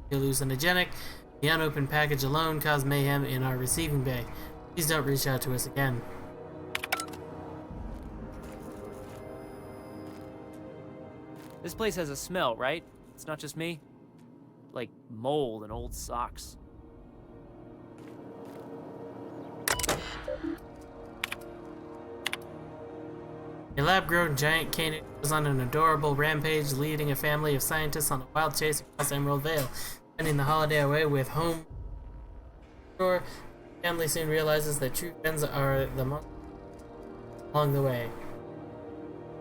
hallucinogenic. The unopened package alone caused mayhem in our receiving bay. Please don't reach out to us again. This place has a smell, right? It's not just me? Like mold and old socks. A lab-grown giant canid goes on an adorable rampage, leading a family of scientists on a wild chase across Emerald Vale. Spending the holiday away with home. The family soon realizes that true friends are the monsters along the way.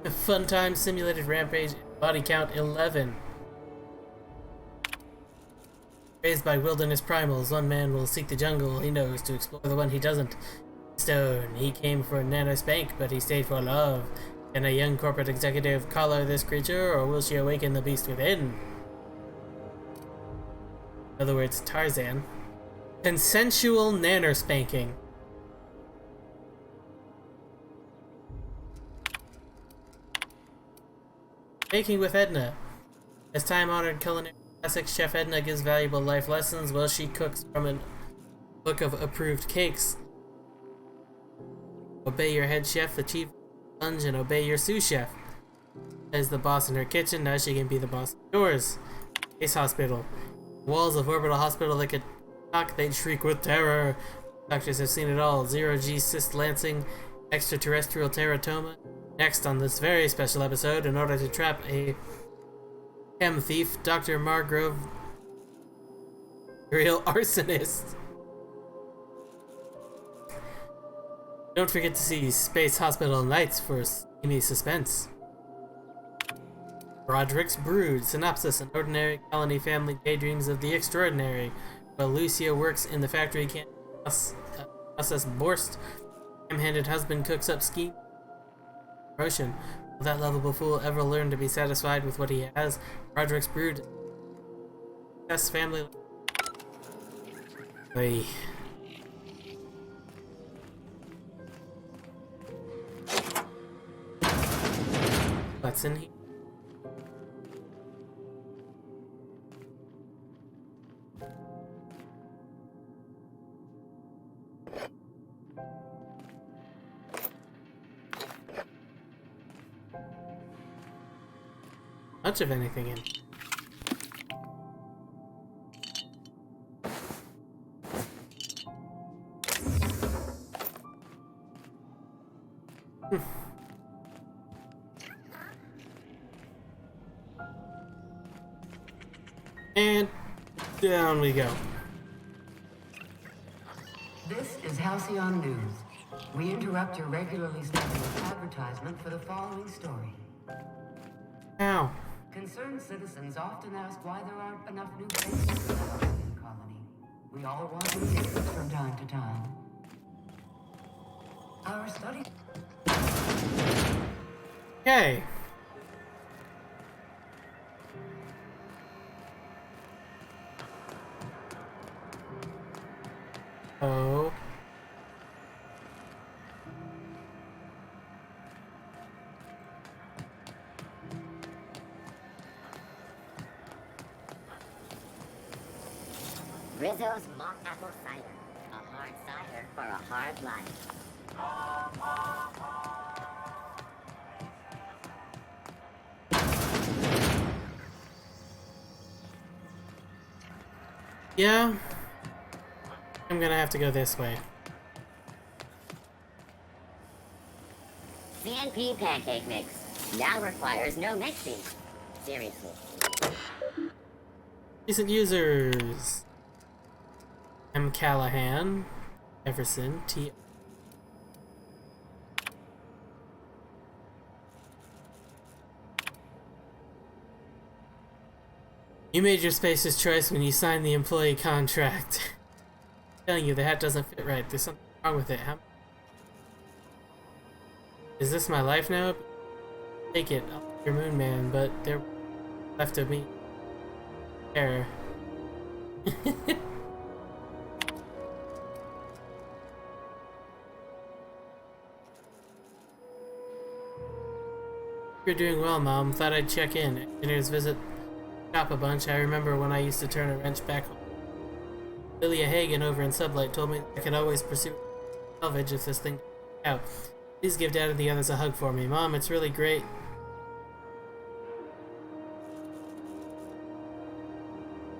A fun time simulated rampage, body count 11. Raised by wilderness primals, one man will seek the jungle he knows to explore the one he doesn't. Stone, he came for Nana Spank, but he stayed for love. Can a young corporate executive collar this creature, or will she awaken the beast within? In other words, Tarzan. Consensual nanner spanking. Baking with Edna. As time-honored culinary classic, Chef Edna gives valuable life lessons while she cooks from a book of approved cakes. Obey your head chef, achieve lunge, and obey your sous chef. As the boss in her kitchen, now she can be the boss indoors. Space Hospital. Walls of Orbital Hospital that could talk, they'd shriek with terror. Doctors have seen it all. Zero-G cyst lancing, extraterrestrial teratoma. Next on this very special episode, in order to trap a chem thief, Dr. Margrove, real arsonist. Don't forget to see Space Hospital Nights for steamy suspense. Broderick's Brood. Synopsis. An ordinary colony family daydreams of the extraordinary. While Lucia works in the factory can't process borscht, ham-handed husband cooks up scheme promotion. Will that lovable fool ever learn to be satisfied with what he has? Broderick's Brood. Best family. Oy. What's in here? much of anything in. And down we go. This is Halcyon News. We interrupt your regularly scheduled advertisement for the following story. Ow. Concerned citizens often ask why there aren't enough new faces in the Halcyon colony. We all want new faces from time to time. Our study... Okay. Oh. Rizzo's mock apple cider. A hard cider for a hard life. Yeah. I'm gonna have to go this way. CNP pancake mix. Now requires no mixing. Seriously. Recent users. M. Callahan. Everson. T. You made your space's choice when you signed the employee contract. I'm telling you, the hat doesn't fit right. There's something wrong with it. Is this my life now? Take it. I'll be your moon man, but there left of me. Error. You're doing well, Mom. Thought I'd check in. Engineers visit shop a bunch. I remember when I used to turn a wrench back home. Lilia Hagen over in Sublight told me I could always pursue salvage if this thing out. Please give Dad and the others a hug for me. Mom, it's really great.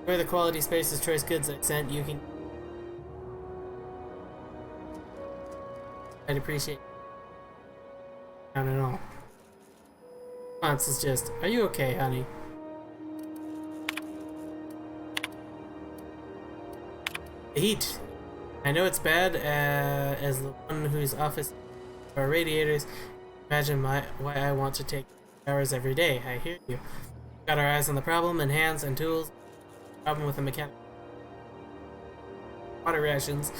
For the quality Space's Choice goods I sent, you can... I'd appreciate it. Not at all. Response is just, are you okay, honey? The heat. I know it's bad, as the one whose office are radiators. Imagine why I want to take showers every day. I hear you. Got our eyes on the problem, and hands and tools. Problem with the mechanic. Water rations.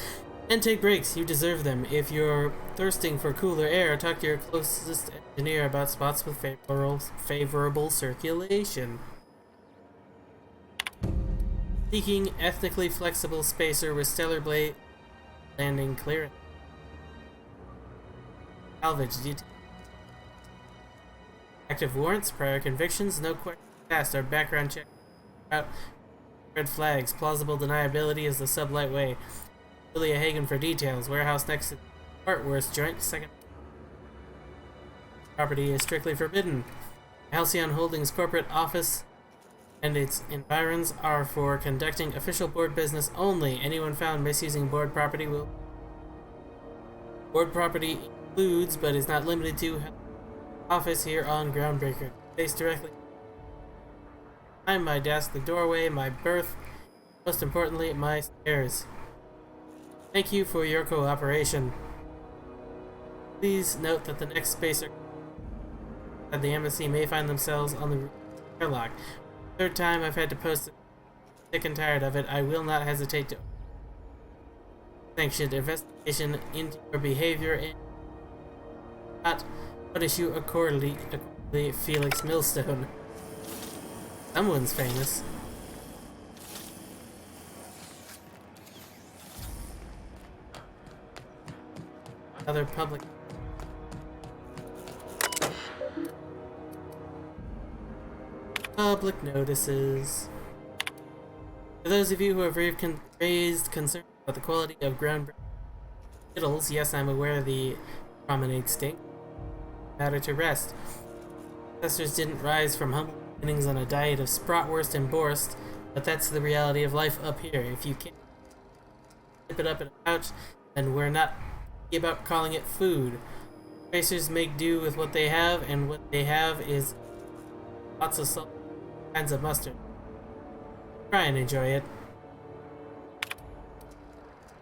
And take breaks. You deserve them. If you're thirsting for cooler air, talk to your closest engineer about spots with favorable circulation. Seeking ethnically flexible spacer with stellar blade landing clearance. Salvage detail. Active warrants, prior convictions, no questions asked. Our background check out. Red flags, plausible deniability is the sublight way. Lilia Hagen for details. Warehouse next to Artworth joint. Second property is strictly forbidden. Halcyon Holdings corporate office and its environs are for conducting official board business only. Anyone found misusing board property will... Board property includes, but is not limited to, office here on Groundbreaker. Face directly behind my desk, the doorway, my berth, most importantly, my stairs. Thank you for your cooperation. Please note that the next spacer at the embassy may find themselves on the airlock. Third time I've had to post it. Sick and tired of it. I will not hesitate to sanction investigation into your behavior and not punish you accordingly, Felix Millstone. Someone's famous. Other public. Public notices. For those of you who have raised concerns about the quality of ground vittles, yes, I'm aware the promenade stink. Matter to rest. Ancestors didn't rise from humble innings on a diet of Spratwurst and Borst, but that's the reality of life up here. If you can't zip it up in a pouch, then we're not about calling it food. Racers make do with what they have, and what they have is lots of salt, kinds of mustard. Try and enjoy it.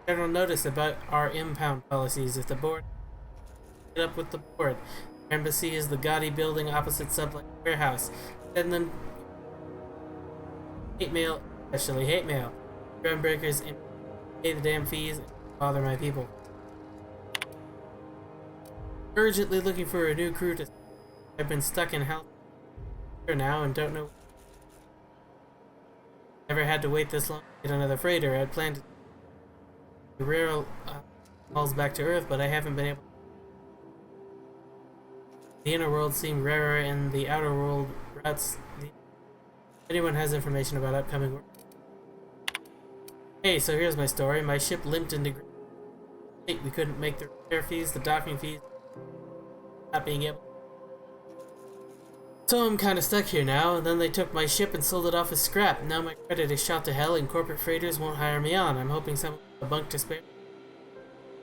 General notice about our impound policies. If the board get up with the board. Our embassy is the gaudy building opposite Sublet Warehouse. Send them hate mail, especially hate mail. Groundbreakers and pay the damn fees and bother my people. Urgently looking for a new crew to. I've been stuck in house here now and don't know. Never had to wait this long to get another freighter. I'd planned to the rail hauls back to Earth, but I haven't been able. The inner world seemed rarer, and the outer world routes. If anyone has information about upcoming work. Hey, so here's my story. My ship limped into. We couldn't make the repair fees, the docking fees. Not being able. So I'm kind of stuck here now, and then they took my ship and sold it off as scrap. Now my credit is shot to hell, and corporate freighters won't hire me on. I'm hoping someone will bunk to spare.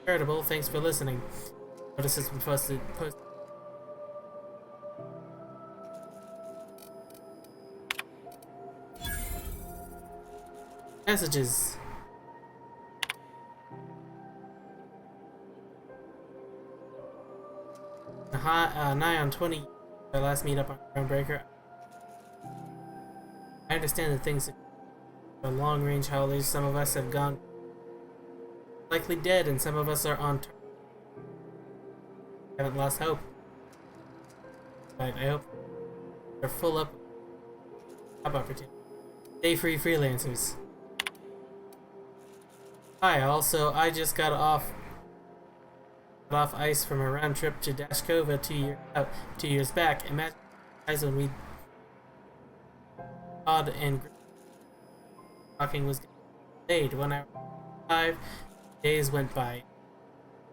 Charitable, thanks for listening. Notice has been posted. Messages. Nigh on 20. Our last meetup on Groundbreaker. I understand that things are long-range holidays. Some of us have gone likely dead, and some of us are on. Haven't lost hope. But I hope they're full up job opportunities. Stay free, freelancers. Hi. Also, I just got off ice from a round trip to Dashkova 2 years back. Imagine guys when we odd and talking was delayed. 1 hour 5 days went by.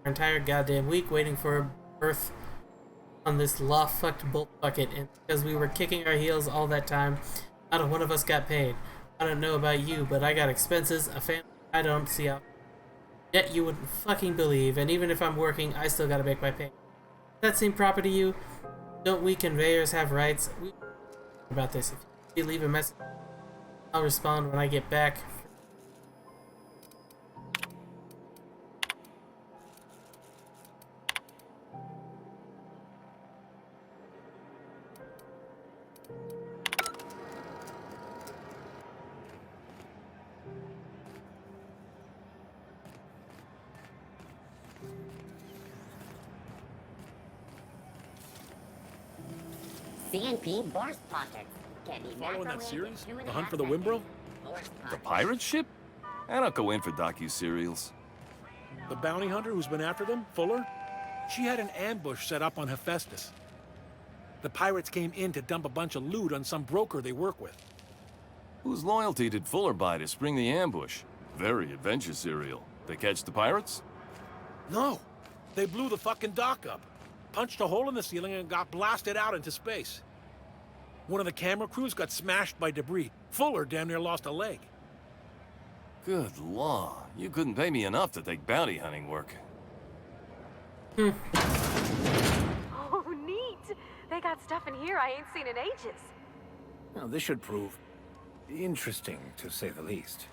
Our entire goddamn week waiting for a berth on this law-fucked bolt bucket, and because we were kicking our heels all that time, not a one of us got paid. I don't know about you, but I got expenses, a family I don't see out. Yet you wouldn't fucking believe, and even if I'm working, I still gotta make my pay. Does that seem proper to you? Don't we conveyors have rights? We about this. If you leave a message, I'll respond when I get back. CNP Borst Potter. Following that series? The Hunt for the Wimbro? The pirate ship? I don't go in for docu-serials. The bounty hunter who's been after them, Fuller? She had an ambush set up on Hephaestus. The pirates came in to dump a bunch of loot on some broker they work with. Whose loyalty did Fuller buy to spring the ambush? Very adventure serial. They catch the pirates? No. They blew the fucking dock up, punched a hole in the ceiling, and got blasted out into space. One of the camera crews got smashed by debris. Fuller damn near lost a leg. Good law. You couldn't pay me enough to take bounty hunting work. Oh, neat! They got stuff in here I ain't seen in ages. Now, this should prove interesting, to say the least.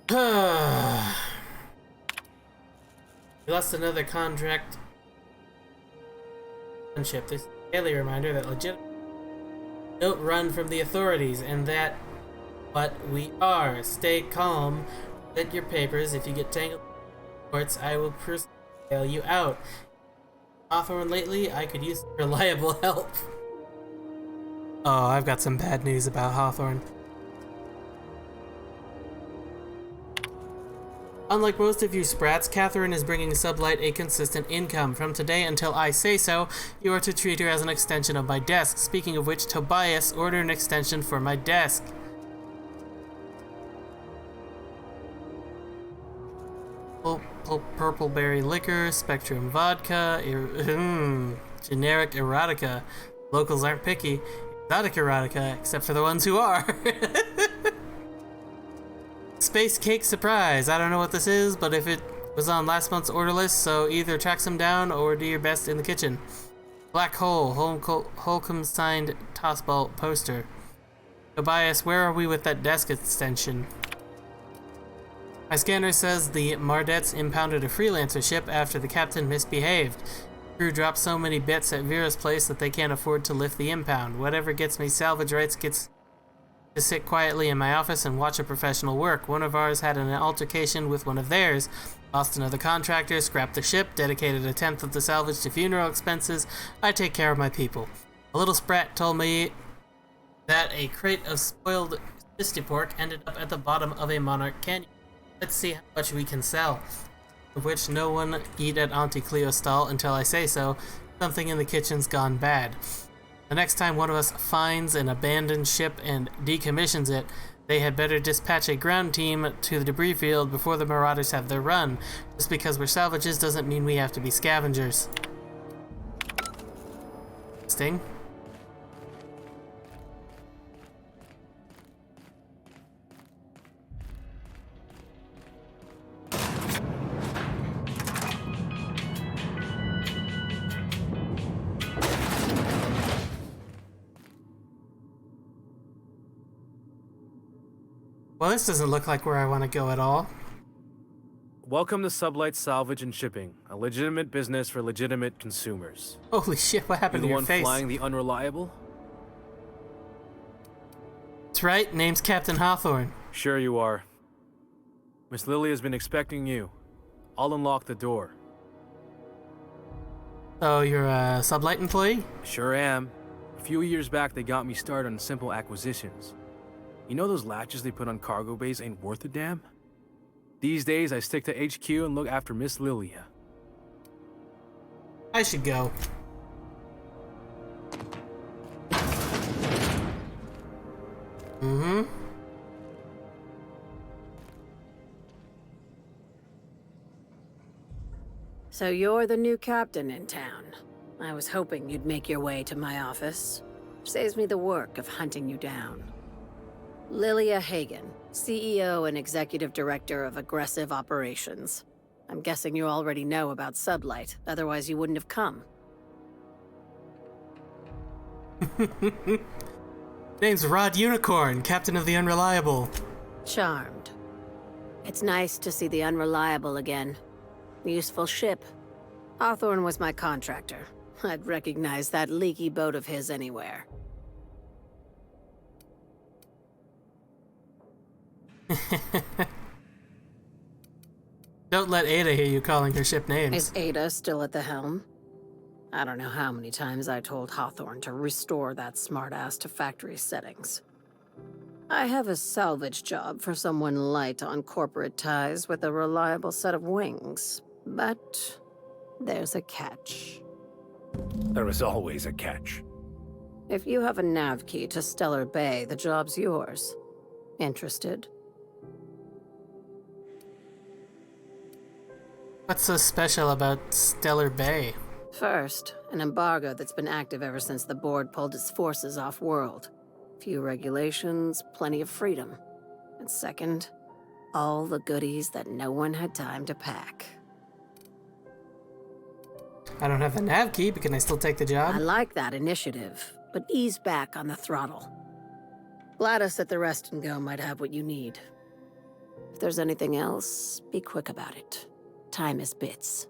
We lost another contract. Ship. This daily reminder that legit don't run from the authorities, and that what we are. Stay calm. Get your papers. If you get tangled in courts, I will personally bail you out. Hawthorne lately, I could use reliable help. Oh, I've got some bad news about Hawthorne. Unlike most of you sprats, Catherine is bringing Sublight a consistent income. From today until I say so, you are to treat her as an extension of my desk. Speaking of which, Tobias, order an extension for my desk. Purple berry liquor, Spectrum vodka, generic erotica. Locals aren't picky. Exotic erotica, except for the ones who are. Space cake surprise. I don't know what this is, but if it was on last month's order list, so either track some down or do your best in the kitchen. Black hole, Holcomb signed Tossball poster. Tobias, where are we with that desk extension? My scanner says the Mardettes impounded a freelancer ship after the captain misbehaved. Crew dropped so many bits at Vera's place that they can't afford to lift the impound. Whatever gets me salvage rights gets to sit quietly in my office and watch a professional work. One of ours had an altercation with one of theirs, lost another contractor, scrapped the ship, dedicated 1/10 of the salvage to funeral expenses. I take care of my people. A little sprat told me that a crate of spoiled sisty pork ended up at the bottom of a Monarch Canyon. Let's see how much we can sell. Of which no one eat at Auntie Cleo's stall until I say so. Something in the kitchen's gone bad. The next time one of us finds an abandoned ship and decommissions it, they had better dispatch a ground team to the debris field before the Marauders have their run. Just because we're salvages doesn't mean we have to be scavengers. Sting? Well, this doesn't look like where I want to go at all. Welcome to Sublight Salvage and Shipping, a legitimate business for legitimate consumers. Holy shit, what happened to your face? You the one flying the Unreliable? That's right, name's Captain Hawthorne. Sure you are. Miss Lily has been expecting you. I'll unlock the door. So you're a Sublight employee? Sure am. A few years back, they got me started on simple acquisitions. You know those latches they put on cargo bays ain't worth a damn? These days, I stick to HQ and look after Miss Lilia. I should go. Mm-hmm. So you're the new captain in town. I was hoping you'd make your way to my office. Saves me the work of hunting you down. Lilia Hagen, CEO and Executive Director of Aggressive Operations. I'm guessing you already know about Sublight, otherwise you wouldn't have come. Name's Rod Unicorn, Captain of the Unreliable. Charmed. It's nice to see the Unreliable again. Useful ship. Hawthorne was my contractor. I'd recognize that leaky boat of his anywhere. Don't let Ada hear you calling her ship names. Is Ada still at the helm? I don't know how many times I told Hawthorne to restore that smartass to factory settings. I have a salvage job for someone light on corporate ties with a reliable set of wings, but there's a catch. There is always a catch. If you have a nav key to Stellar Bay, the job's yours. Interested? What's so special about Stellar Bay? First, an embargo that's been active ever since the board pulled its forces off-world. Few regulations, plenty of freedom. And second, all the goodies that no one had time to pack. I don't have the nav key, but can I still take the job? I like that initiative, but ease back on the throttle. Gladys at the Rest and Go might have what you need. If there's anything else, be quick about it. Time is bits.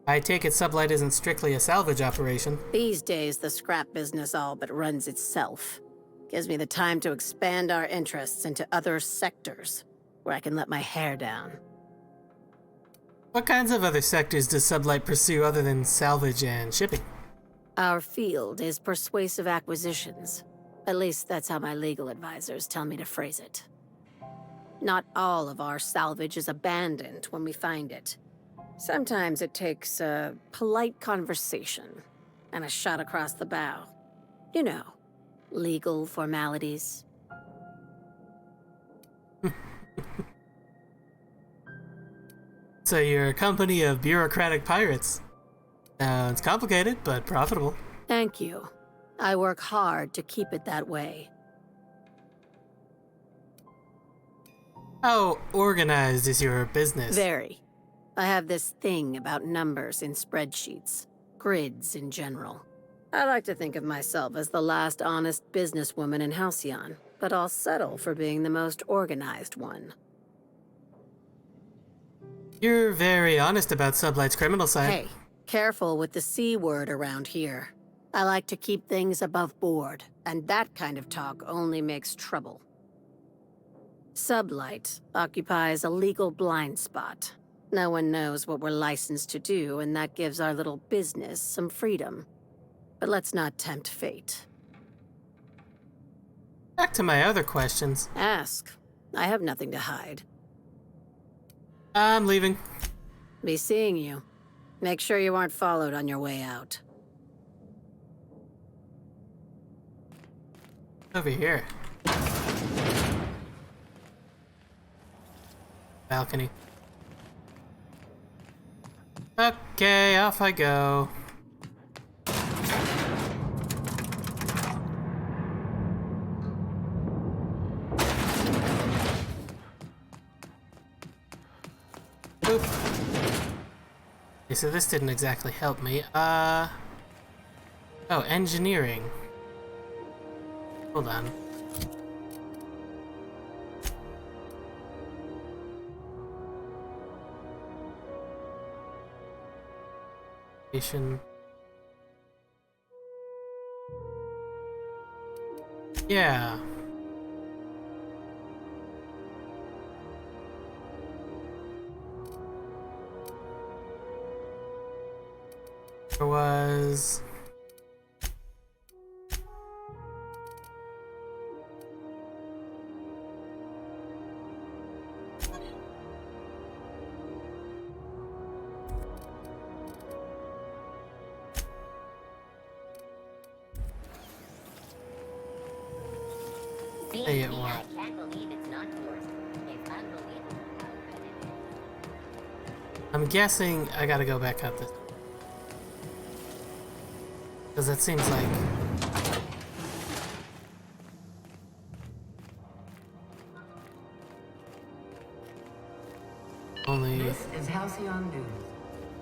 I take it Sublight isn't strictly a salvage operation. These days, the scrap business all but runs itself. Gives me the time to expand our interests into other sectors, where I can let my hair down. What kinds of other sectors does Sublight pursue other than salvage and shipping? Our field is persuasive acquisitions. At least that's how my legal advisors tell me to phrase it. Not all of our salvage is abandoned when we find it. Sometimes it takes a polite conversation and a shot across the bow. You know, legal formalities. So you're a company of bureaucratic pirates. It's complicated, but profitable. Thank you. I work hard to keep it that way. How organized is your business? Very. I have this thing about numbers in spreadsheets, grids in general. I like to think of myself as the last honest businesswoman in Halcyon, but I'll settle for being the most organized one. You're very honest about Sublight's criminal side. Hey, careful with the C word around here. I like to keep things above board, and that kind of talk only makes trouble. Sublight occupies a legal blind spot. No one knows what we're licensed to do, and that gives our little business some freedom. But let's not tempt fate. Back to my other questions. Ask. I have nothing to hide. I'm leaving. Be seeing you. Make sure you aren't followed on your way out. Over here. Balcony. Okay, off I go. Oop. Okay, so this didn't exactly help me. Oh, engineering. Hold on. Yeah. There was... Say it what? I can't believe it's not yours. It's unbelievable. I'm guessing I gotta go back up this. Because that seems like... only... This is Halcyon News.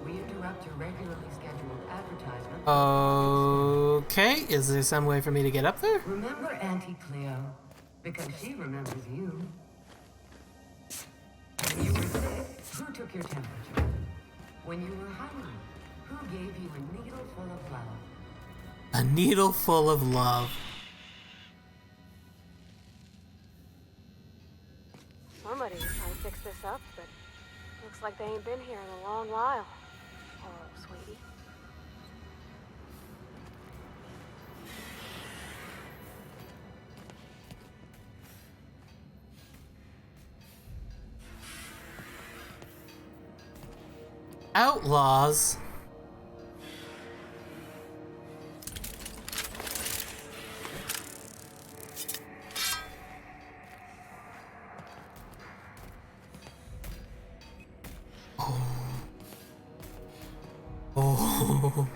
We interrupt your regularly scheduled advertisement. Okay, is there some way for me to get up there? Remember Auntie Cleo? Because she remembers you. When you were sick, who took your temperature? When you were hungry, who gave you a needle full of love? A needle full of love. Somebody's trying to fix this up, but looks like they ain't been here in a long while. Oh, sweetie. Outlaws? Oh.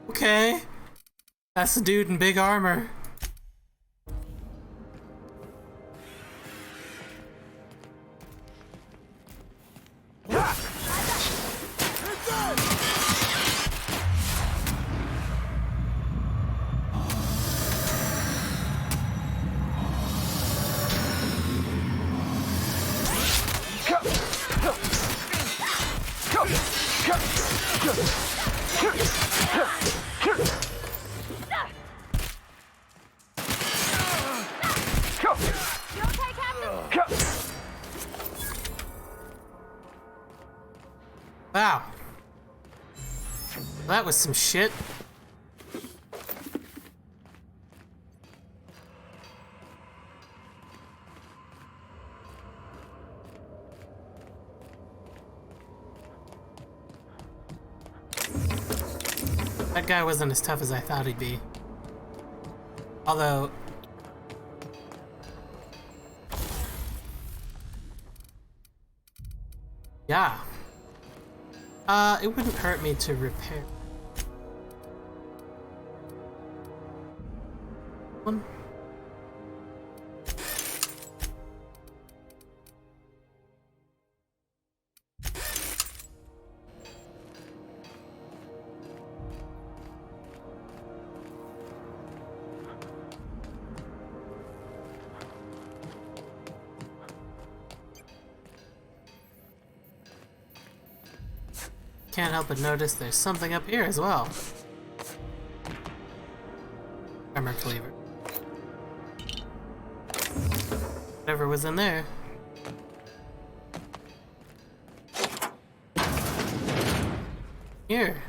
Okay. That's the dude in big armor. Wow. That was some shit. That guy wasn't as tough as I thought he'd be. Although... yeah. It wouldn't hurt me to repair. One. Can't help but notice there's something up here as well. Armor cleaver. Whatever was in there. Here.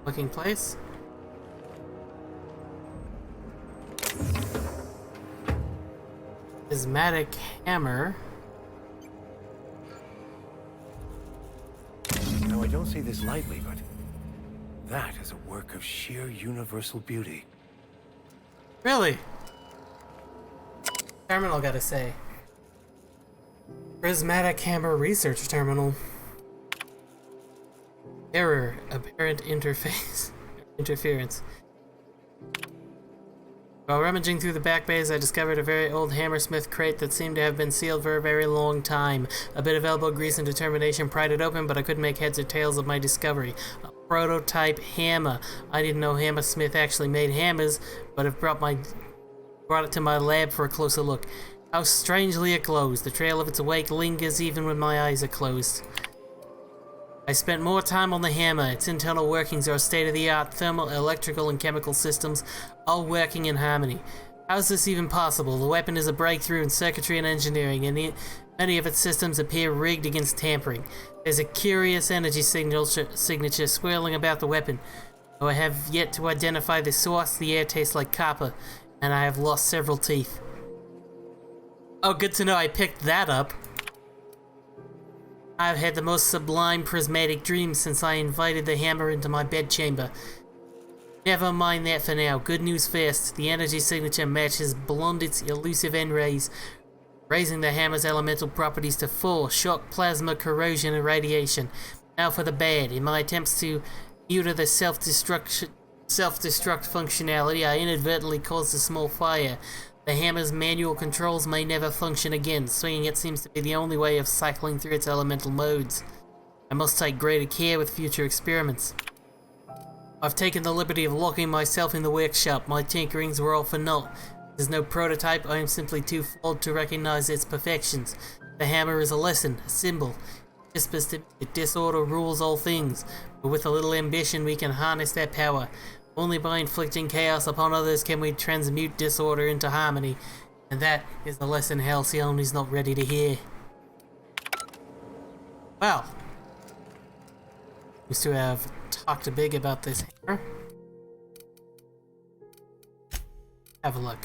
Looking place. Prismatic hammer. Now, I don't say this lightly, but that is a work of sheer universal beauty. Really? Terminal, gotta say. Prismatic hammer research terminal. Error. Apparent interface. Interference. While rummaging through the back bays, I discovered a very old hammersmith crate that seemed to have been sealed for a very long time. A bit of elbow grease and determination pried it open, but I couldn't make heads or tails of my discovery. A prototype hammer. I didn't know Hammersmith actually made hammers, but have brought it to my lab for a closer look. How strangely it glows. The trail of its wake lingers even when my eyes are closed. I spent more time on the hammer. Its internal workings are state-of-the-art thermal, electrical, and chemical systems, all working in harmony. How is this even possible? The weapon is a breakthrough in circuitry and engineering, and many of its systems appear rigged against tampering. There's a curious energy signature swirling about the weapon. Though I have yet to identify the source, the air tastes like copper, and I have lost several teeth. Oh, good to know I picked that up. I've had the most sublime prismatic dream since I invited the hammer into my bedchamber. Never mind that for now. Good news first. The energy signature matches Blondet's elusive N-rays, raising the hammer's elemental properties to 4: shock, plasma, corrosion, and radiation. Now for the bad. In my attempts to neuter the self-destruct functionality, I inadvertently caused a small fire. The hammer's manual controls may never function again. Swinging it seems to be the only way of cycling through its elemental modes. I must take greater care with future experiments. I've taken the liberty of locking myself in the workshop. My tinkerings were all for naught. There's no prototype. I am simply too flawed to recognize its perfections. The hammer is a lesson, a symbol. It whispers to me that disorder rules all things, but with a little ambition we can harness that power. Only by inflicting chaos upon others can we transmute disorder into harmony, and that is the lesson Halcyone not ready to hear. Well, used to have talked a big about this hammer. Have a look.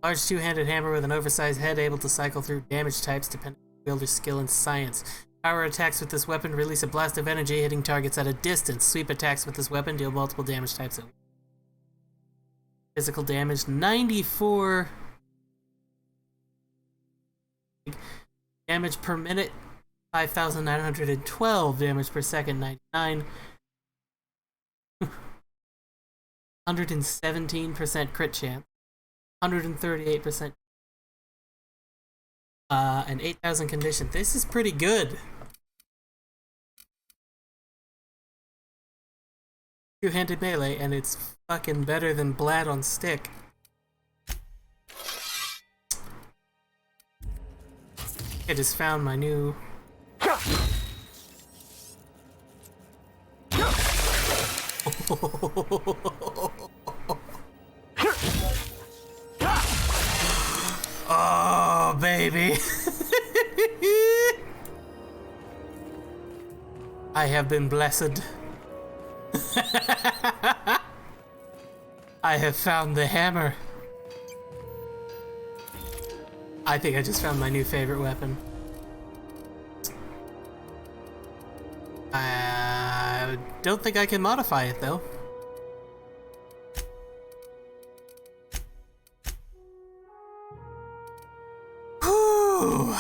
Large two-handed hammer with an oversized head able to cycle through damage types depending on the wielder's skill and science. Power attacks with this weapon release a blast of energy hitting targets at a distance. Sweep attacks with this weapon deal multiple damage types. Physical damage 94. Damage per minute 5,912. Damage per second 99. 117% crit chance. 138%. And 8,000 condition. This is pretty good. Two-handed melee, and it's fucking better than Blad on stick. I just found my new... Oh, baby. I have been blessed. I have found the hammer. I think I just found my new favorite weapon. don't think I can modify it though. Whew.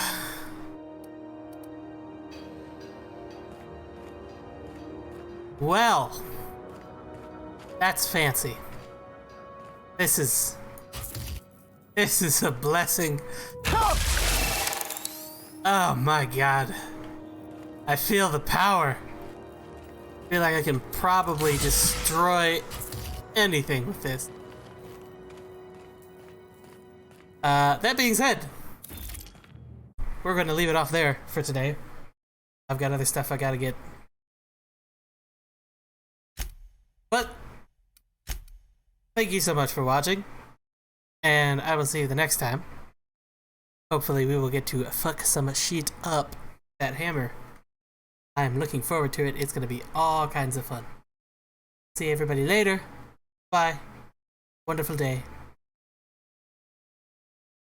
Well, that's fancy. This is a blessing. Oh my god. I feel the power. I feel like I can probably destroy anything with this. That being said, we're gonna leave it off there for today. I've got other stuff I gotta get. But thank you so much for watching, and I will see you the next time. Hopefully we will get to fuck some shit up that hammer. I'm looking forward to it. It's gonna be all kinds of fun. See everybody later. Bye. Wonderful day.